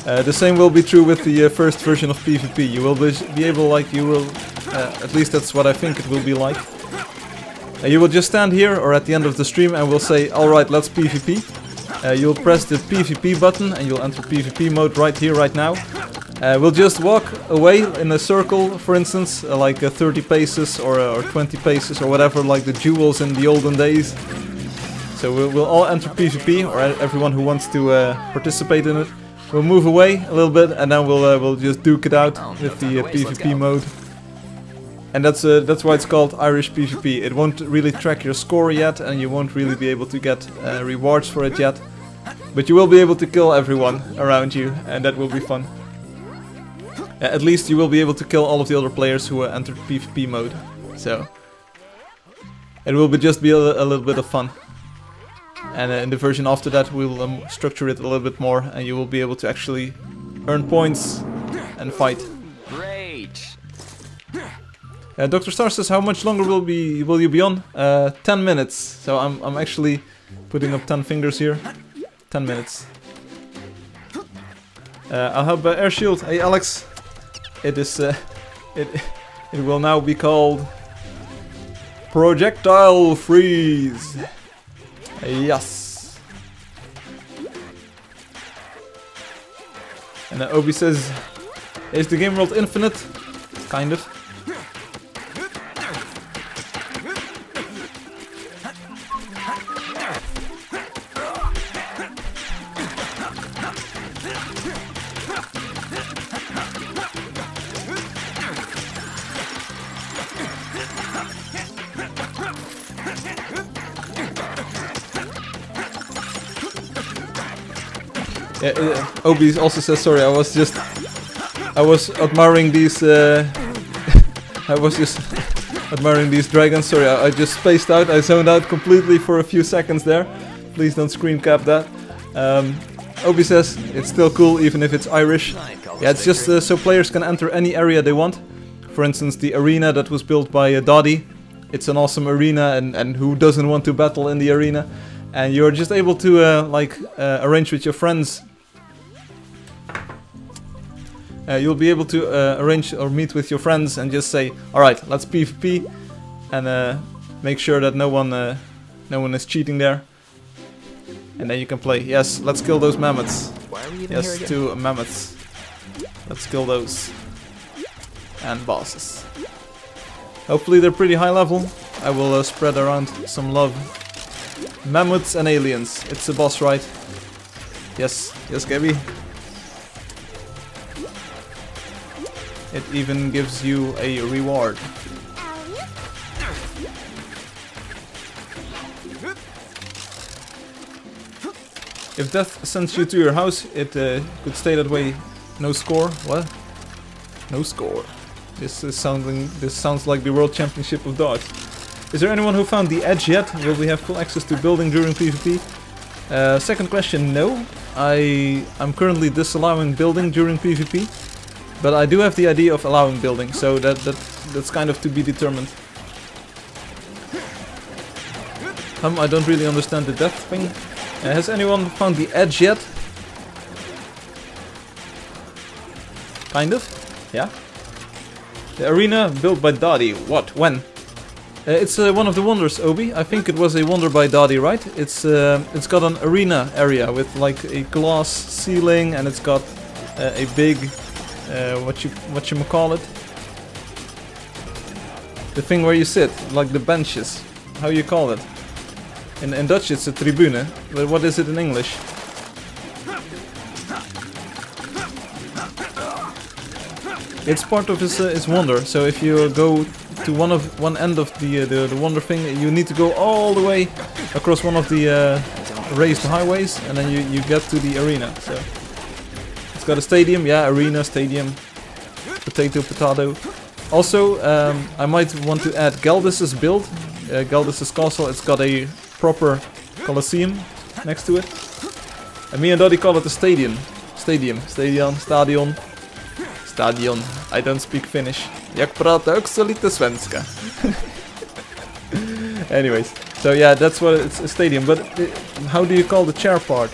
The same will be true with the first version of PvP. You will be able, like, you will, at least that's what I think it will be like. You will just stand here or at the end of the stream and we'll say, alright, let's PvP. You'll press the PvP button and you'll enter PvP mode right here, right now. We'll just walk away in a circle, for instance, like 30 paces or 20 paces or whatever, like the jewels in the olden days. So we'll all enter PvP, or everyone who wants to participate in it. We'll move away a little bit and then we'll just duke it out with the PvP mode. And that's why it's called Irish PvP. It won't really track your score yet and you won't really be able to get rewards for it yet. But you will be able to kill everyone around you and that will be fun. At least you will be able to kill all of the other players who entered PvP mode. So it will just be a little bit of fun. And in the version after that we'll structure it a little bit more and you will be able to actually earn points and fight. Great. Dr. Star says, how much longer will you be on? 10 minutes. So I'm actually putting up 10 fingers here. 10 minutes. I'll have air shield. Hey Alex. It is it will now be called Projectile Freeze. Yes. And Obi says, is the game world infinite? Kind of. Obi also says, sorry, I was admiring these I was just admiring these dragons. Sorry, I just spaced out. I zoned out completely for a few seconds there. Please don't screen cap that. Obi says it's still cool even if it's Irish. Yeah, it's just so players can enter any area they want. For instance, the arena that was built by Dottie. It's an awesome arena, and who doesn't want to battle in the arena? And you're just able to arrange with your friends. You'll be able to arrange or meet with your friends and just say, alright, let's PvP, and make sure that no one is cheating there. And then you can play. Yes, let's kill those mammoths. Yes, 2 mammoths. Let's kill those. And bosses. Hopefully they're pretty high level. I will spread around some love. Mammoths and aliens. It's a boss, right? Yes, yes, Gabby. It even gives you a reward. If death sends you to your house, it could stay that way. No score. What? No score. This sounds like the World Championship of Darts. Is there anyone who found the edge yet? Will we have full access to building during PvP? Second question, no. I'm currently disallowing building during PvP, but I do have the idea of allowing building, so that's kind of to be determined. I don't really understand the death thing. Has anyone found the edge yet? Kind of, yeah. The arena built by Dadi. What? When? It's one of the wonders, Obi. I think it was a wonder by Dadi, right? It's got an arena area with like a glass ceiling, and it's got a big what you call it? The thing where you sit, like the benches. How you call it? In Dutch it's a tribune, but what is it in English? It's part of his wonder. So if you go to one end of the wonder thing, you need to go all the way across one of the raised highways, and then you get to the arena. So it's got a stadium, yeah, arena, stadium, potato, potato. Also, I might want to add Angeldust's build, Angeldust's castle. It's got a proper Colosseum next to it. And me and Doddy call it a stadium. Stadion. I don't speak Finnish. Jak praat ook zo lite svenska. Anyways, so yeah, that's what it's a stadium. But how do you call the chair part?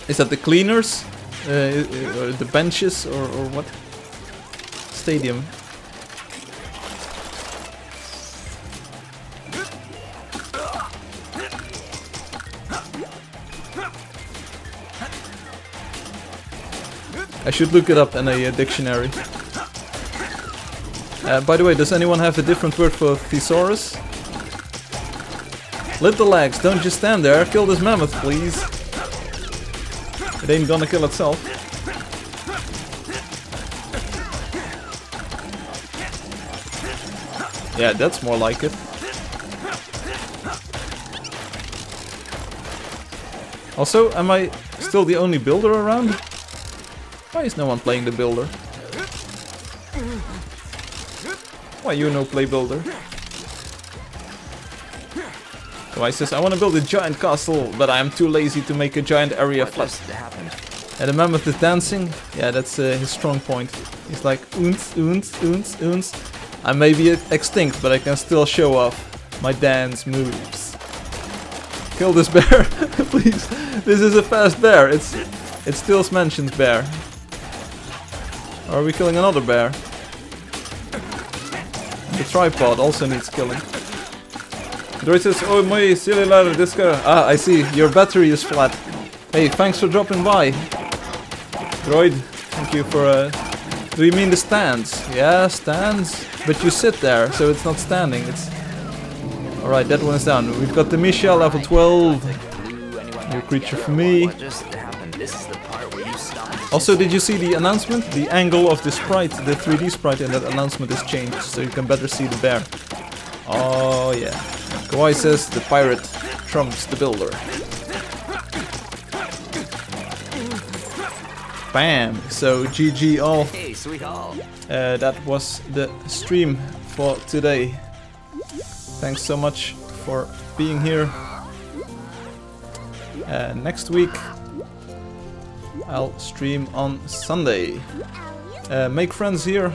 Is that the cleaners? Or the benches? Or what? Stadium. I should look it up in a dictionary. By the way, does anyone have a different word for thesaurus? Little legs, don't just stand there. Kill this mammoth, please. It ain't gonna kill itself. Yeah, that's more like it. Also, am I still the only builder around? Why is no one playing the builder? Why you no play builder? Why says I want to build a giant castle, but I am too lazy to make a giant area flat. And the mammoth is dancing. Yeah, that's his strong point. He's like oons, oons, oons, oons. I may be extinct, but I can still show off my dance moves. Kill this bear, please. This is a fast bear. It still mentions bear. Or are we killing another bear? The tripod also needs killing. Droid says, oh my cellular disco. Ah, I see, your battery is flat. Hey, thanks for dropping by. Droid, thank you for do you mean the stands? Yeah, stands. But you sit there, so it's not standing, it's... Alright, that one is down. We've got the Misha, level 12. New creature for me. Also, did you see the announcement? The angle of the sprite, the 3D sprite in that announcement is changed, so you can better see the bear. Oh yeah. Kawaii says the pirate trumps the builder. Bam! So GG all. Hey, sweet all. That was the stream for today. Thanks so much for being here. Next week I'll stream on Sunday. Make friends here.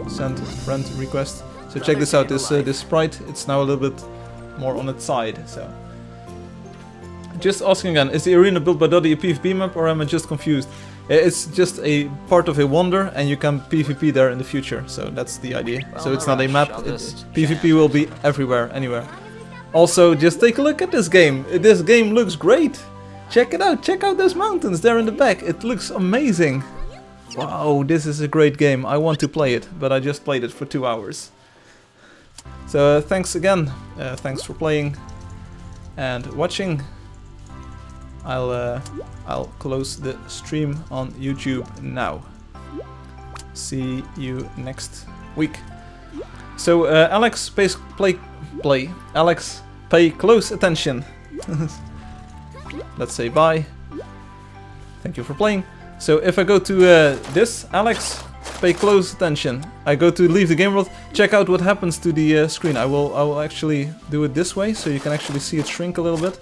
Send friend request. So check this out. This sprite, it's now a little bit more on its side. So just asking again, is the arena built by Doddy a PvP map, or am I just confused? It's just a part of a wonder, and you can PvP there in the future. So that's the idea. So it's not a map. PvP will be everywhere, anywhere. Also, just take a look at this game. This game looks great. Check it out. Check out those mountains there in the back. It looks amazing. Wow, this is a great game. I want to play it, but I just played it for 2 hours. So thanks again. Thanks for playing and watching. I'll close the stream on YouTube now. See you next week. So Alex, Alex, pay close attention. Let's say bye. Thank you for playing. So if I go to this, Alex, pay close attention. I go to leave the game world. Check out what happens to the screen. I will actually do it this way, so you can actually see it shrink a little bit.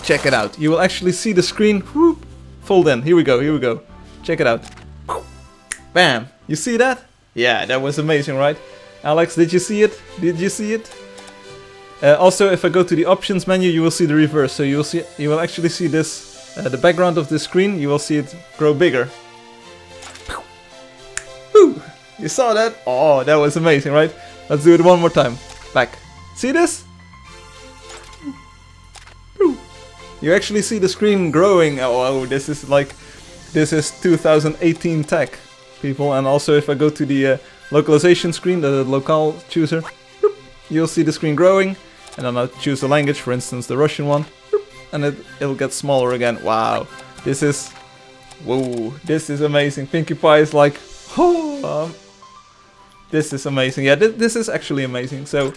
Check it out. You will actually see the screen whoop, fold in. Here we go. Here we go. Check it out. Bam! You see that? Yeah, that was amazing, right? Alex, did you see it? Did you see it? Also, if I go to the options menu, you will see the reverse. So you will actually see this, the background of the screen. You will see it grow bigger. Woo! You saw that? Oh, that was amazing, right? Let's do it one more time. Back. See this? You actually see the screen growing. Oh, this is 2018 tech, people. And also, if I go to the localization screen, the locale chooser, you'll see the screen growing. And then I'll choose the language, for instance, the Russian one, and it'll get smaller again. Wow, this is amazing. Pinkie Pie is like, oh, this is amazing. Yeah, this is actually amazing. So,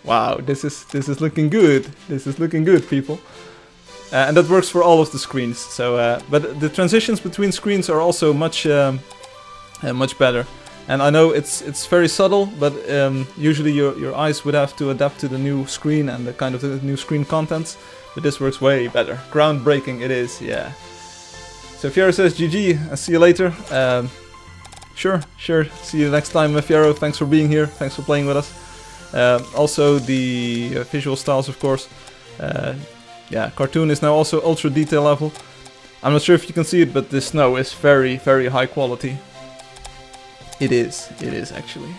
wow, this is looking good. This is looking good, people. And that works for all of the screens. So, but the transitions between screens are also much better. And I know it's very subtle, but usually your eyes would have to adapt to the new screen and the kind of the new screen contents. But this works way better. Groundbreaking it is, yeah. So Fiero says GG, I'll see you later. Sure. See you next time, Fiero. Thanks for being here. Thanks for playing with us. Also the visual styles, of course. Yeah, cartoon is now also ultra detail level. I'm not sure if you can see it, but the snow is very, very high quality. It is actually.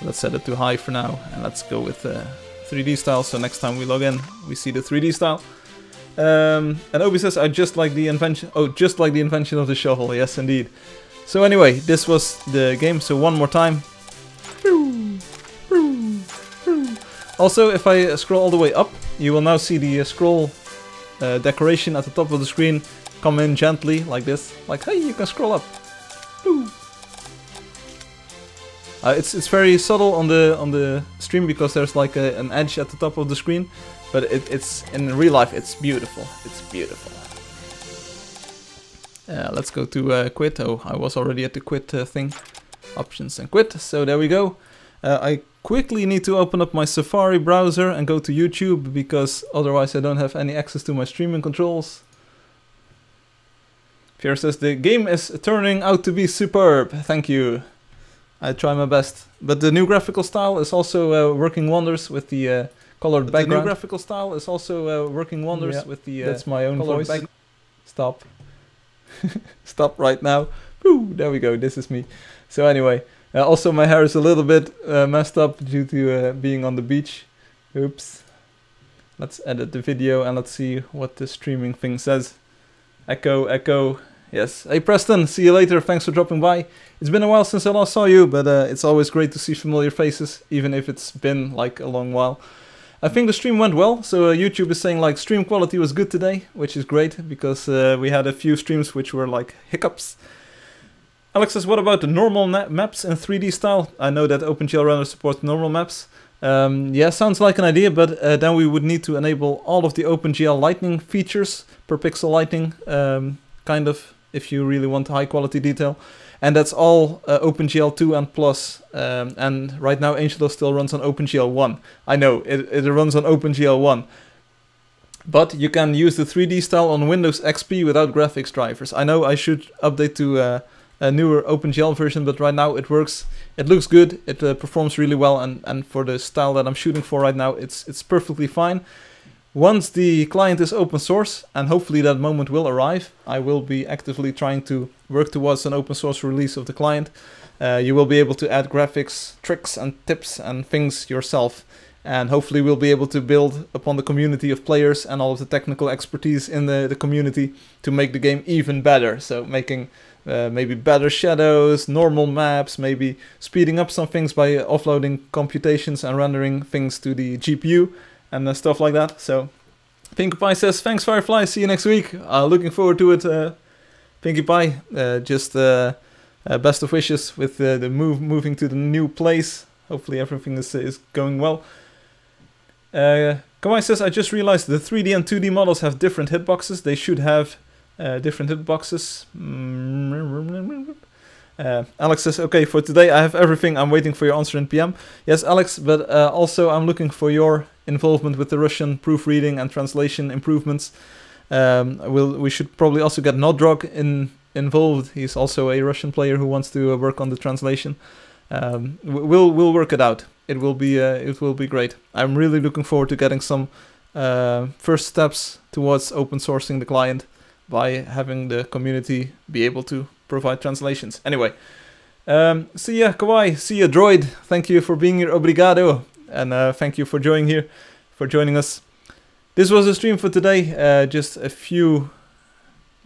Let's set it to high for now, and let's go with 3D style, so next time we log in, we see the 3D style. And Obi says, I just like the invention, just like the invention of the shovel, yes indeed. So anyway, this was the game, so one more time. Also, if I scroll all the way up, you will now see the scroll decoration at the top of the screen come in gently, like this. Like, hey, you can scroll up. It's very subtle on the stream because there's like an edge at the top of the screen, but it's in real life it's beautiful. It's beautiful. Let's go to quit. Oh, I was already at the quit thing. Options and quit. So there we go. I quickly need to open up my Safari browser and go to YouTube because otherwise I don't have any access to my streaming controls. Pierre says the game is turning out to be superb. Thank you. I try my best. But the new graphical style is also working wonders with the colored background. The new graphical style is also working wonders with the that's my own voice. Stop. Stop right now. Woo, there we go. This is me. So anyway, also my hair is a little bit messed up due to being on the beach. Oops. Let's edit the video and let's see what the streaming thing says. Echo. Yes. Hey Preston, see you later. Thanks for dropping by. It's been a while since I last saw you, but it's always great to see familiar faces, even if it's been like a long while. I think the stream went well, so YouTube is saying like stream quality was good today, which is great, because we had a few streams which were like hiccups. Alex says, what about the normal maps in 3D style? I know that OpenGL Render supports normal maps. Yeah, sounds like an idea, but then we would need to enable all of the OpenGL lighting features, per pixel lighting, kind of, if you really want high quality detail. And that's all OpenGL 2 and Plus, and right now Angeldust still runs on OpenGL 1. I know, it runs on OpenGL 1. But you can use the 3D style on Windows XP without graphics drivers. I know I should update to a newer OpenGL version, but right now it works. It looks good, it performs really well, and for the style that I'm shooting for right now, it's perfectly fine. Once the client is open source, and hopefully that moment will arrive, I will be actively trying to work towards an open source release of the client. You will be able to add graphics, tricks and tips and things yourself. And hopefully we'll be able to build upon the community of players and all of the technical expertise in the community to make the game even better. So making maybe better shadows, normal maps, maybe speeding up some things by offloading computations and rendering things to the GPU. And stuff like that. So Pinkie Pie says, thanks Firefly, see you next week. Looking forward to it, Pinkie Pie. Just best of wishes with the moving to the new place. Hopefully everything is going well. Kawaii says, I just realized the 3D and 2D models have different hitboxes. They should have different hitboxes. Alex says, okay, for today I have everything. I'm waiting for your answer in PM. Yes, Alex, but also I'm looking for your involvement with the Russian proofreading and translation improvements. We should probably also get Nodrog involved. He's also a Russian player who wants to work on the translation. We'll work it out. It will be great. I'm really looking forward to getting some first steps towards open sourcing the client by having the community be able to provide translations. Anyway, see ya, Kawaii. See ya, Droid. Thank you for being here. Obrigado, and thank you for joining us. This was the stream for today. Just a few.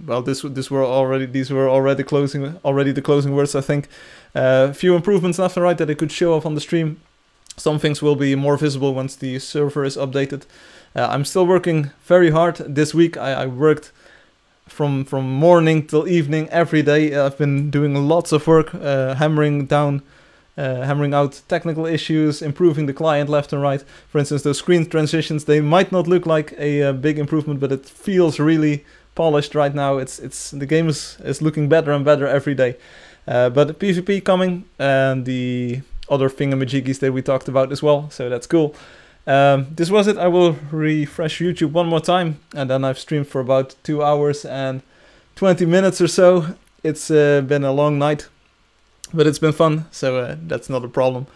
Well, these were already the closing words. I think a few improvements left and right that I could show off on the stream. Some things will be more visible once the server is updated. I'm still working very hard this week. I worked from morning till evening every day. I've been doing lots of work, hammering out technical issues, improving the client left and right. For instance, those screen transitions, they might not look like a big improvement, but it feels really polished right now. The game is looking better and better every day. But PvP coming, and the other thingamajiggies that we talked about as well, so that's cool. This was it. I will refresh YouTube one more time, and then I've streamed for about 2 hours and 20 minutes or so. It's been a long night, but it's been fun, so that's not a problem.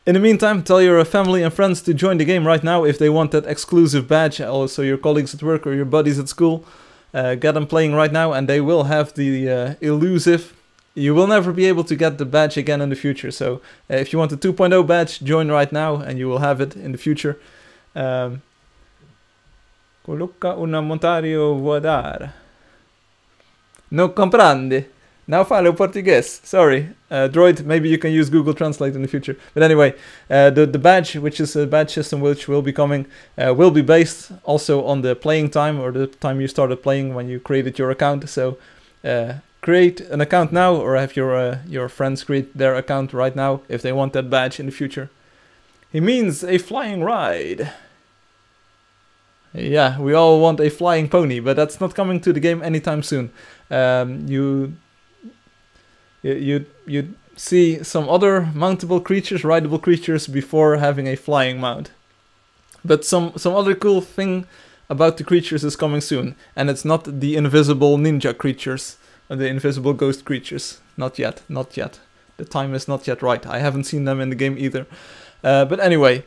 In the meantime, tell your family and friends to join the game right now if they want that exclusive badge. Also your colleagues at work or your buddies at school. Get them playing right now, and they will have the elusive. You will never be able to get the badge again in the future. So if you want the 2.0 badge, join right now and you will have it in the future. Coloca un montario voadar. No comprende. Now falo português. Sorry. Droid, maybe you can use Google Translate in the future. But anyway, the badge, which is a badge system which will be coming, will be based also on the playing time, or the time you started playing when you created your account. So create an account now, or have your friends create their account right now if they want that badge in the future. He means a flying ride. Yeah, we all want a flying pony, but that's not coming to the game anytime soon. You see some other mountable creatures, rideable creatures, before having a flying mount. But some other cool thing about the creatures is coming soon, and it's not the invisible ninja creatures. The invisible ghost creatures. Not yet, not yet. The time is not yet right. I haven't seen them in the game either. But anyway,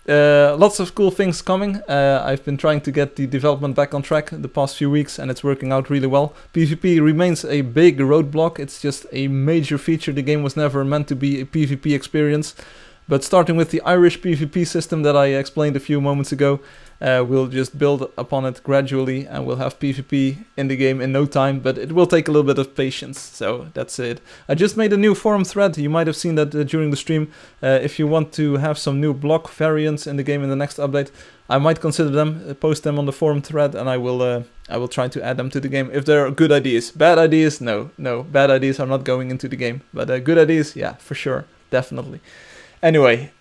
lots of cool things coming. I've been trying to get the development back on track the past few weeks, and it's working out really well. PvP remains a big roadblock. It's just a major feature. The game was never meant to be a PvP experience. But starting with the Irish PvP system that I explained a few moments ago, we'll just build upon it gradually, and we'll have PvP in the game in no time, but it will take a little bit of patience, so that's it. I just made a new forum thread. You might have seen that during the stream. If you want to have some new block variants in the game in the next update, I might consider them, post them on the forum thread, and I will try to add them to the game if they're good ideas. Bad ideas, no. Bad ideas are not going into the game, but good ideas, yeah, for sure, definitely. Anyway,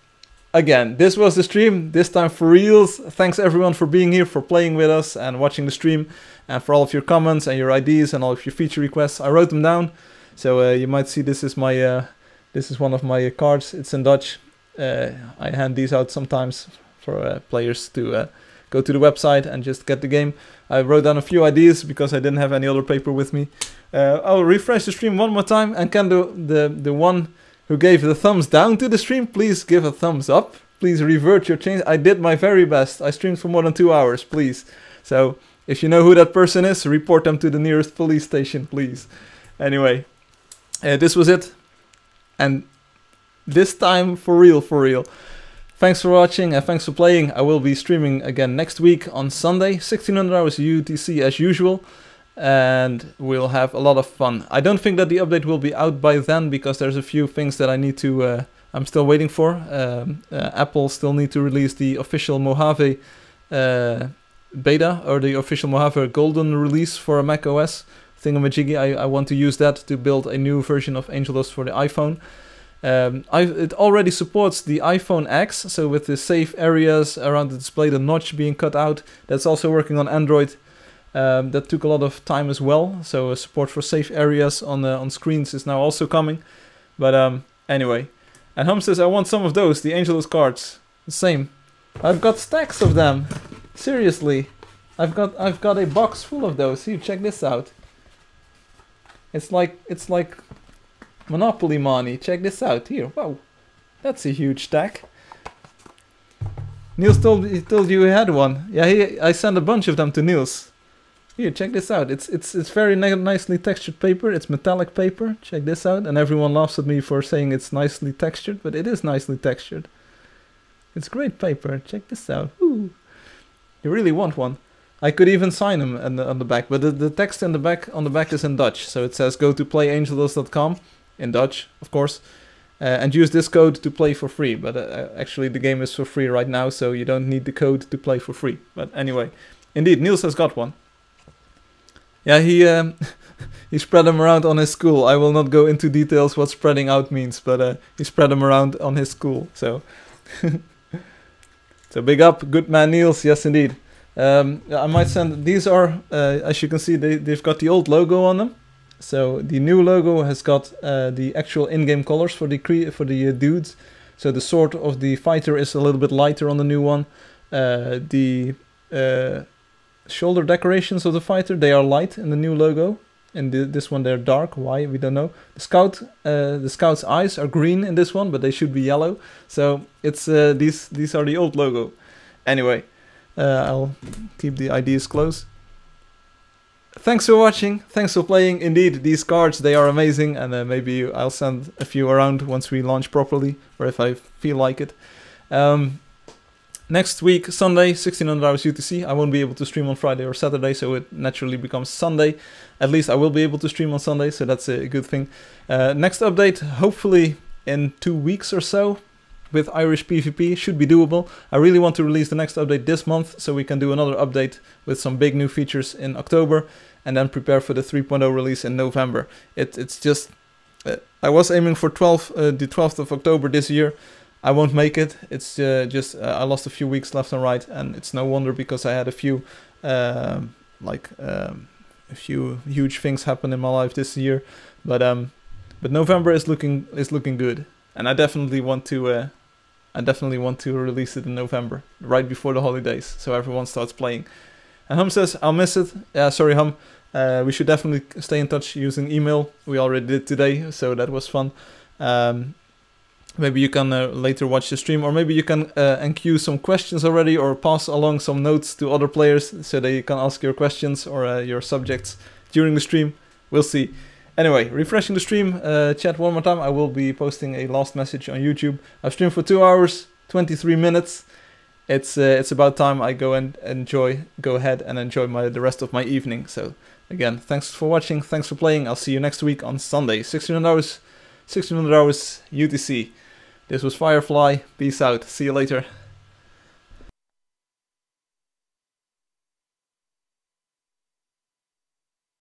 again, this was the stream, this time for reals. Thanks everyone for being here, for playing with us and watching the stream, and for all of your comments and your ideas and all of your feature requests. I wrote them down, so you might see this is one of my cards. It's in Dutch. I hand these out sometimes for players to go to the website and just get the game. I wrote down a few ideas because I didn't have any other paper with me. I'll refresh the stream one more time, and can the one who gave the thumbs down to the stream, please give a thumbs up. Please revert your change. I did my very best. I streamed for more than 2 hours, please. So if you know who that person is, report them to the nearest police station, please. Anyway, this was it. And this time for real, for real. Thanks for watching and thanks for playing. I will be streaming again next week on Sunday, 1600 hours UTC as usual. And we'll have a lot of fun. I don't think that the update will be out by then, because there's a few things that I need to I'm still waiting for. Apple still need to release the official Mojave beta, or the official Mojave Golden release for macOS thingamajiggy. I want to use that to build a new version of Angeldust for the iPhone. It already supports the iPhone X, so with the safe areas around the display, the notch being cut out. That's also working on Android. That took a lot of time as well. So support for safe areas on screens is now also coming. But anyway, and Hum says, I want some of those, the Angeldust cards. The same. I've got stacks of them. Seriously, I've got a box full of those. Here, check this out. It's like Monopoly money. Check this out. Here, wow, that's a huge stack. Niels told you he had one. Yeah, I sent a bunch of them to Niels. Here, check this out. It's very nicely textured paper. It's metallic paper. Check this out. And everyone laughs at me for saying it's nicely textured, but it is nicely textured. It's great paper. Check this out. Ooh. You really want one. I could even sign them on the back, but the text on the back is in Dutch. So it says go to playangeldust.com in Dutch, of course, and use this code to play for free. But actually the game is for free right now, so you don't need the code to play for free. But anyway, indeed, Niels has got one. Yeah, he spread them around on his school. I will not go into details what spreading out means, but he spread them around on his school. So, so big up, good man Niels. Yes, indeed. I might send. These are, as you can see, they've got the old logo on them. So the new logo has got the actual in-game colors for the dudes. So the sword of the fighter is a little bit lighter on the new one. The shoulder decorations of the fighter, they are light in the new logo. In this one they're dark. Why, we don't know. The scout's eyes are green in this one, but they should be yellow. So it's these are the old logo. Anyway, I'll keep the ideas close. Thanks for watching, thanks for playing. Indeed, these cards, they are amazing, and maybe I'll send a few around once we launch properly, or if I feel like it. Next week, Sunday, 1600 hours UTC. I won't be able to stream on Friday or Saturday, so it naturally becomes Sunday. At least I will be able to stream on Sunday, so that's a good thing. Next update, hopefully in 2 weeks or so, with Irish PvP, should be doable. I really want to release the next update this month, so we can do another update with some big new features in October, and then prepare for the 3.0 release in November. It's just, I was aiming for the 12th of October this year. I won't make it. It's just I lost a few weeks left and right, and it's no wonder because I had a few huge things happen in my life this year. But November is looking good, and I definitely want to release it in November, right before the holidays, so everyone starts playing. And Hum says, I'll miss it. Yeah, sorry Hum. We should definitely stay in touch using email. We already did today, so that was fun. Maybe you can later watch the stream, or maybe you can enqueue some questions already, or pass along some notes to other players so they can ask your questions or your subjects during the stream. We'll see. Anyway, refreshing the stream, chat one more time. I will be posting a last message on YouTube. I've streamed for 2 hours, 23 minutes. It's about time I go ahead and enjoy the rest of my evening. So again, thanks for watching, thanks for playing. I'll see you next week on Sunday, 1600 hours UTC. This was Firefly. Peace out. See you later.